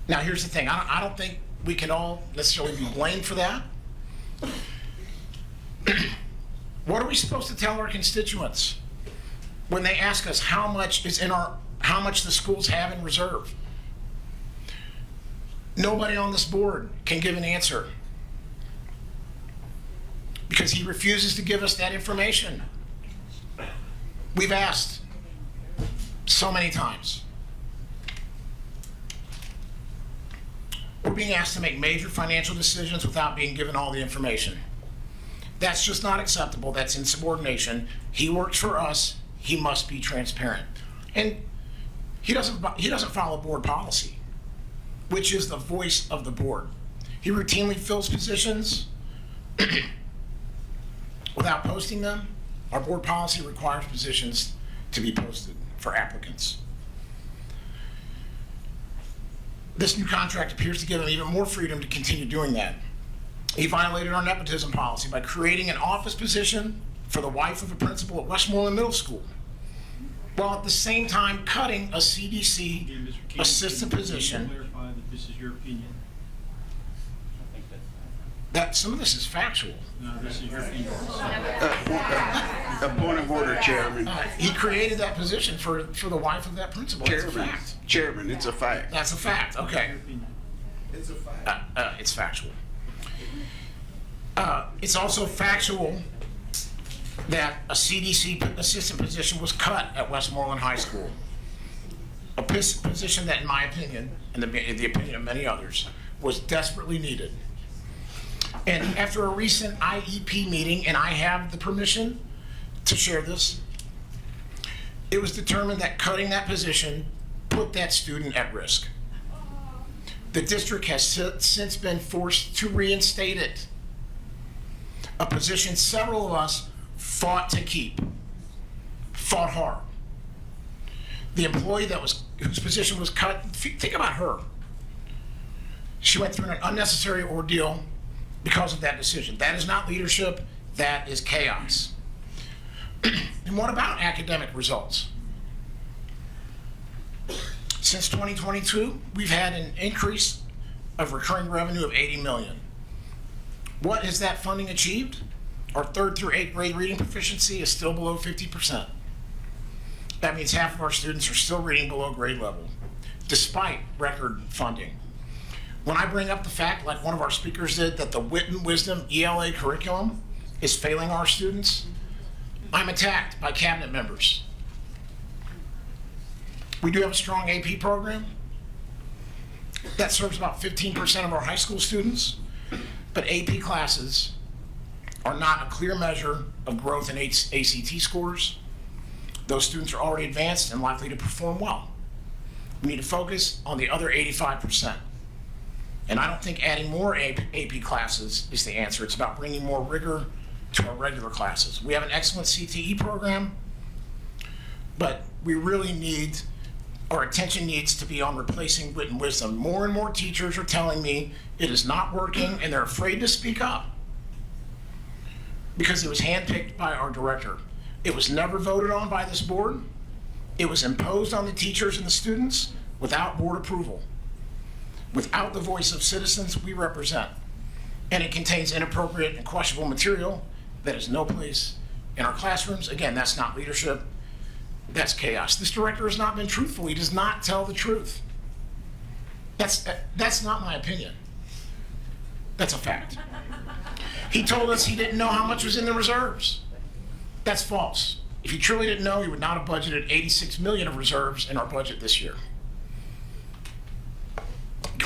Now, here's the thing. I don't think we can all necessarily be blamed for that. What are we supposed to tell our constituents when they ask us how much the schools have in reserve? Nobody on this board can give an answer because he refuses to give us that information. We've asked so many times. We're being asked to make major financial decisions without being given all the information. That's just not acceptable. That's insubordination. He works for us. He must be transparent. And he doesn't follow board policy, which is the voice of the board. He routinely fills positions without posting them. Our board policy requires positions to be posted for applicants. This new contract appears to give him even more freedom to continue doing that. He violated our nepotism policy by creating an office position for the wife of a principal at Westmoreland Middle School, while at the same time cutting a CDC assistant position. Clarify that this is your opinion. That some of this is factual. No, this is your opinion. A point of order, Chairman. He created that position for the wife of that principal. It's a fact. Chairman, it's a fact. That's a fact. Okay. It's a fact. It's factual. It's also factual that a CDC assistant position was cut at Westmoreland High School. A position that, in my opinion, and the opinion of many others, was desperately needed. And after a recent IEP meeting, and I have the permission to share this, it was determined that cutting that position put that student at risk. The district has since been forced to reinstate it, a position several of us fought to keep, fought hard. The employee whose position was cut, think about her. She went through an unnecessary ordeal because of that decision. That is not leadership, that is chaos. And what about academic results? Since 2022, we've had an increase of recurring revenue of $80 million. What has that funding achieved? Our 3rd through 8th grade reading proficiency is still below 50%. That means half of our students are still reading below grade level, despite record funding. When I bring up the fact, like one of our speakers did, that the Wit and Wisdom ELA curriculum is failing our students, I'm attacked by cabinet members. We do have a strong AP program that serves about 15% of our high school students, but AP classes are not a clear measure of growth in ACT scores. Those students are already advanced and likely to perform well. We need to focus on the other 85%. And I don't think adding more AP classes is the answer. It's about bringing more rigor to our regular classes. We have an excellent CTE program, but we really need, our attention needs to be on replacing Wit and Wisdom. More and more teachers are telling me it is not working and they're afraid to speak up because it was handpicked by our director. It was never voted on by this board. It was imposed on the teachers and the students without board approval, without the voice of citizens we represent. And it contains inappropriate and questionable material that has no place in our classrooms. Again, that's not leadership, that's chaos. This director has not been truthful. He does not tell the truth. That's not my opinion. That's a fact. He told us he didn't know how much was in the reserves. That's false. If he truly didn't know, he would not have budgeted $86 million of reserves in our budget this year.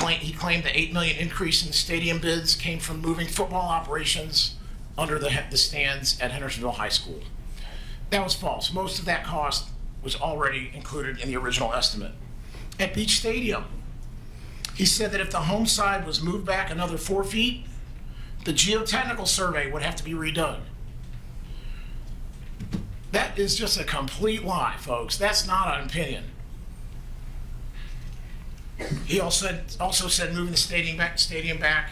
He claimed the $8 million increase in the stadium bids came from moving football operations under the stands at Hendersonville High School. That was false. Most of that cost was already included in the original estimate. At Beach Stadium, he said that if the home side was moved back another 4 feet, the geotechnical survey would have to be redone. That is just a complete lie, folks. That's not an opinion. He also said moving the stadium back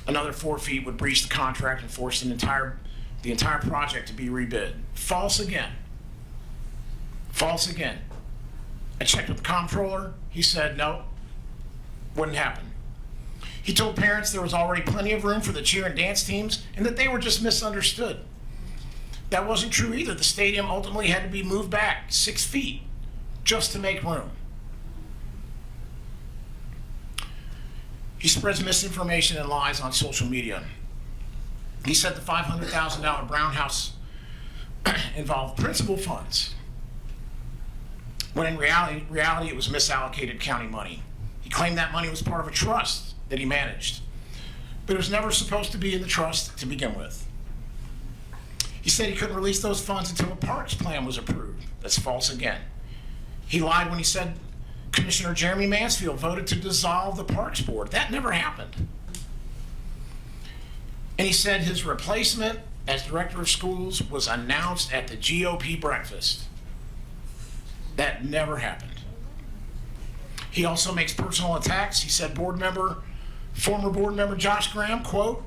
another 4 feet would breach the contract and force the entire project to be rebid. False again. False again. I checked with the comptroller. He said no, wouldn't happen. He told parents there was already plenty of room for the cheer and dance teams and that they were just misunderstood. That wasn't true either. The stadium ultimately had to be moved back 6 feet just to make room. He spreads misinformation and lies on social media. He said the $500,000 Brown House involved principal funds, when in reality it was misallocated county money. He claimed that money was part of a trust that he managed, but it was never supposed to be in the trust to begin with. He said he couldn't release those funds until a parks plan was approved. That's false again. He lied when he said Commissioner Jeremy Mansfield voted to dissolve the Parks Board. That never happened. And he said his replacement as director of schools was announced at the GOP breakfast. That never happened. He also makes personal attacks. He said former board member Josh Graham, quote,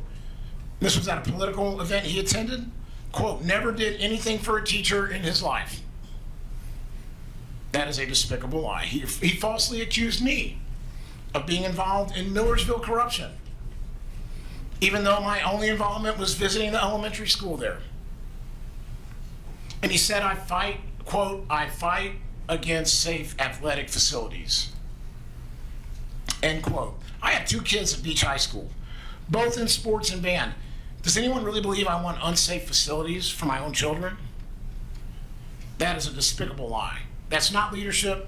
this was at a political event he attended, quote, never did anything for a teacher in his life. That is a despicable lie. He falsely accused me of being involved in Millersville corruption, even though my only involvement was visiting the elementary school there. And he said I fight, quote, I fight against safe athletic facilities, end quote. I have 2 kids at Beach High School, both in sports and band. Does anyone really believe I want unsafe facilities for my own children? That is a despicable lie. That's not leadership,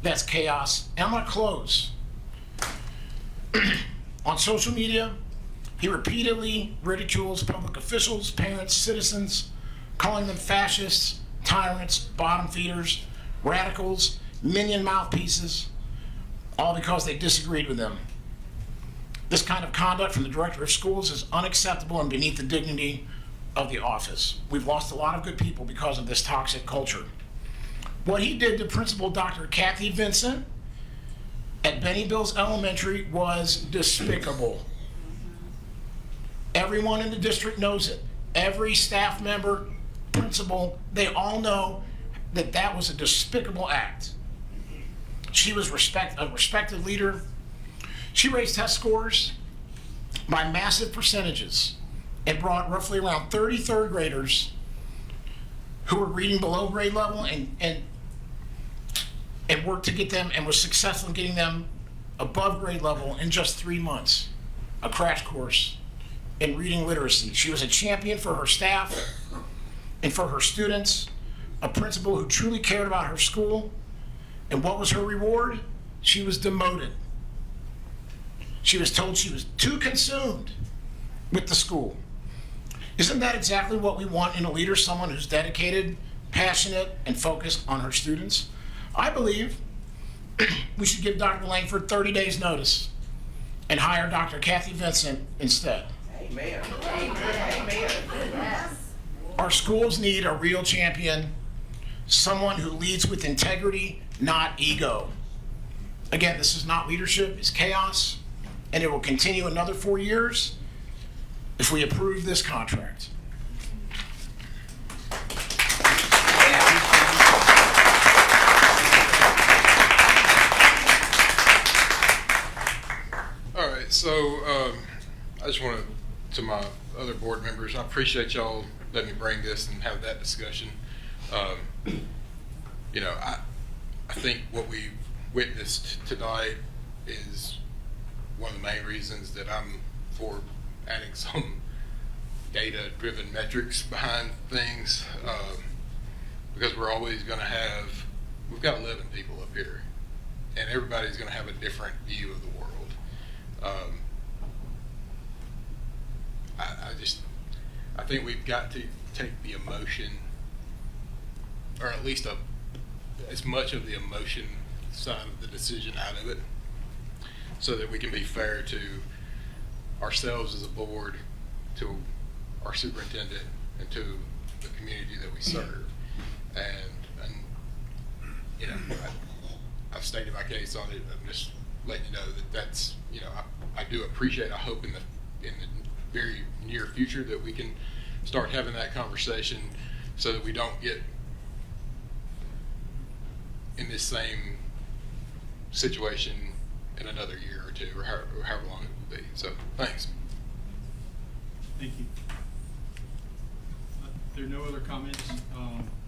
that's chaos. And I'm gonna close. On social media, he repeatedly ridicules public officials, parents, citizens, calling them fascists, tyrants, bottom feeders, radicals, minion mouthpieces, all because they disagreed with him. This kind of conduct from the director of schools is unacceptable and beneath the dignity of the office. We've lost a lot of good people because of this toxic culture. What he did to Principal Dr. Kathy Vincent at Benny Bills Elementary was despicable. Everyone in the district knows it. Every staff member, principal, they all know that that was a despicable act. She was a respected leader. She raised test scores by massive percentages and brought roughly around 30 third graders who were reading below grade level and worked to get them and was successful in getting them above grade level in just 3 months. A crash course in reading literacy. She was a champion for her staff and for her students, a principal who truly cared about her school. And what was her reward? She was demoted. She was told she was too consumed with the school. Isn't that exactly what we want in a leader? Someone who's dedicated, passionate, and focused on her students? I believe we should give Dr. Langford 30 days notice and hire Dr. Kathy Vincent instead. Amen. Amen. Our schools need a real champion, someone who leads with integrity, not ego. Again, this is not leadership, it's chaos, and it will continue another 4 years if we approve this contract. All right, so I just wanted to my other board members, I appreciate y'all letting me bring this and have that discussion. You know, I think what we've witnessed tonight is one of the main reasons that I'm for adding some data-driven metrics behind things, because we're always going to have, we've got 11 people up here, and everybody's going to have a different view of the world. I think we've got to take the emotion, or at least as much of the emotion side of the decision out of it, so that we can be fair to ourselves as a board, to our superintendent, and to the community that we serve. And you know, I've stated my case on it. I'm just letting you know that that's, you know, I do appreciate, I hope in the very near future that we can start having that conversation so that we don't get in this same situation in another year or two, or however long it will be. So, thanks. Thank you. If there are no other comments,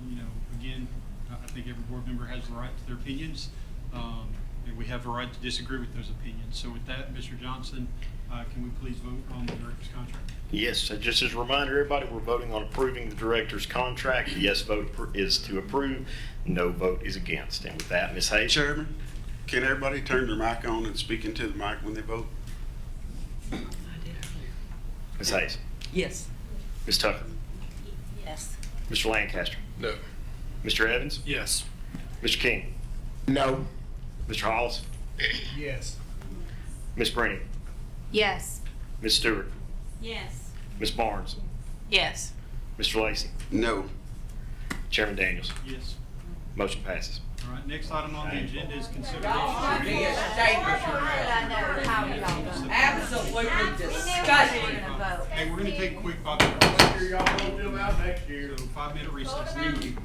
you know, again, I think every board member has the right to their opinions, and we have the right to disagree with those opinions. So with that, Mr. Johnson, can we please vote on the director's contract? Yes, so just as a reminder, everybody, we're voting on approving the director's contract. The yes vote is to approve, no vote is against. And with that, Ms. Hayes. Chairman, can everybody turn their mic on and speak into the mic when they vote? Ms. Hayes. Yes. Ms. Tucker. Yes. Mr. Lancaster. No. Mr. Evans. Yes. Mr. King. No. Mr. Hollis. Yes. Ms. Brennan. Yes. Ms. Stewart. Yes. Ms. Barnes. Yes. Mr. Lacy. No. Chairman Daniels. Yes. Motion passes. All right, next item on the agenda is consideration. Absolutely disgusting. Hey, we're gonna take a quick 5-minute recess. Y'all gonna do about next year. So 5-minute recess. Thank you.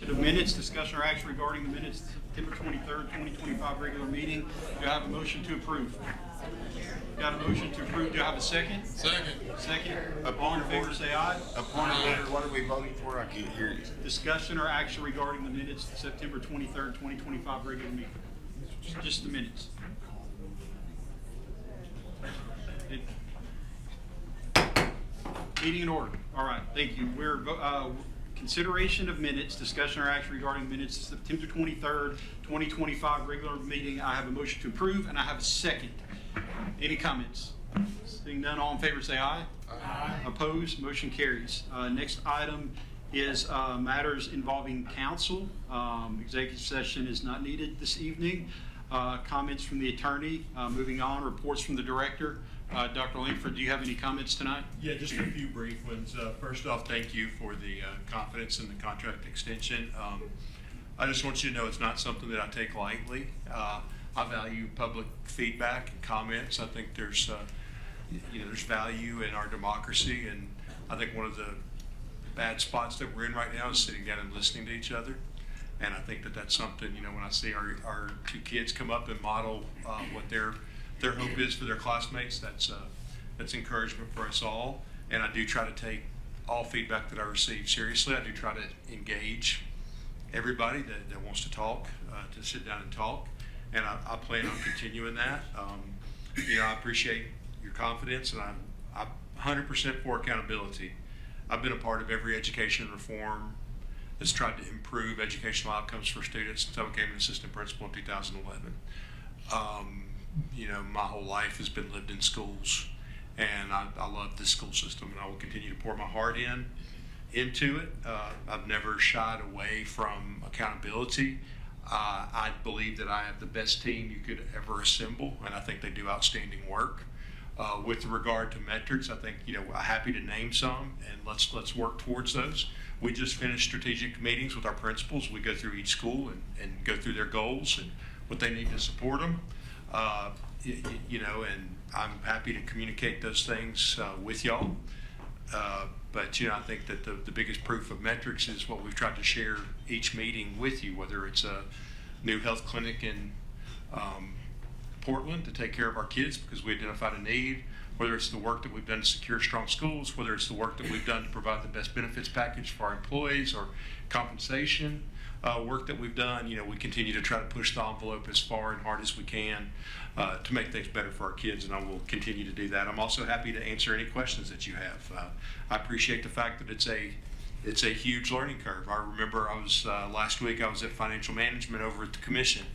To the minutes, discussion or action regarding the minutes, September 23rd, 2025 regular meeting. Do I have a motion to approve? Got a motion to approve. Do I have a second? Second. All in favor, say aye. Point of order, what are we voting for? I can't hear you. Discussion or action regarding the minutes, September 23rd, 2025 regular meeting. Just the minutes. Meeting in order. All right, thank you. We're consideration of minutes, discussion or action regarding minutes, September 23rd, 2025 regular meeting. I have a motion to approve and I have a second. Any comments? Seeing none, all in favor say aye. Aye. Opposed? Motion carries. Next item is matters involving council. Executive session is not needed this evening. Comments from the attorney. Moving on, reports from the director. Dr. Langford, do you have any comments tonight? Yeah, just a few brief ones. First off, thank you for the confidence in the contract extension. I just want you to know it's not something that I take lightly. I value public feedback and comments. I think there's value in our democracy, and I think one of the bad spots that we're in right now is sitting down and listening to each other. And I think that that's something, when I see our two kids come up and model what their hope is for their classmates, that's encouragement for us all. And I do try to take all feedback that I receive seriously. I do try to engage everybody that wants to talk, to sit down and talk. And I plan on continuing that. I appreciate your confidence, and I'm 100% for accountability. I've been a part of every education reform that's tried to improve educational outcomes for students since I became an assistant principal in 2011. My whole life has been lived in schools, and I love this school system, and I will continue to pour my heart into it. I've never shied away from accountability. I believe that I have the best team you could ever assemble, and I think they do outstanding work. With regard to metrics, I think, I'm happy to name some, and let's work towards those. We just finished strategic meetings with our principals. We go through each school and go through their goals and what they need to support them. And I'm happy to communicate those things with y'all. But I think that the biggest proof of metrics is what we've tried to share each meeting with you, whether it's a new health clinic in Portland to take care of our kids because we identified a need, whether it's the work that we've done to secure strong schools, whether it's the work that we've done to provide the best benefits package for our employees or compensation work that we've done. We continue to try to push the envelope as far and hard as we can to make things better for our kids, and I will continue to do that. I'm also happy to answer any questions that you have. I appreciate the fact that it's a huge learning curve. I remember last week I was at financial management over at the commission.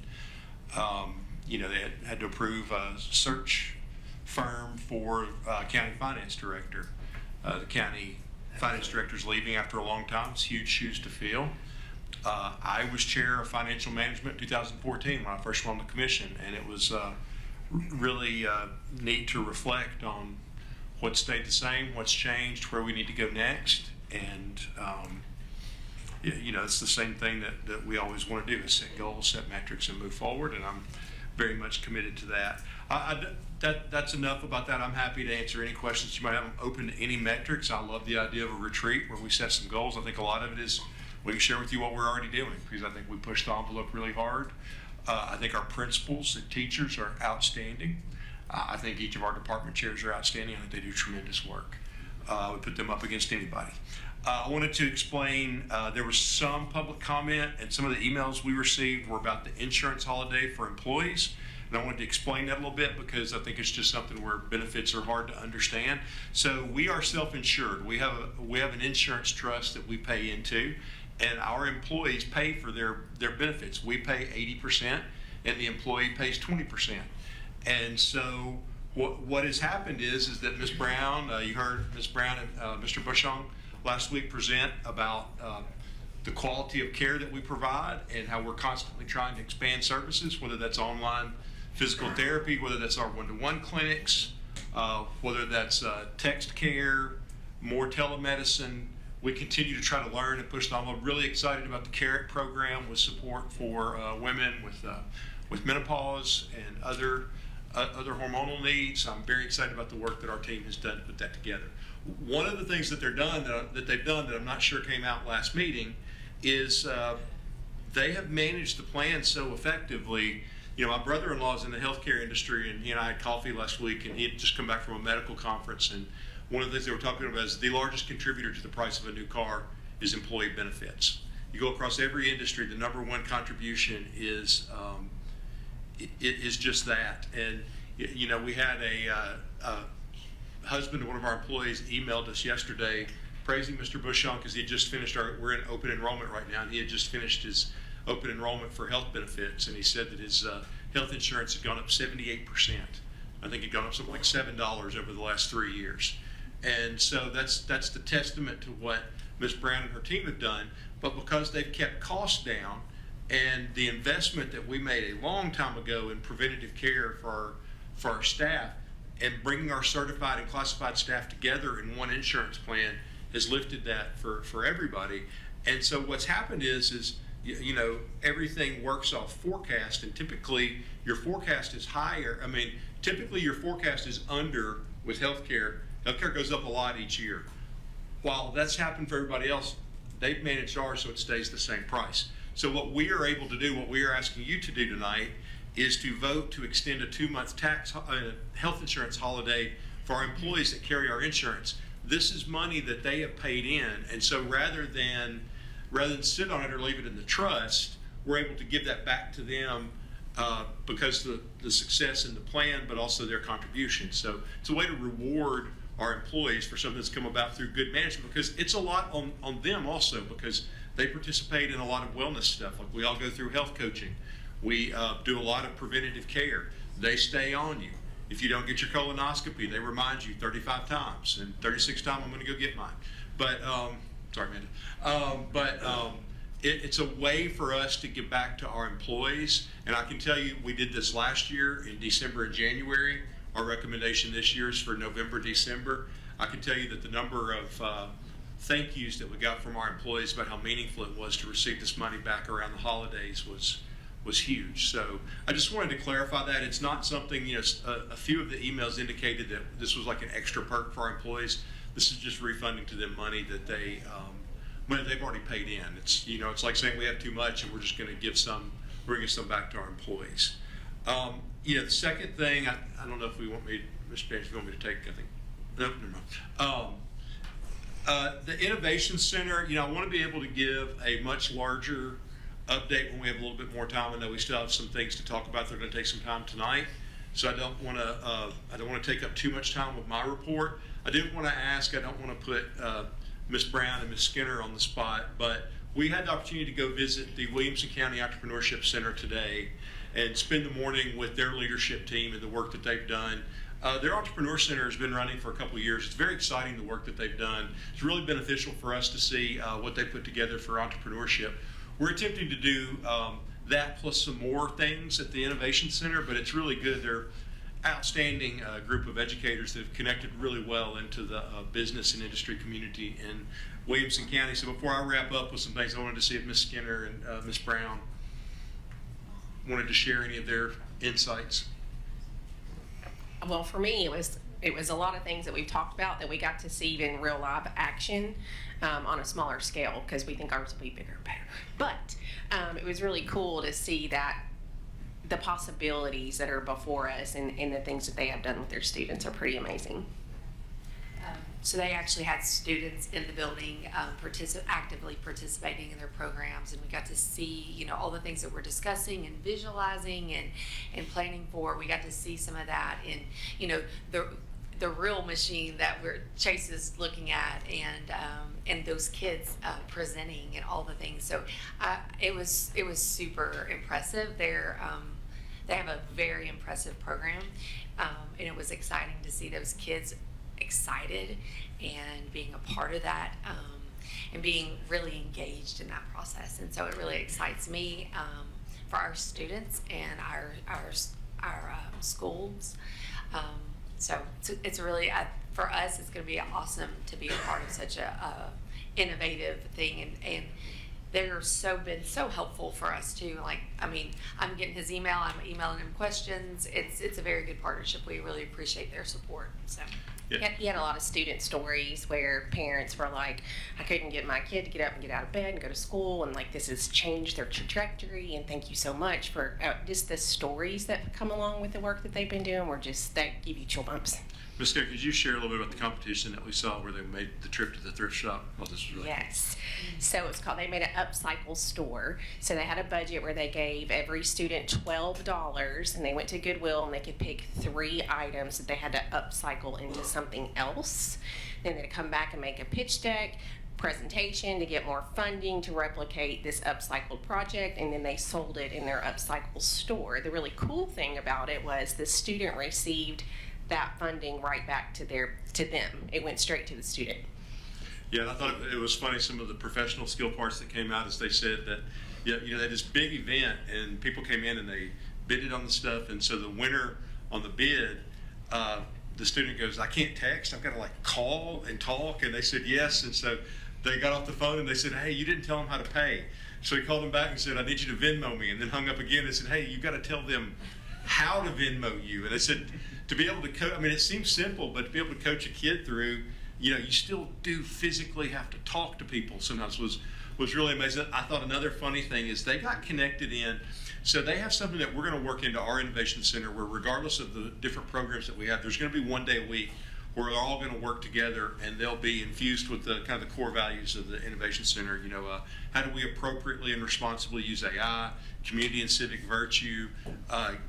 They had to approve a search firm for county finance director. The county finance director is leaving after a long time. It's huge shoes to fill. I was chair of financial management in 2014 when I first went on the commission, and it was really neat to reflect on what stayed the same, what's changed, where we need to go next. And it's the same thing that we always want to do, is set goals, set metrics, and move forward, and I'm very much committed to that. That's enough about that. I'm happy to answer any questions you might have. I'm open to any metrics. I love the idea of a retreat where we set some goals. I think a lot of it is we can share with you what we're already doing, because I think we push the envelope really hard. I think our principals and teachers are outstanding. I think each of our department chairs are outstanding. I think they do tremendous work. We put them up against anybody. I wanted to explain, there was some public comment, and some of the emails we received were about the insurance holiday for employees. And I wanted to explain that a little bit because I think it's just something where benefits are hard to understand. So we are self-insured. We have an insurance trust that we pay into, and our employees pay for their benefits. We pay 80%, and the employee pays 20%. And so what has happened is that Ms. Brown, you heard Ms. Brown and Mr. Bushong last week present about the quality of care that we provide and how we're constantly trying to expand services, whether that's online physical therapy, whether that's our one-to-one clinics, whether that's text care, more telemedicine. We continue to try to learn and push the envelope. Really excited about the CARET program with support for women with menopause and other hormonal needs. I'm very excited about the work that our team has done to put that together. One of the things that they've done that I'm not sure came out last meeting is they have managed the plan so effectively. You know, my brother-in-law is in the healthcare industry, and he and I had coffee last week, and he had just come back from a medical conference, and one of the things they were talking about is the largest contributor to the price of a new car is employee benefits. You go across every industry, the number one contribution is just that. And you know, we had a husband of one of our employees emailed us yesterday praising Mr. Bushong because he had just finished we're in open enrollment right now, and he had just finished his open enrollment for health benefits, and he said that his health insurance had gone up 78%. I think it had gone up something like $7 over the last 3 years. And so that's the testament to what Ms. Brown and her team have done. But because they've kept costs down, and the investment that we made a long time ago in preventative care for our staff, and bringing our certified and classified staff together in one insurance plan has lifted that for everybody. And so what's happened is you know, everything works off forecast, and typically your forecast is higher. I mean, typically your forecast is under with healthcare. Healthcare goes up a lot each year. While that's happened for everybody else, they've managed ours so it stays the same price. So what we are able to do, what we are asking you to do tonight, is to vote to extend a 2-month health insurance holiday for our employees that carry our insurance. This is money that they have paid in, and so rather than sit on it or leave it in the trust, we're able to give that back to them because the success in the plan, but also their contribution. So it's a way to reward our employees for something that's come about through good management, because it's a lot on them also, because they participate in a lot of wellness stuff. Like, we all go through health coaching. We do a lot of preventative care. They stay on you. If you don't get your colonoscopy, they remind you 35 times, and 36th time I'm going to go get mine. But sorry, Amanda. It's a way for us to give back to our employees. And I can tell you, we did this last year in December and January. Our recommendation this year is for November, December. I can tell you that the number of thank yous that we got from our employees about how meaningful it was to receive this money back around the holidays was huge. So I just wanted to clarify that. It's not something, you know, a few of the emails indicated that this was like an extra perk for our employees. This is just refunding to them money that they've already paid in. It's, you know, it's like saying we have too much and we're just going to bring some back to our employees. You know, the second thing, I don't know if we want me, Mr. James, if you want me to take, I think, no, never mind. The Innovation Center, you know, I want to be able to give a much larger update when we have a little bit more time. I know we still have some things to talk about. They're going to take some time tonight, so I don't want to take up too much time with my report. I did want to ask, I don't want to put Ms. Brown and Ms. Skinner on the spot, but we had the opportunity to go visit the Williamson County Entrepreneurship Center today and spend the morning with their leadership team and the work that they've done. Their Entrepreneur Center has been running for a couple of years. It's very exciting, the work that they've done. It's really beneficial for us to see what they put together for entrepreneurship. We're attempting to do that plus some more things at the Innovation Center, but it's really good. They're outstanding group of educators that have connected really well into the business and industry community in Williamson County. So before I wrap up with some things, I wanted to see if Ms. Skinner and Ms. Brown wanted to share any of their insights. Well, for me, it was a lot of things that we've talked about that we got to see in real live action on a smaller scale, because we think ours will be bigger and better. But it was really cool to see that the possibilities that are before us and the things that they have done with their students are pretty amazing. So they actually had students in the building actively participating in their programs, and we got to see, you know, all the things that we're discussing and visualizing and planning for. We got to see some of that in, you know, the real machine that Chase is looking at, and those kids presenting and all the things. So it was super impressive. They have a very impressive program, and it was exciting to see those kids excited and being a part of that, and being really engaged in that process. And so it really excites me for our students and our schools. So it's really, for us, it's going to be awesome to be a part of such a innovative thing, and they're been so helpful for us too. Like, I mean, I'm getting his email, I'm emailing him questions. It's a very good partnership. We really appreciate their support. So. He had a lot of student stories where parents were like, I couldn't get my kid to get up and get out of bed and go to school, and like this has changed their trajectory, and thank you so much for just the stories that come along with the work that they've been doing were just, that give you chill bumps. Ms. Scott, could you share a little bit about the competition that we saw where they made the trip to the thrift shop? Oh, this was really Yes. So it's called, they made an upcycle store. So they had a budget where they gave every student $12, and they went to Goodwill and they could pick 3 items that they had to upcycle into something else. Then they'd come back and make a pitch deck, presentation to get more funding to replicate this upcycled project, and then they sold it in their upcycle store. The really cool thing about it was the student received that funding right back to them. It went straight to the student. Yeah, and I thought it was funny, some of the professional skill parts that came out as they said that, yeah, you know, they had this big event and people came in and they bidded on the stuff, and so the winner on the bid, the student goes, I can't text, I've got to like call and talk, and they said yes, and so they got off the phone and they said, hey, you didn't tell them how to pay. So he called them back and said, I need you to Venmo me, and then hung up again and said, hey, you got to tell them how to Venmo you. And they said, to be able to coach, I mean, it seems simple, but to be able to coach a kid through, you know, you still do physically have to talk to people sometimes was really amazing. I thought another funny thing is they got connected in, so they have something that we're going to work into our innovation center where regardless of the different programs that we have, there's going to be one day a week where they're all going to work together and they'll be infused with the kind of the core values of the innovation center. You know, how do we appropriately and responsibly use AI, community and civic virtue,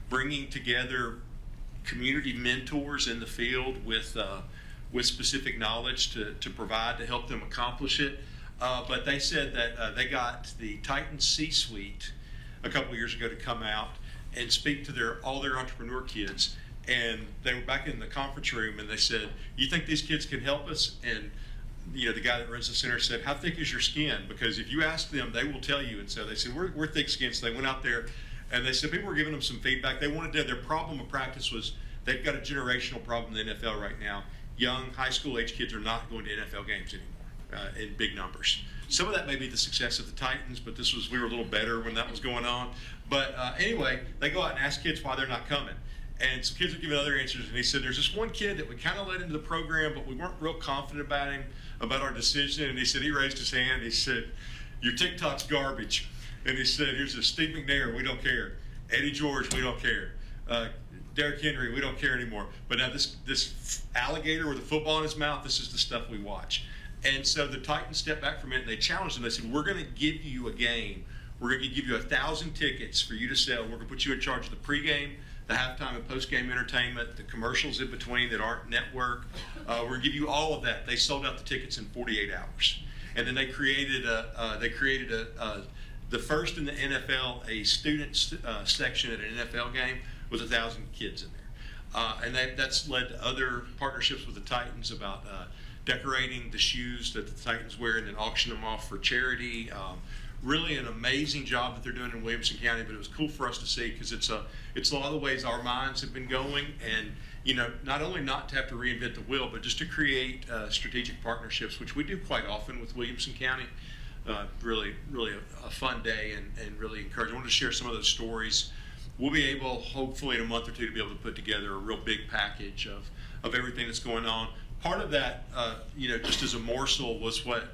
bringing together community mentors in the field with specific knowledge to provide to help them accomplish it. But they said that they got the Titan C-suite a couple of years ago to come out and speak to all their entrepreneur kids. And they were back in the conference room and they said, you think these kids can help us? And you know, the guy that runs the center said, how thick is your skin? Because if you ask them, they will tell you. And so they said, we're thick skinned. So they went out there and they said people were giving them some feedback. They wanted to, their problem of practice was they've got a generational problem in the NFL right now. Young high school age kids are not going to NFL games anymore in big numbers. Some of that may be the success of the Titans, but we were a little better when that was going on. But anyway, they go out and ask kids why they're not coming. And some kids are giving other answers, and he said, there's this one kid that we kind of let into the program, but we weren't real confident about him, about our decision. And he said, he raised his hand, he said, your TikTok's garbage. And he said, here's this Steve McNair, we don't care. Eddie George, we don't care. Derrick Henry, we don't care anymore. But now this alligator with a football in his mouth, this is the stuff we watch. And so the Titans stepped back from it, and they challenged them. They said, we're going to give you a game. We're going to give you 1,000 tickets for you to sell. We're going to put you in charge of the pregame, the halftime and postgame entertainment, the commercials in between that aren't network. We're going to give you all of that. They sold out the tickets in 48 hours. And then they created the first in the NFL, a student section at an NFL game with 1,000 kids in there. And that's led to other partnerships with the Titans about decorating the shoes that the Titans wear and then auction them off for charity. Really an amazing job that they're doing in Williamson County, but it was cool for us to see because it's a lot of the ways our minds have been going, and you know, not only not to have to reinvent the wheel, but just to create strategic partnerships, which we do quite often with Williamson County. Really a fun day and really encouraging. I wanted to share some of those stories. We'll be able, hopefully in a month or two, to be able to put together a real big package of everything that's going on. Part of that, you know, just as a morsel, was what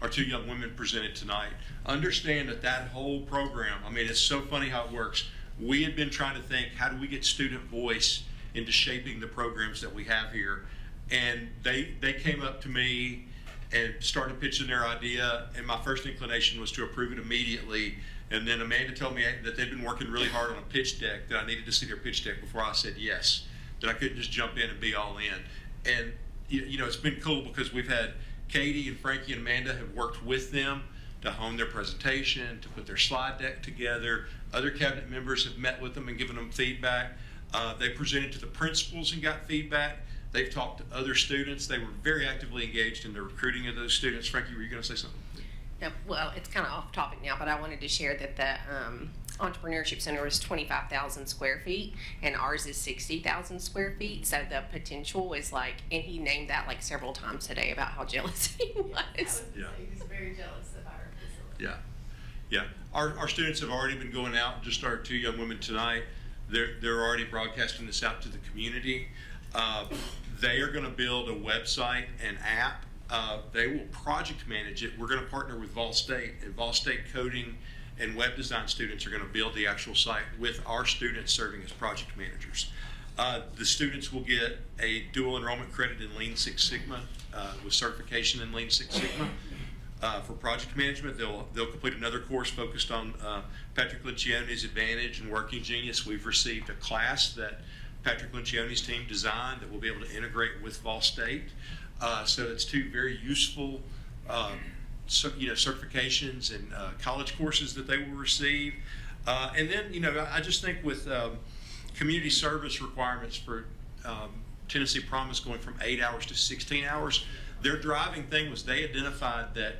our 2 young women presented tonight. Understand that whole program, I mean, it's so funny how it works. We had been trying to think, how do we get student voice into shaping the programs that we have here? And they came up to me and started pitching their idea, and my first inclination was to approve it immediately. And then Amanda told me that they'd been working really hard on a pitch deck, that I needed to see their pitch deck before I said yes, that I couldn't just jump in and be all in. And you know, it's been cool because we've had Katie and Frankie and Amanda have worked with them to hone their presentation, to put their slide deck together. Other cabinet members have met with them and given them feedback. They presented to the principals and got feedback. They've talked to other students. They were very actively engaged in the recruiting of those students. Frankie, were you going to say something? Yeah, well, it's kind of off topic now, but I wanted to share that the Entrepreneurship Center is 25,000 square feet, and ours is 60,000 square feet. So the potential is like, and he named that like several times today about how jealous he was. He was very jealous of our facility. Yeah, yeah. Our students have already been going out, just our 2 young women tonight. They're already broadcasting this out to the community. They are going to build a website and app. They will project manage it. We're going to partner with Vol State, and Vol State coding and web design students are going to build the actual site with our students serving as project managers. The students will get a dual enrollment credit in Lean Six Sigma with certification in Lean Six Sigma. For project management, they'll complete another course focused on Patrick Lencioni's Advantage and Working Genius. We've received a class that Patrick Lencioni's team designed that we'll be able to integrate with Vol State. So it's 2 very useful certifications and college courses that they will receive. And then, I just think with community service requirements for Tennessee Promise going from 8 hours to 16 hours, their driving thing was they identified that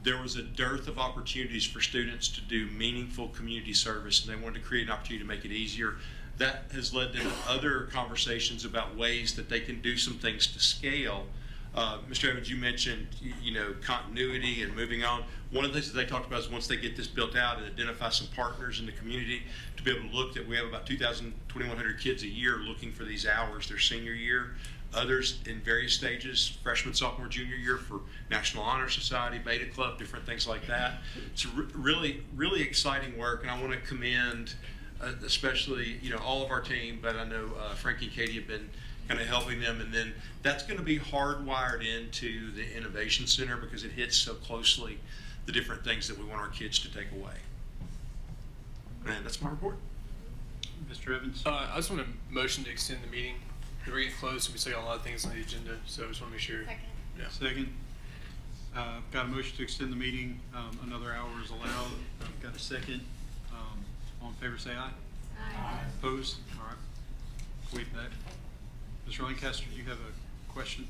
there was a dearth of opportunities for students to do meaningful community service, and they wanted to create an opportunity to make it easier. That has led to other conversations about ways that they can do some things to scale. Mr. Evans, you mentioned, continuity and moving on. One of the things that they talked about is once they get this built out and identify some partners in the community to be able to look that we have about 2,100 kids a year looking for these hours their senior year. Others in various stages, freshman, sophomore, junior year for National Honor Society, Beta Club, different things like that. It's really, really exciting work, and I want to commend especially, all of our team, but I know Frankie and Katie have been kind of helping them, and then that's going to be hardwired into the Innovation Center because it hits so closely the different things that we want our kids to take away. And that's my report. Mr. Evans? I just want to motion to extend the meeting. We're getting close, and we still got a lot of things on the agenda, so I just want to make sure. Yeah. Second. Got a motion to extend the meeting. Another hour is allowed. Got a second. All in favor, say aye. Aye. Opposed? All right. Wait back. Mr. Lancaster, do you have a question?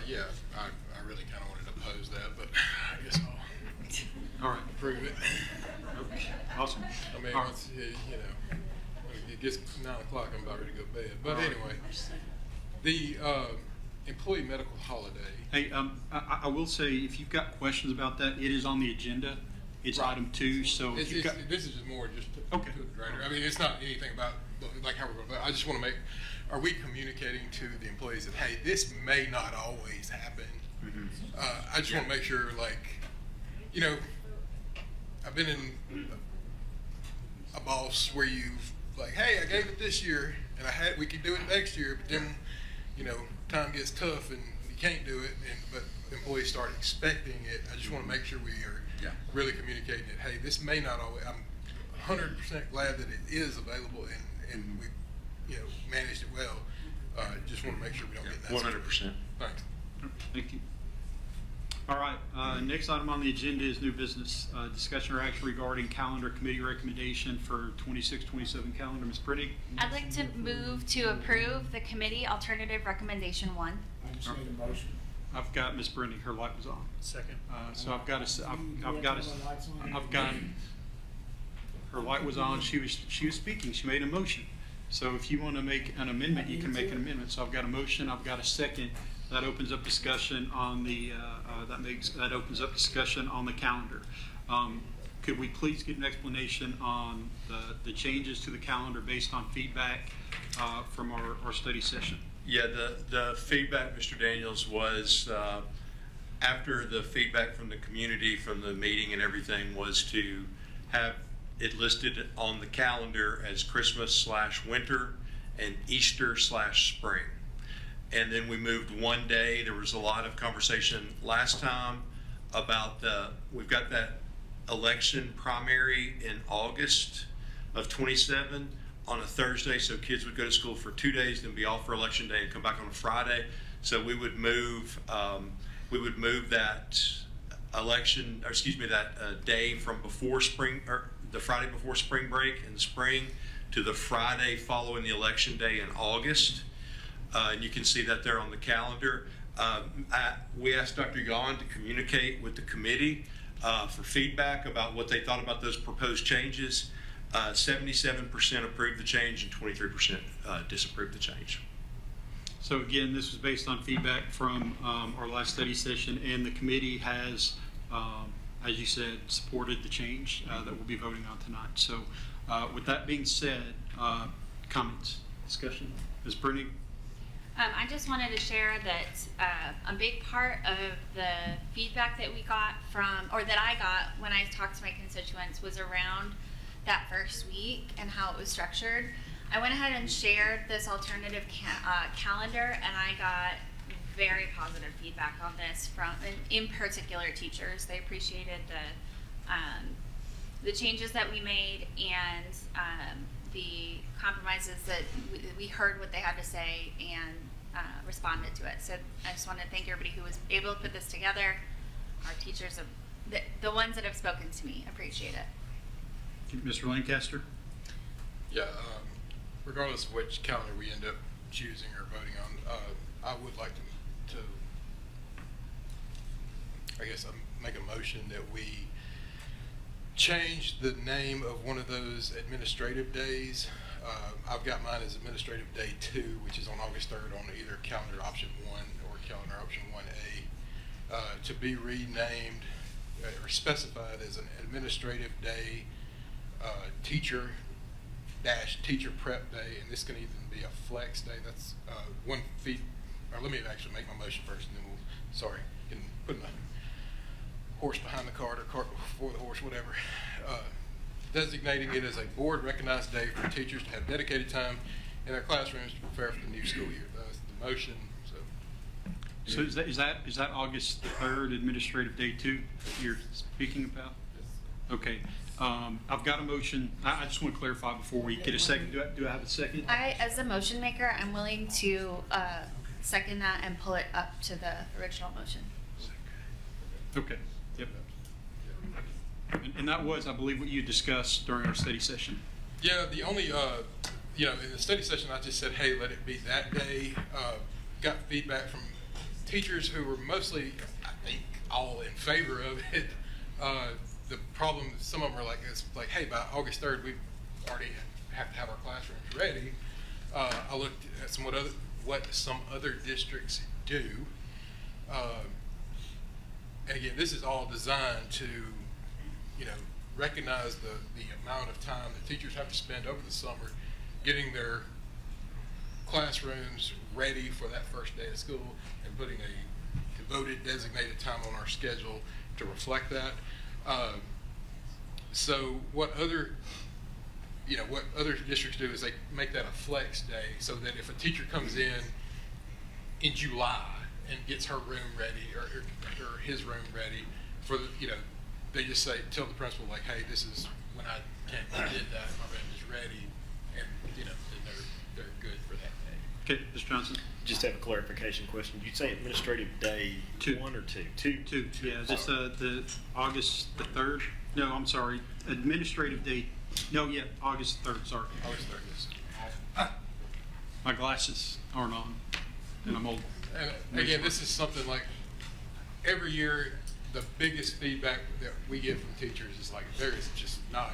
Yeah, I really kind of wanted to pose that, but I guess I'll All right. prove it. Okay. Awesome. I mean, All right. it's, when it gets 9 o'clock, I'm about ready to go to bed. But anyway, the employee medical holiday. Hey, I will say, if you've got questions about that, it is on the agenda. It's item 2, so if you've got... This is just more just to the director. I mean, it's not anything about like how we're going to, I just want to make, are we communicating to the employees that, hey, this may not always happen? Mm-hmm. I just want to make sure, I've been in a boss where you've like, hey, I gave it this year and we could do it next year, but then, time gets tough and you can't do it, but employees start expecting it. I just want to make sure we are really communicating it. Hey, this may not always, I'm 100% glad that it is available and we, managed it well. Just want to make sure we don't get that. 100%. Thanks. Thank you. All right, next item on the agenda is new business. Discussion or action regarding calendar committee recommendation for 26-27 calendar. Ms. Pretty? I'd like to move to approve the committee alternative recommendation 1. I just need a motion. I've got Ms. Brittany, her light was on. Second. So I've got her light was on, she was speaking, she made a motion. So if you want to make an amendment, you can make an amendment. So I've got a motion, I've got a second. That opens up discussion on the, that opens up discussion on the calendar. Could we please get an explanation on the changes to the calendar based on feedback from our study session? Yeah, the feedback, Mr. Daniels, was after the feedback from the community, from the meeting and everything, was to have it listed on the calendar as Christmas/winter and Easter/spring. And then we moved one day. There was a lot of conversation last time about we've got that election primary in August of 27 on a Thursday, so kids would go to school for 2 days, then be off for election day and come back on a Friday. So we would move that election, or excuse me, that day from before spring, or the Friday before spring break in the spring to the Friday following the election day in August. And you can see that there on the calendar. We asked Dr. Yon to communicate with the committee for feedback about what they thought about those proposed changes. 77% approved the change and 23% disapproved the change. So again, this was based on feedback from our last study session, and the committee has as you said, supported the change that we'll be voting on tonight. So with that being said, comments, discussion? Ms. Brittany? I just wanted to share that a big part of the feedback that we got or that I got when I talked to my constituents was around that first week and how it was structured. I went ahead and shared this alternative calendar, and I got very positive feedback on this from, in particular, teachers. They appreciated the changes that we made and the compromises that we heard what they had to say and responded to it. So I just want to thank everybody who was able to put this together. Our teachers, the ones that have spoken to me, appreciate it. Mr. Lancaster? Yeah, regardless of which calendar we end up choosing or voting on, I would like to I guess make a motion that we change the name of one of those administrative days. I've got mine as Administrative Day 2, which is on August 3rd on either calendar option 1 or calendar option 1A, to be renamed or specified as an Administrative Day teacher prep day, and this can even be a flex day. That's or let me actually make my motion first, and then can put my horse behind the cart or cart before the horse, whatever. Designating it as a board recognized day for teachers to have dedicated time in their classrooms to prepare for the new school year. That's the motion. So is that August 3rd, Administrative Day 2 that you're speaking about? Okay. I've got a motion. I just want to clarify before we get a second. Do I have a second? As a motion maker, I'm willing to second that and pull it up to the original motion. Okay. Yep. And that was, I believe, what you discussed during our study session. Yeah, the only, in the study session, I just said, hey, let it be that day. Got feedback from teachers who were mostly, I think, all in favor of it. The problem, some of them are like, it's like, hey, by August 3rd, we already have to have our classrooms ready. I looked at what some other districts do. And again, this is all designed to, recognize the amount of time that teachers have to spend over the summer getting their classrooms ready for that first day of school and putting a devoted, designated time on our schedule to reflect that. So what other districts do is they make that a flex day, so that if a teacher comes in July and gets her room ready or his room ready for the, they just tell the principal, like, hey, this is when I did that, my room is ready, and then they're good for that day. Okay, Mr. Johnson. Just have a clarification question. You say Administrative Day 1 or 2? 2. Yeah, this the August the 3rd. No, I'm sorry. Administrative Day. No, yeah, August 3rd. Sorry. August 3rd. Yes. My glasses aren't on, and I'm old. And again, this is something like every year. The biggest feedback that we get from teachers is like there is just not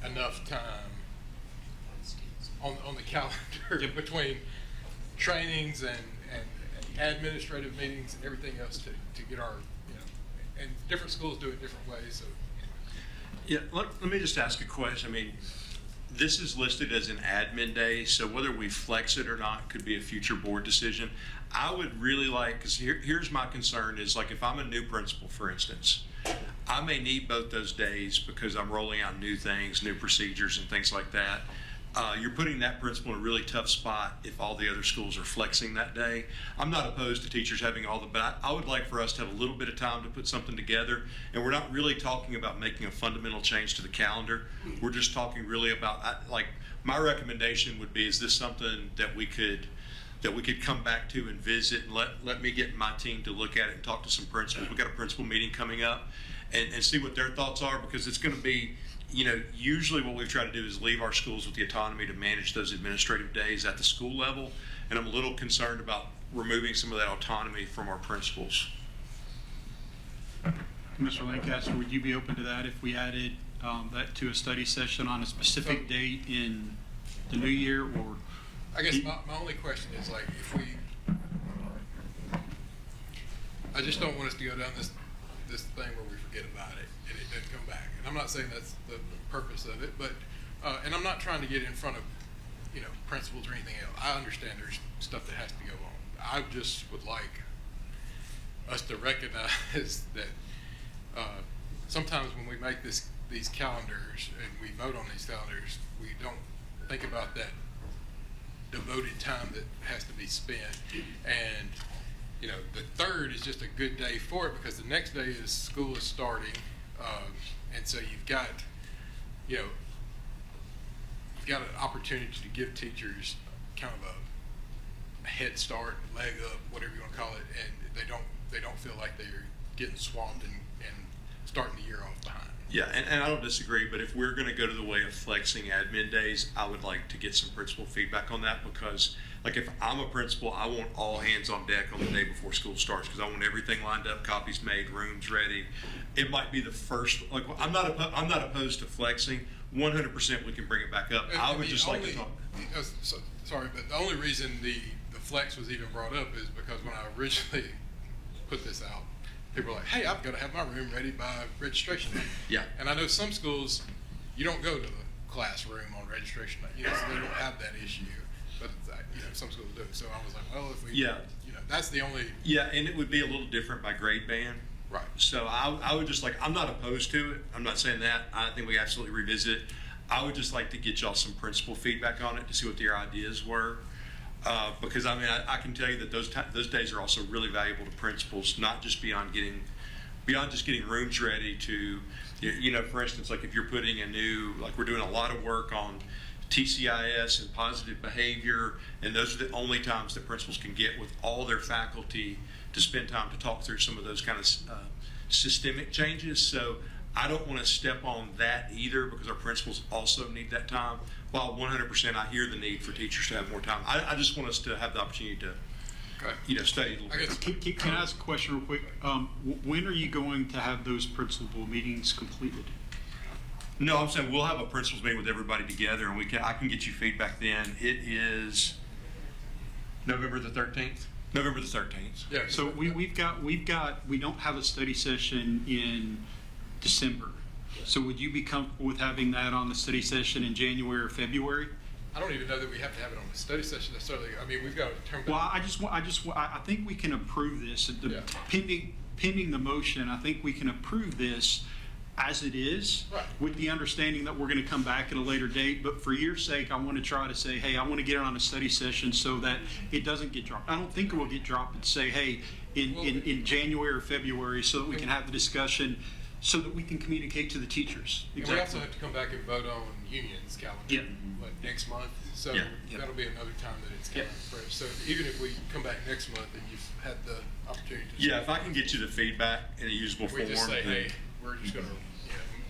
enough time on the calendar between trainings and administrative meetings and everything else to get our, and different schools do it different ways. So, Yeah, let me just ask a question. I mean, this is listed as an admin day, so whether we flex it or not could be a future board decision. I would really like, because here's my concern is, like, if I'm a new principal, for instance, I may need both those days because I'm rolling out new things, new procedures and things like that. You're putting that principal in a really tough spot if all the other schools are flexing that day. I'm not opposed to teachers having but I would like for us to have a little bit of time to put something together. And we're not really talking about making a fundamental change to the calendar. We're just talking really about, my recommendation would be, is this something that we could come back to and visit, and let me get my team to look at it and talk to some principals. We've got a principal meeting coming up and see what their thoughts are, because it's going to be, usually what we've tried to do is leave our schools with the autonomy to manage those administrative days at the school level. And I'm a little concerned about removing some of that autonomy from our principals. Mr. Lancaster, would you be open to that if we added that to a study session on a specific date in the new year? Or I guess my only question is, like, I just don't want us to go down this this thing where we forget about it and it doesn't come back. And I'm not saying that's the purpose of it, but, and I'm not trying to get in front of, principals or anything else. I understand there's stuff that has to go on. I just would like us to recognize that sometimes when we make these calendars and we vote on these calendars, we don't think about that devoted time that has to be spent. And the 3rd is just a good day for it because the next day is school is starting, and so you've got an opportunity to give teachers kind of a head start, leg up, whatever you want to call it, and they don't feel like they're getting swamped and starting the year off behind. Yeah, and I don't disagree, but if we're going to go to the way of flexing admin days, I would like to get some principal feedback on that because, like, if I'm a principal, I want all hands on deck on the day before school starts because I want everything lined up, copies made, rooms ready. It might be the first. Like, I'm not opposed to flexing. 100% we can bring it back up. I would just like to talk. Sorry, but the only reason the flex was even brought up is because when I originally put this out, people were like, hey, I've got to have my room ready by registration day. Yeah. And I know some schools, you don't go to the classroom on registration day, so they don't have that issue. But, some schools do. So I was like, well, if we, that's the only. Yeah, and it would be a little different by grade band. Right. So I would just I'm not opposed to it. I'm not saying that. I think we absolutely revisit it. I would just like to get y'all some principal feedback on it to see what your ideas were. Because I can tell you that those days are also really valuable to principals, not just beyond just getting rooms ready to, for instance, like if you're putting we're doing a lot of work on TCIS and positive behavior, and those are the only times that principals can get with all their faculty to spend time to talk through some of those kind of systemic changes. So I don't want to step on that either because our principals also need that time. While 100% I hear the need for teachers to have more time, I just want us to have the opportunity to, study a little bit. Can I ask a question real quick? When are you going to have those principal meetings completed? No, I'm saying we'll have a principals meeting with everybody together, and I can get you feedback then. It is November the 13th. November the 13th. Yeah. So we don't have a study session in December. So would you be comfortable with having that on the study session in January or February? I don't even know that we have to have it on the study session necessarily. I mean, we've got to turn back. Well, I think we can approve this. Pending the motion, I think we can approve this as it is, right, with the understanding that we're going to come back at a later date. But for your sake, I want to try to say, hey, I want to get it on a study session so that it doesn't get dropped. I don't think it will get dropped, and say, hey, in January or February, so that we can have the discussion, so that we can communicate to the teachers. Exactly. And we also have to come back and vote on unions calendar next month. So that'll be another time that it's kind of fresh. So even if we come back next month and you've had the opportunity to if I can get you the feedback in a usable form. We just say, hey, we're just going to.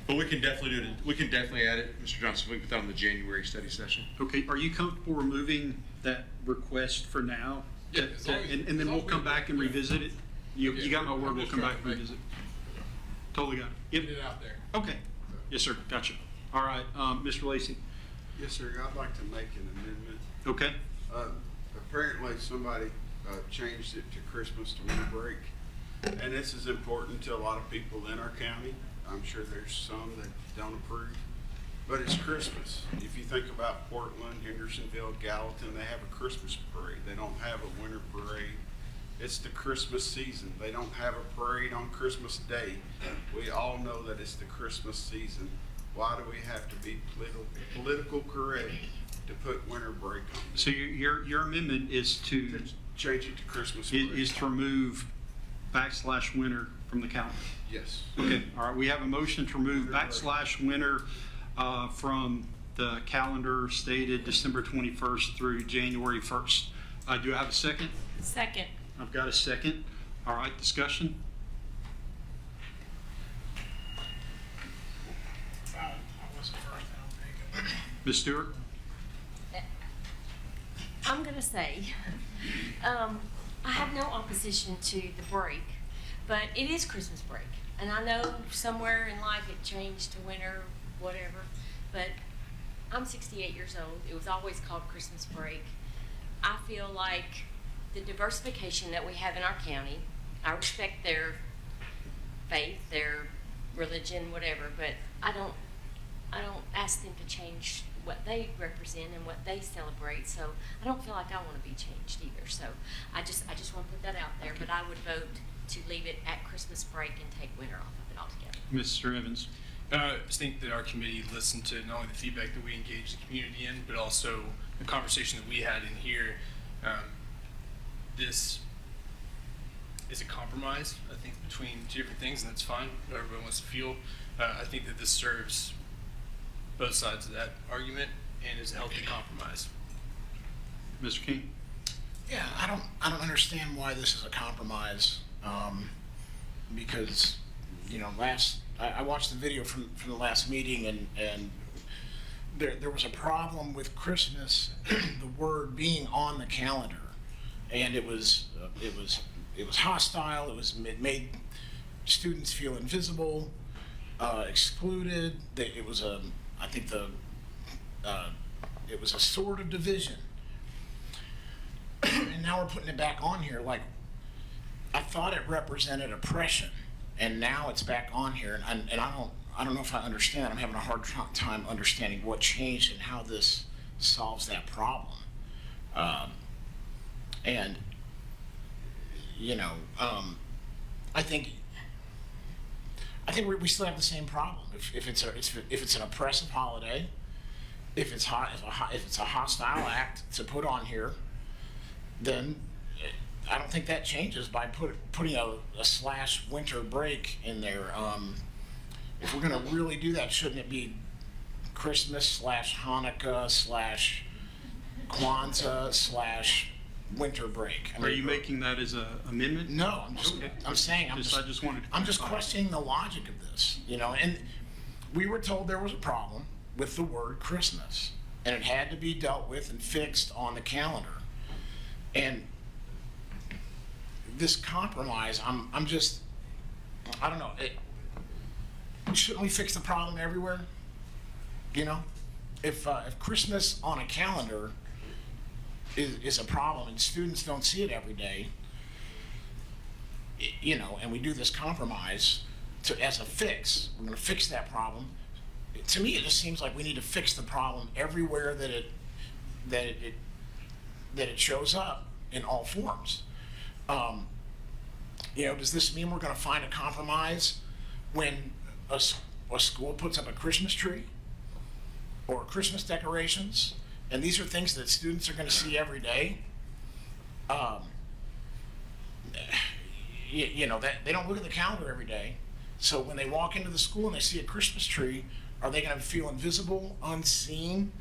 But we can definitely do it. We can definitely add it, Mr. Johnson. We can put that on the January study session. Okay. Are you comfortable removing that request for now? Yeah. And then we'll come back and revisit it. You got my word. We'll come back and revisit. Totally got it. Yep. Get it out there. Okay. Yes, sir. Gotcha. All right, Mr. Lacy. Yes, sir. I'd like to make an amendment. Okay. Apparently somebody changed it to Christmas to winter break. And this is important to a lot of people in our county. I'm sure there's some that don't approve. But it's Christmas. If you think about Portland, Hendersonville, Gallatin, they have a Christmas parade. They don't have a winter parade. It's the Christmas season. They don't have a parade on Christmas Day. We all know that it's the Christmas season. Why do we have to be political correct to put winter break on? So your amendment is to change it to Christmas. Is to remove /winter from the calendar. Yes. Okay. All right. We have a motion to remove /winter from the calendar stated December 21st through January 1st. Do I have a second? Second. I've got a second. All right. Discussion. Ms. Stewart? I'm going to say, I have no opposition to the break, but it is Christmas break. And I know somewhere in life it changed to winter, whatever, but I'm 68 years old. It was always called Christmas break. I feel like the diversification that we have in our county, I respect their faith, their religion, whatever, but I don't ask them to change what they represent and what they celebrate, so I don't feel like I want to be changed either. So I just want to put that out there, but I would vote to leave it at Christmas break and take winter off of it altogether. Mr. Evans? I just think that our committee listened to not only the feedback that we engaged the community in, but also the conversation that we had in here. This is a compromise, I think, between two different things, and that's fine. Everyone wants to feel. I think that this serves both sides of that argument and is a healthy compromise. Mr. King? Yeah, I don't understand why this is a compromise, because, you know, I watched the video from the last meeting, and there was a problem with Christmas, the word being on the calendar, and it was hostile. It made students feel invisible, excluded. It was a sort of division. And now we're putting it back on here. Like, I thought it represented oppression, and now it's back on here. And I don't know if I understand. I'm having a hard time understanding what changed and how this solves that problem. And you know, I think we still have the same problem. If it's an oppressive holiday, if it's a hostile act to put on here, then I don't think that changes by putting a / winter break in there. If we're going to really do that, shouldn't it be Christmas / Hanukkah / Kwanzaa / winter break? Are you making that as an amendment? No, I'm saying I'm just questioning the logic of this, you know. And we were told there was a problem with the word Christmas, and it had to be dealt with and fixed on the calendar. And this compromise, I don't know. Shouldn't we fix the problem everywhere? You know, if Christmas on a calendar is a problem and students don't see it every day, you know, and we do this compromise as a fix, we're going to fix that problem. To me, it just seems like we need to fix the problem everywhere that it shows up in all forms. You know, does this mean we're going to find a compromise when a school puts up a Christmas tree or Christmas decorations? And these are things that students are going to see every day. You know, that they don't look at the calendar every day. So when they walk into the school and they see a Christmas tree, are they going to feel invisible, unseen?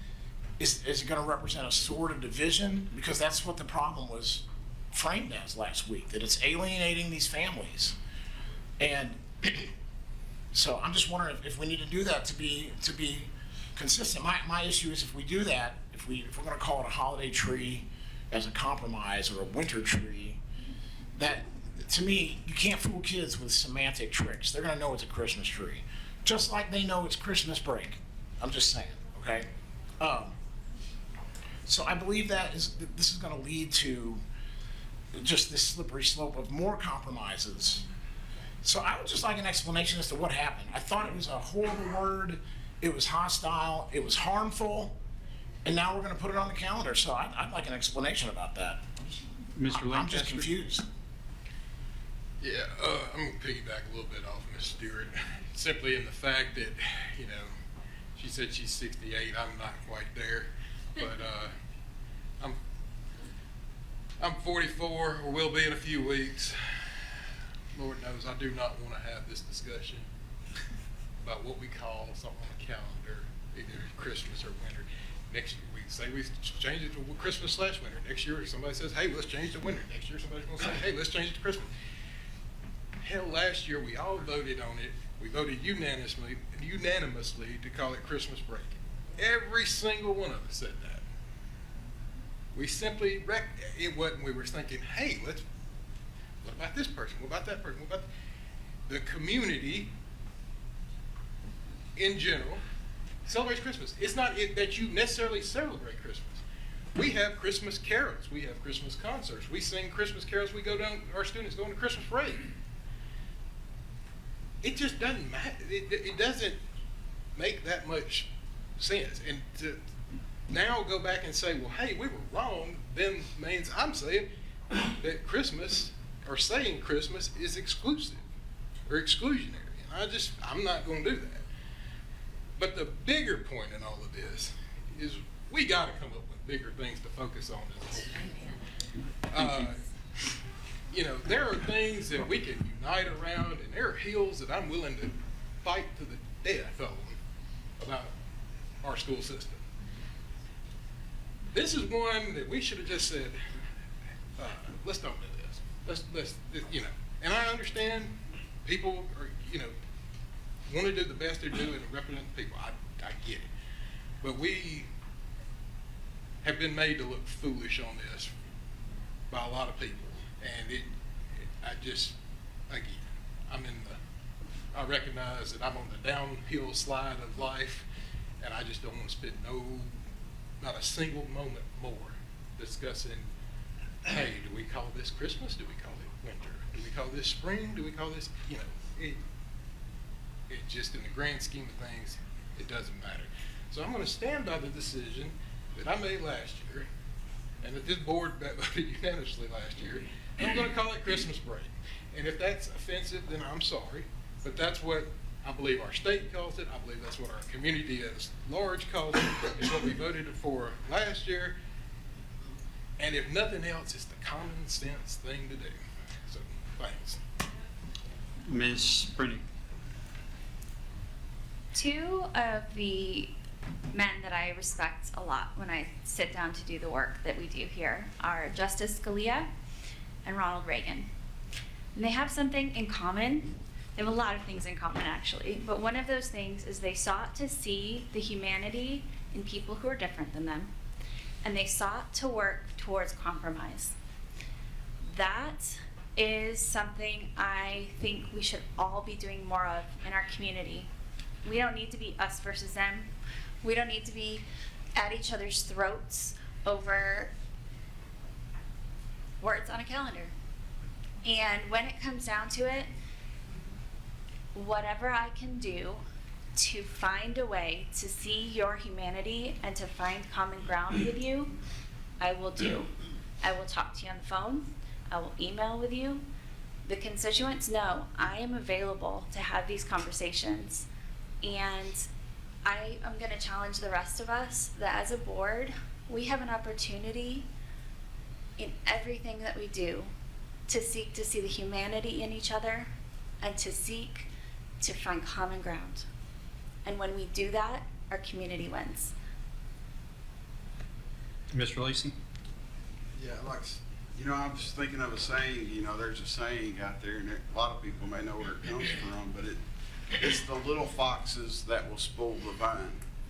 Is it going to represent a sort of division? Because that's what the problem was framed as last week, that it's alienating these families. And so I'm just wondering if we need to do that to be consistent. My issue is if we do that, if we're going to call it a holiday tree as a compromise or a winter tree, that, to me, you can't fool kids with semantic tricks. They're going to know it's a Christmas tree, just like they know it's Christmas break. I'm just saying, okay? So I believe that this is going to lead to just this slippery slope of more compromises. So I would just like an explanation as to what happened. I thought it was a horrible word. It was hostile. It was harmful. And now we're going to put it on the calendar. So I'd like an explanation about that. Mr. Lancaster? I'm just confused. Yeah, I'm going to piggyback a little bit off Ms. Stewart, simply in the fact that, you know, she said she's 68. I'm not quite there, but I'm 44, or will be in a few weeks. Lord knows I do not want to have this discussion about what we call something on the calendar, either Christmas or winter. Next year, we say we change it to Christmas / winter. Next year, somebody says, hey, let's change it to winter. Next year, somebody's going to say, hey, let's change it to Christmas. Hell, last year, we all voted on it. We voted unanimously to call it Christmas break. Every single one of us said that. We simply, it wasn't, we were thinking, hey, what about this person? What about that person? What about the community in general celebrates Christmas? It's not that you necessarily celebrate Christmas. We have Christmas carols. We have Christmas concerts. We sing Christmas carols. We go down, our students go on to Christmas break. it just doesn't matter. It doesn't make that much sense. And to now go back and say, well, hey, we were wrong, then means I'm saying that Christmas, or saying Christmas, is exclusive or exclusionary. And I'm not going to do that. But the bigger point in all of this is we got to come up with bigger things to focus on as a whole. You know, there are things that we can unite around, and there are hills that I'm willing to fight to the death on about our school system. This is one that we should have just said, let's don't do this. Let's, you know, and I understand people are, you know, want to do the best they're doing and represent the people. I get it. But we have been made to look foolish on this by a lot of people. And I recognize that I'm on the downhill slide of life, and I just don't want to spend not a single moment more discussing, hey, do we call this Christmas? Do we call it winter? Do we call this spring? Do we call this, you know, it just in the grand scheme of things, it doesn't matter. So I'm going to stand by the decision that I made last year, and that this board voted unanimously last year. I'm going to call it Christmas break. And if that's offensive, then I'm sorry. But that's what I believe our state calls it. I believe that's what our community at large calls it. It's what we voted for last year. And if nothing else, it's the common sense thing to do. So, thanks. Ms. Brennick. Two of the men that I respect a lot when I sit down to do the work that we do here are Justice Scalia and Ronald Reagan. And they have something in common. They have a lot of things in common, actually. But one of those things is they sought to see the humanity in people who are different than them, and they sought to work towards compromise. That is something I think we should all be doing more of in our community. We don't need to be us versus them. We don't need to be at each other's throats over words on a calendar. And when it comes down to it, whatever I can do to find a way to see your humanity and to find common ground with you, I will do. I will talk to you on the phone. I will email with you. The constituents know I am available to have these conversations. And I am going to challenge the rest of us that as a board, we have an opportunity in everything that we do to seek to see the humanity in each other and to seek to find common ground. And when we do that, our community wins. Mr. Lacy? Yeah, I was thinking of a saying, there's a saying out there, and a lot of people may know where it comes from, but it's the little foxes that will spoil the vine.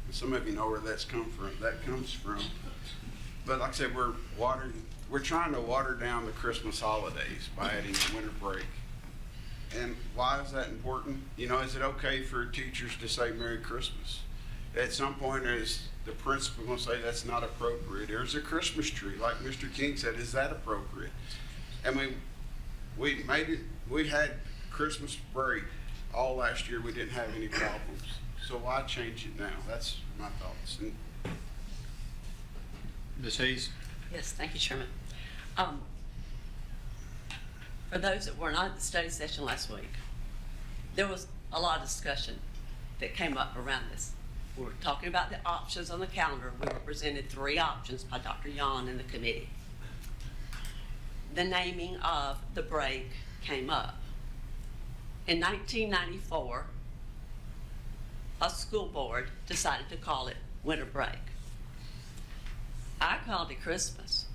And some of you know where that comes from. But like I said, we're trying to water down the Christmas holidays by adding the winter break. And why is that important? Is it okay for teachers to say Merry Christmas? At some point, is the principal going to say that's not appropriate? There's a Christmas tree, like Mr. King said, is that appropriate? And we had Christmas break all last year. We didn't have any problems. So why change it now? That's my thoughts. And Ms. Hayes? Yes, thank you, Chairman. For those that were not at the study session last week, there was a lot of discussion that came up around this. We were talking about the options on the calendar. We were presented 3 options by Dr. Yon and the committee. The naming of the break came up. In 1994, a school board decided to call it winter break. I called it Christmas.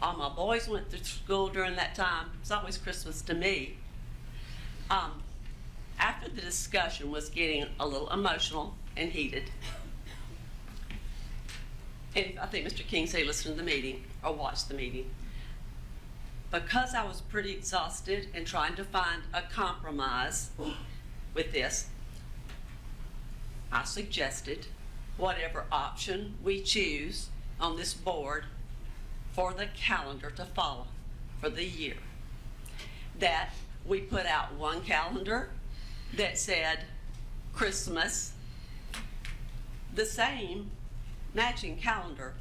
All my boys went to school during that time. It was always Christmas to me. After the discussion was getting a little emotional and heated, and I think Mr. King said he listened to the meeting or watched the meeting, because I was pretty exhausted and trying to find a compromise with this, I suggested whatever option we choose on this board for the calendar to follow for the year, that we put out one calendar that said Christmas, the same matching calendar.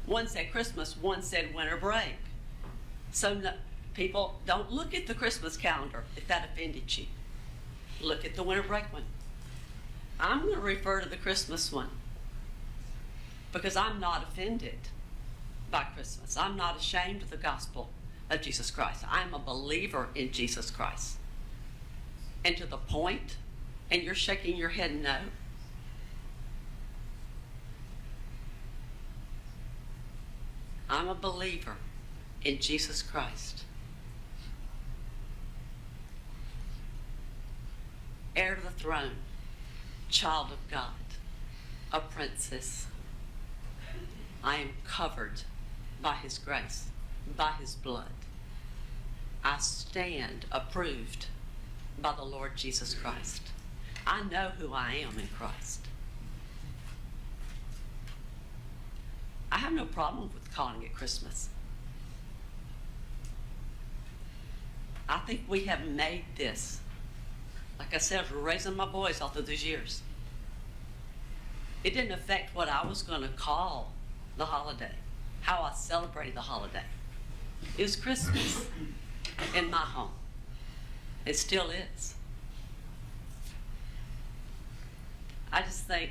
One said Christmas, one said winter break. So no, people, don't look at the Christmas calendar if that offended you. Look at the winter break one. I'm going to refer to the Christmas one because I'm not offended by Christmas. I'm not ashamed of the gospel of Jesus Christ. I'm a believer in Jesus Christ. And to the point, and you're shaking your head no. I'm a believer in Jesus Christ. Heir to the throne, child of God, a princess. I am covered by his grace, by his blood. I stand approved by the Lord Jesus Christ. I know who I am in Christ. I have no problem with calling it Christmas. I think we have made this, like I said, for raising my boys all through these years. It didn't affect what I was going to call the holiday, how I celebrated the holiday. It was Christmas in my home. It still is. I just think,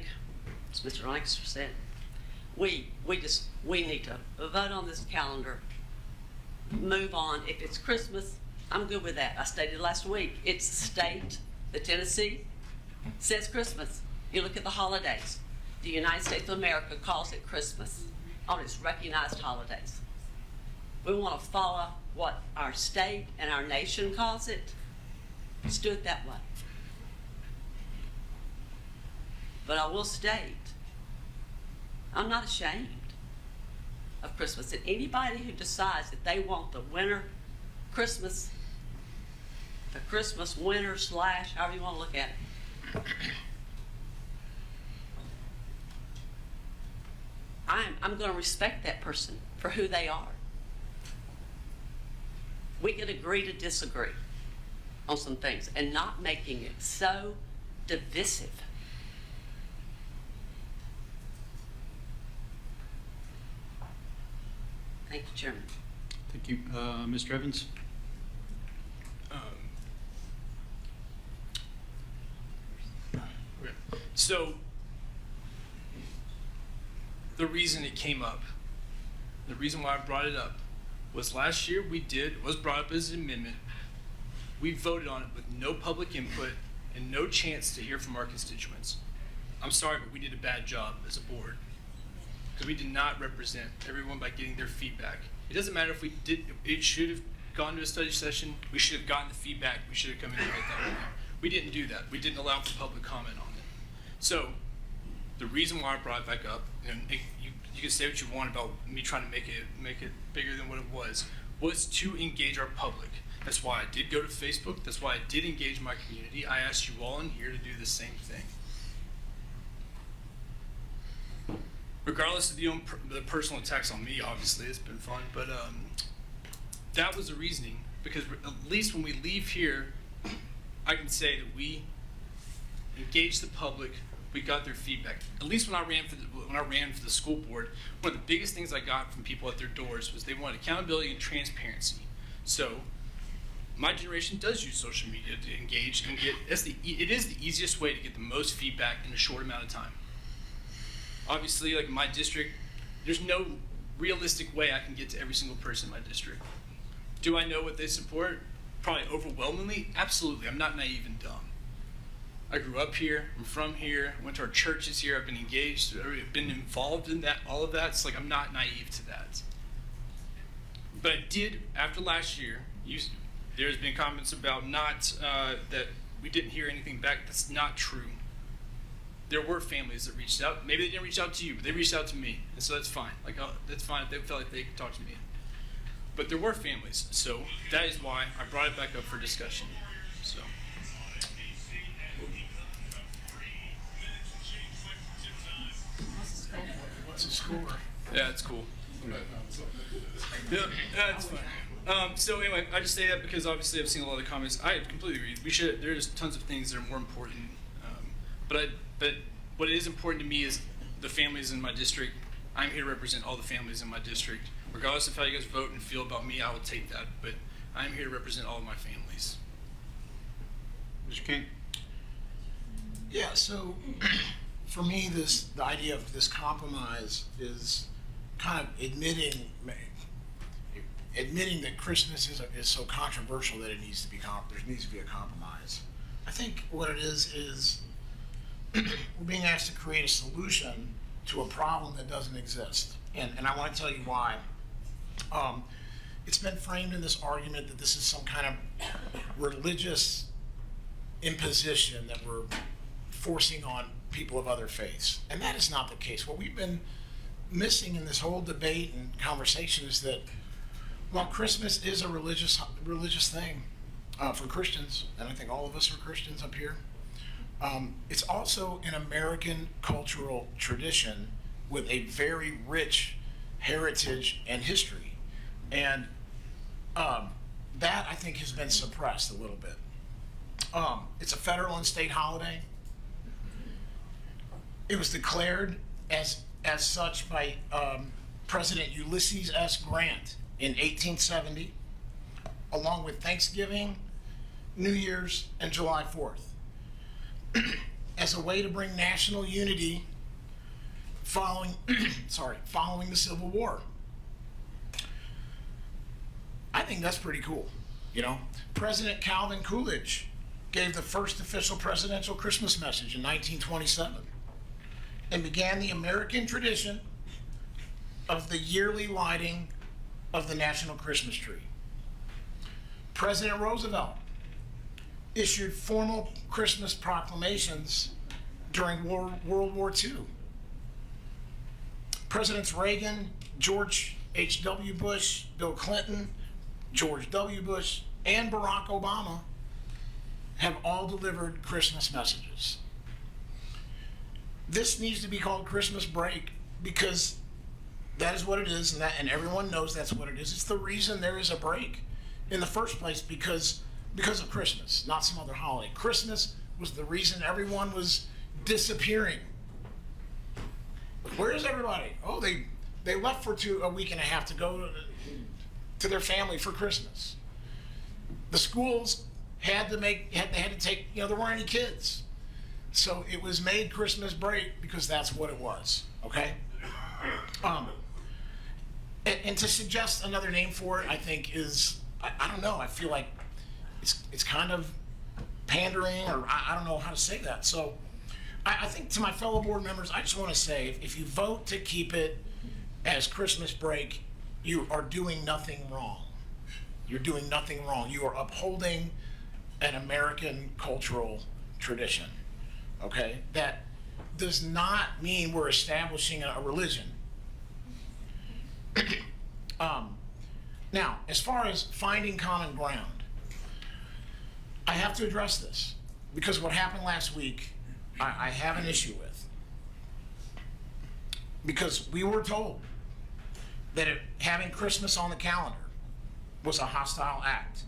as Mr. Lancaster said, we need to vote on this calendar, move on. If it's Christmas, I'm good with that. I stated last week, it's the state, the Tennessee, says Christmas. You look at the holidays. The United States of America calls it Christmas on its recognized holidays. We want to follow what our state and our nation calls it. Let's do it that way. But I will state, I'm not ashamed of Christmas. And anybody who decides that they want the winter Christmas, the Christmas winter / however you want to look at it, I'm going to respect that person for who they are. We can agree to disagree on some things and not making it so divisive. Thank you, Chairman. Thank you. Mr. Evans? Okay. So, the reason it came up, the reason why I brought it up, was last year was brought up as an amendment. We voted on it with no public input and no chance to hear from our constituents. I'm sorry, but we did a bad job as a board because we did not represent everyone by getting their feedback. It doesn't matter if we did, it should have gone to a study session. We should have gotten the feedback. We should have come in and write that one out. We didn't do that. We didn't allow for public comment on it. So the reason why I brought it back up, and you can say what you want about me trying to make it bigger than what it was to engage our public. That's why I did go to Facebook. That's why I did engage my community. I asked you all in here to do the same thing. Regardless of the personal attacks on me, obviously, it's been fun, but that was the reasoning, because at least when we leave here, I can say that we engaged the public, we got their feedback. At least when I ran for the school board, one of the biggest things I got from people at their doors was they wanted accountability and transparency. So my generation does use social media to engage and get. It is the easiest way to get the most feedback in a short amount of time. Obviously, like in my district, there's no realistic way I can get to every single person in my district. Do I know what they support? Probably overwhelmingly. Absolutely. I'm not naive and dumb. I grew up here. I'm from here. Went to our churches here. I've been engaged. I've been involved in that. All of that. It's like I'm not naive to that. But I did, after last year, there's been comments about that we didn't hear anything back. That's not true. There were families that reached out. Maybe they didn't reach out to you, but they reached out to me, and so that's fine. Like that's fine if they felt like they could talk to me. But there were families, so that is why I brought it back up for discussion. So. What's the score? Yeah, it's cool. Yeah, that's fine. So anyway, I just say that because obviously I've seen a lot of comments. I completely agree. We should. There's tons of things that are more important. But what is important to me is the families in my district. I'm here to represent all the families in my district. Regardless of how you guys vote and feel about me, I will take that. But I'm here to represent all of my families. Mr. King? Yeah, so for me, the idea of this compromise is kind of admitting that Christmas is so controversial that there needs to be a compromise. I think what it is we're being asked to create a solution to a problem that doesn't exist. And I want to tell you why. It's been framed in this argument that this is some kind of religious imposition that we're forcing on people of other faiths. And that is not the case. What we've been missing in this whole debate and conversation is that while Christmas is a religious thing for Christians, and I think all of us are Christians up here, it's also an American cultural tradition with a very rich heritage and history. And that, I think, has been suppressed a little bit. It's a federal and state holiday. It was declared as such by President Ulysses S. Grant in 1870, along with Thanksgiving, New Year's, and July 4th, as a way to bring national unity following the Civil War. I think that's pretty cool, you know. President Calvin Coolidge gave the first official presidential Christmas message in 1927 and began the American tradition of the yearly lighting of the national Christmas tree. President Roosevelt issued formal Christmas proclamations during World War II. Presidents Reagan, George H.W. Bush, Bill Clinton, George W. Bush, and Barack Obama have all delivered Christmas messages. This needs to be called Christmas break because that is what it is, and everyone knows that's what it is. It's the reason there is a break in the first place because of Christmas, not some other holiday. Christmas was the reason everyone was disappearing. Where is everybody? Oh, they left for a week and a half to go to their family for Christmas. The schools had to take, there weren't any kids. So it was made Christmas break because that's what it was, okay? And to suggest another name for it, I think is, I don't know, I feel like it's kind of pandering, or I don't know how to say that. So I think to my fellow board members, I just want to say, if you vote to keep it as Christmas break, you are doing nothing wrong. You're doing nothing wrong. You are upholding an American cultural tradition, okay? That does not mean we're establishing a religion. Now, as far as finding common ground, I have to address this because what happened last week, I have an issue with. Because we were told that having Christmas on the calendar was a hostile act,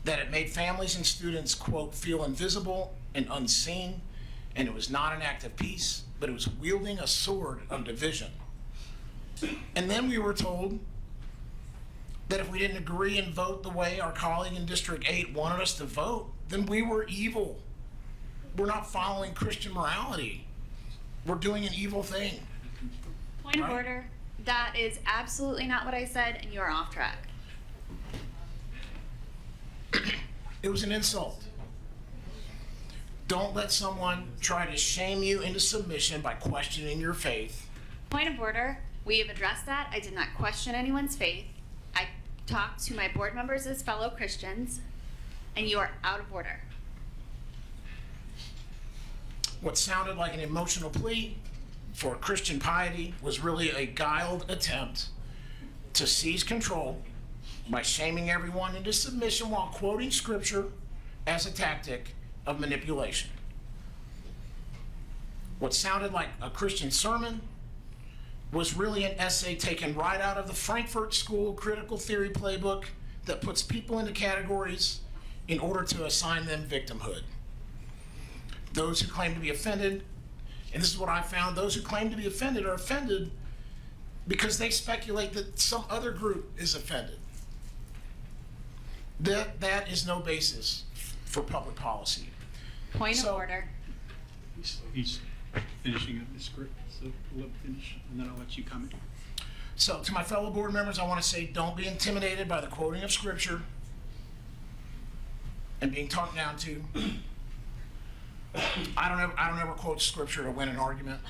that it made families and students, quote, feel invisible and unseen, and it was not an act of peace, but it was wielding a sword of division. And then we were told that if we didn't agree and vote the way our colleague in District 8 wanted us to vote, then we were evil. We're not following Christian morality. We're doing an evil thing. Point of order. That is absolutely not what I said, and you are off track. It was an insult. Don't let someone try to shame you into submission by questioning your faith. Point of order. We have addressed that. I did not question anyone's faith. I talked to my board members as fellow Christians, and you are out of order. What sounded like an emotional plea for Christian piety was really a guiled attempt to seize control by shaming everyone into submission while quoting scripture as a tactic of manipulation. What sounded like a Christian sermon was really an essay taken right out of the Frankfurt School critical theory playbook that puts people into categories in order to assign them victimhood. Those who claim to be offended, and this is what I found, those who claim to be offended are offended because they speculate that some other group is offended. That is no basis for public policy. Point So- of order. He's finishing up his script, so let him finish, and then I'll let you comment. So to my fellow board members, I want to say, don't be intimidated by the quoting of scripture and being talked down to. I don't ever quote scripture to win an argument,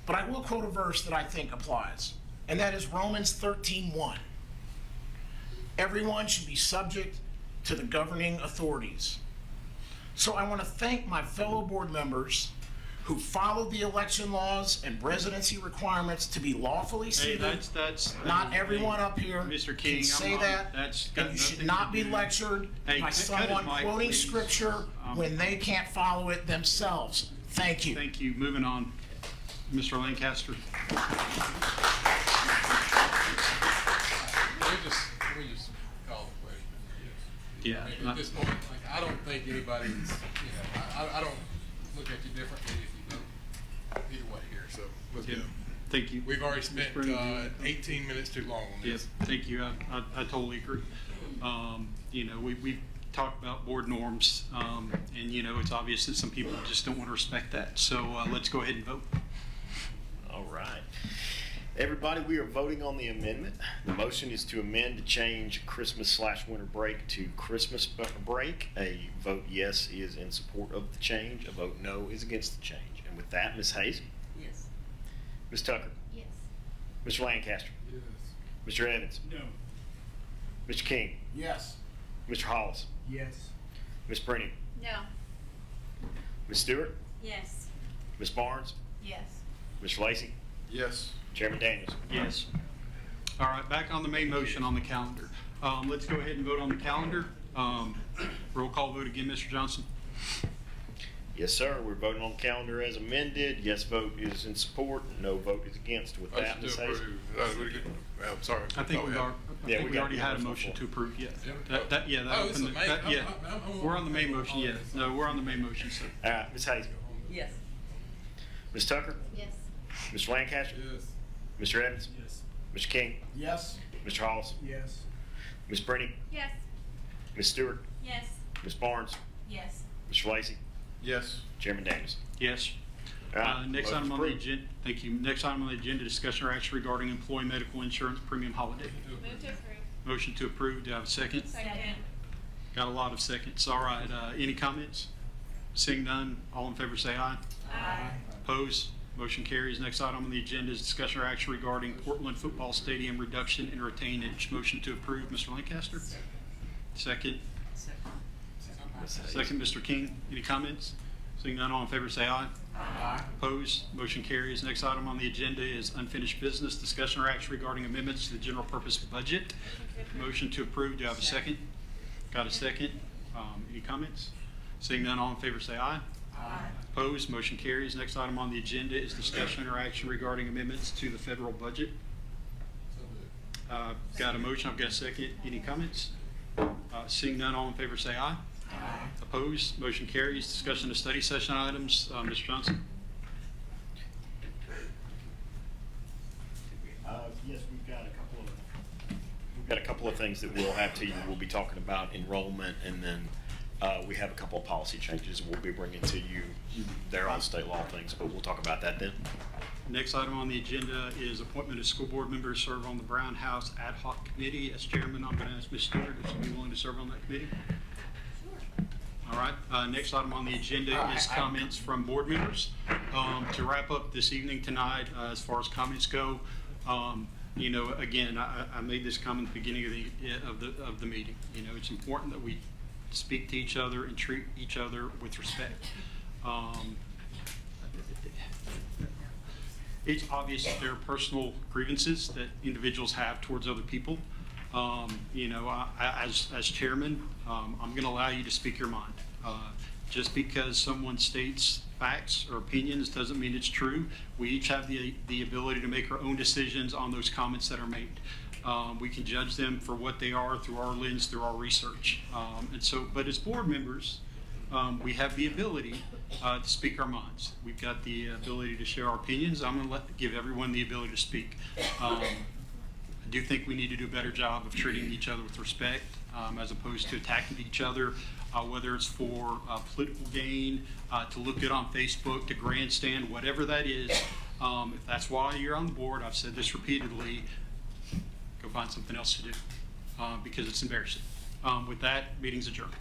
but I will quote a verse that I think applies, and that is Romans 13:1. Everyone should be subject to the governing authorities. So I want to thank my fellow board members who followed the election laws and residency requirements to be lawfully Hey, seated. that's. Not everyone up here Mr. King, can say that, that's got and you should nothing not to be do- lectured Hey, by cut his someone mic, quoting please. scripture when they can't follow it themselves. Thank you. Thank you. Moving on. Mr. Lancaster. Let me just call the question. Yeah, I mean, not- at this point, like, I don't think anybody's, I don't look at you differently if you vote either way here, so. let's Yeah. go. Thank you. We've already spent, Ms. Brennan, do you- 18 minutes too long on Yes, this. thank you. I totally agree. You know, we've talked about board norms, and, you know, it's obvious that some people just don't want to respect that. So let's go ahead and vote. All right. Everybody, we are voting on the amendment. The motion is to amend to change Christmas/winter break to Christmas break. A vote yes is in support of the change. A vote no is against the change. And with that, Ms. Hayes? Yes. Ms. Tucker? Yes. Mr. Lancaster? Yes. Mr. Evans? No. Mr. King? Yes. Mr. Hollis? Yes. Ms. Brennan? No. Ms. Stewart? Yes. Ms. Barnes? Yes. Mr. Lacy? Yes. Chairman Daniels? Yes. All right, back on the main motion on the calendar. Let's go ahead and vote on the calendar. Roll call vote again, Mr. Johnson. Yes, sir. We're voting on the calendar as amended. Yes vote is in support. No vote is against. With that, Motion Ms. to Hayes? approve. I'm sorry. I think we we already had a motion to approve, yeah. That Oh, this is opened main- that- yeah. I'm- We're on the main motion, yeah. No, we're on the main motion, so. All right, Ms. Hayes? Yes. Ms. Tucker? Yes. Mr. Lancaster? Yes. Mr. Evans? Yes. Mr. King? Yes. Mr. Hollis? Yes. Ms. Brennan? Yes. Ms. Stewart? Yes. Ms. Barnes? Yes. Mr. Lacy? Yes. Chairman Daniels? Yes. All right, Next item motion's on the approved. agenda, thank you. Next item on the agenda, discussion or action regarding employee medical insurance premium holiday. Move to approve. Motion to approve, do I have a second? Second. Got a lot of seconds. All right, any comments? Seeing none, all in favor say aye. Aye. Opposed? Motion carries. Next item on the agenda is discussion or action regarding Portland Football Stadium reduction in retainage. Motion to approve, Mr. Lancaster. Second. Second, Mr. King. Any comments? Seeing none, all in favor say aye. Aye. Opposed? Motion carries. Next item on the agenda is unfinished business. Discussion or action regarding amendments to the general purpose budget. Motion to approve. Do I have a second? Got a second? Any comments? Seeing none, all in favor say aye. Aye. Opposed? Motion carries. Next item on the agenda is discussion or action regarding amendments to the federal budget. Got a motion. I've got a second. Any comments? Seeing none, all in favor say aye. Aye. Opposed? Motion carries. Discussion of study session items. Mr. Johnson? Yes, we've got a couple of things that we'll have to you. We'll be talking about enrollment, and then we have a couple of policy changes we'll be bringing to you. They're on state law things, but we'll talk about that then. Next item on the agenda is appointment of school board members to serve on the Brown House Ad Hoc Committee. As chairman, I'm going to ask Ms. Stewart if she'd be willing to serve on that committee. All right, next item on the agenda is comments from board members. To wrap up this evening tonight, as far as comments go, you know, again, I made this comment at the beginning of the meeting. You know, it's important that we speak to each other and treat each other with respect. It's obvious that there are personal grievances that individuals have towards other people. You know, as chairman, I'm going to allow you to speak your mind. Just because someone states facts or opinions doesn't mean it's true. We each have the ability to make our own decisions on those comments that are made. We can judge them for what they are through our lens, through our research. But as board members, we have the ability to speak our minds. We've got the ability to share our opinions. I'm going to give everyone the ability to speak. I do think we need to do a better job of treating each other with respect, as opposed to attacking each other, whether it's for political gain, to look good on Facebook, to grandstand, whatever that is. If that's why you're on the board, I've said this repeatedly, go find something else to do, because it's embarrassing. With that, meeting's adjourned.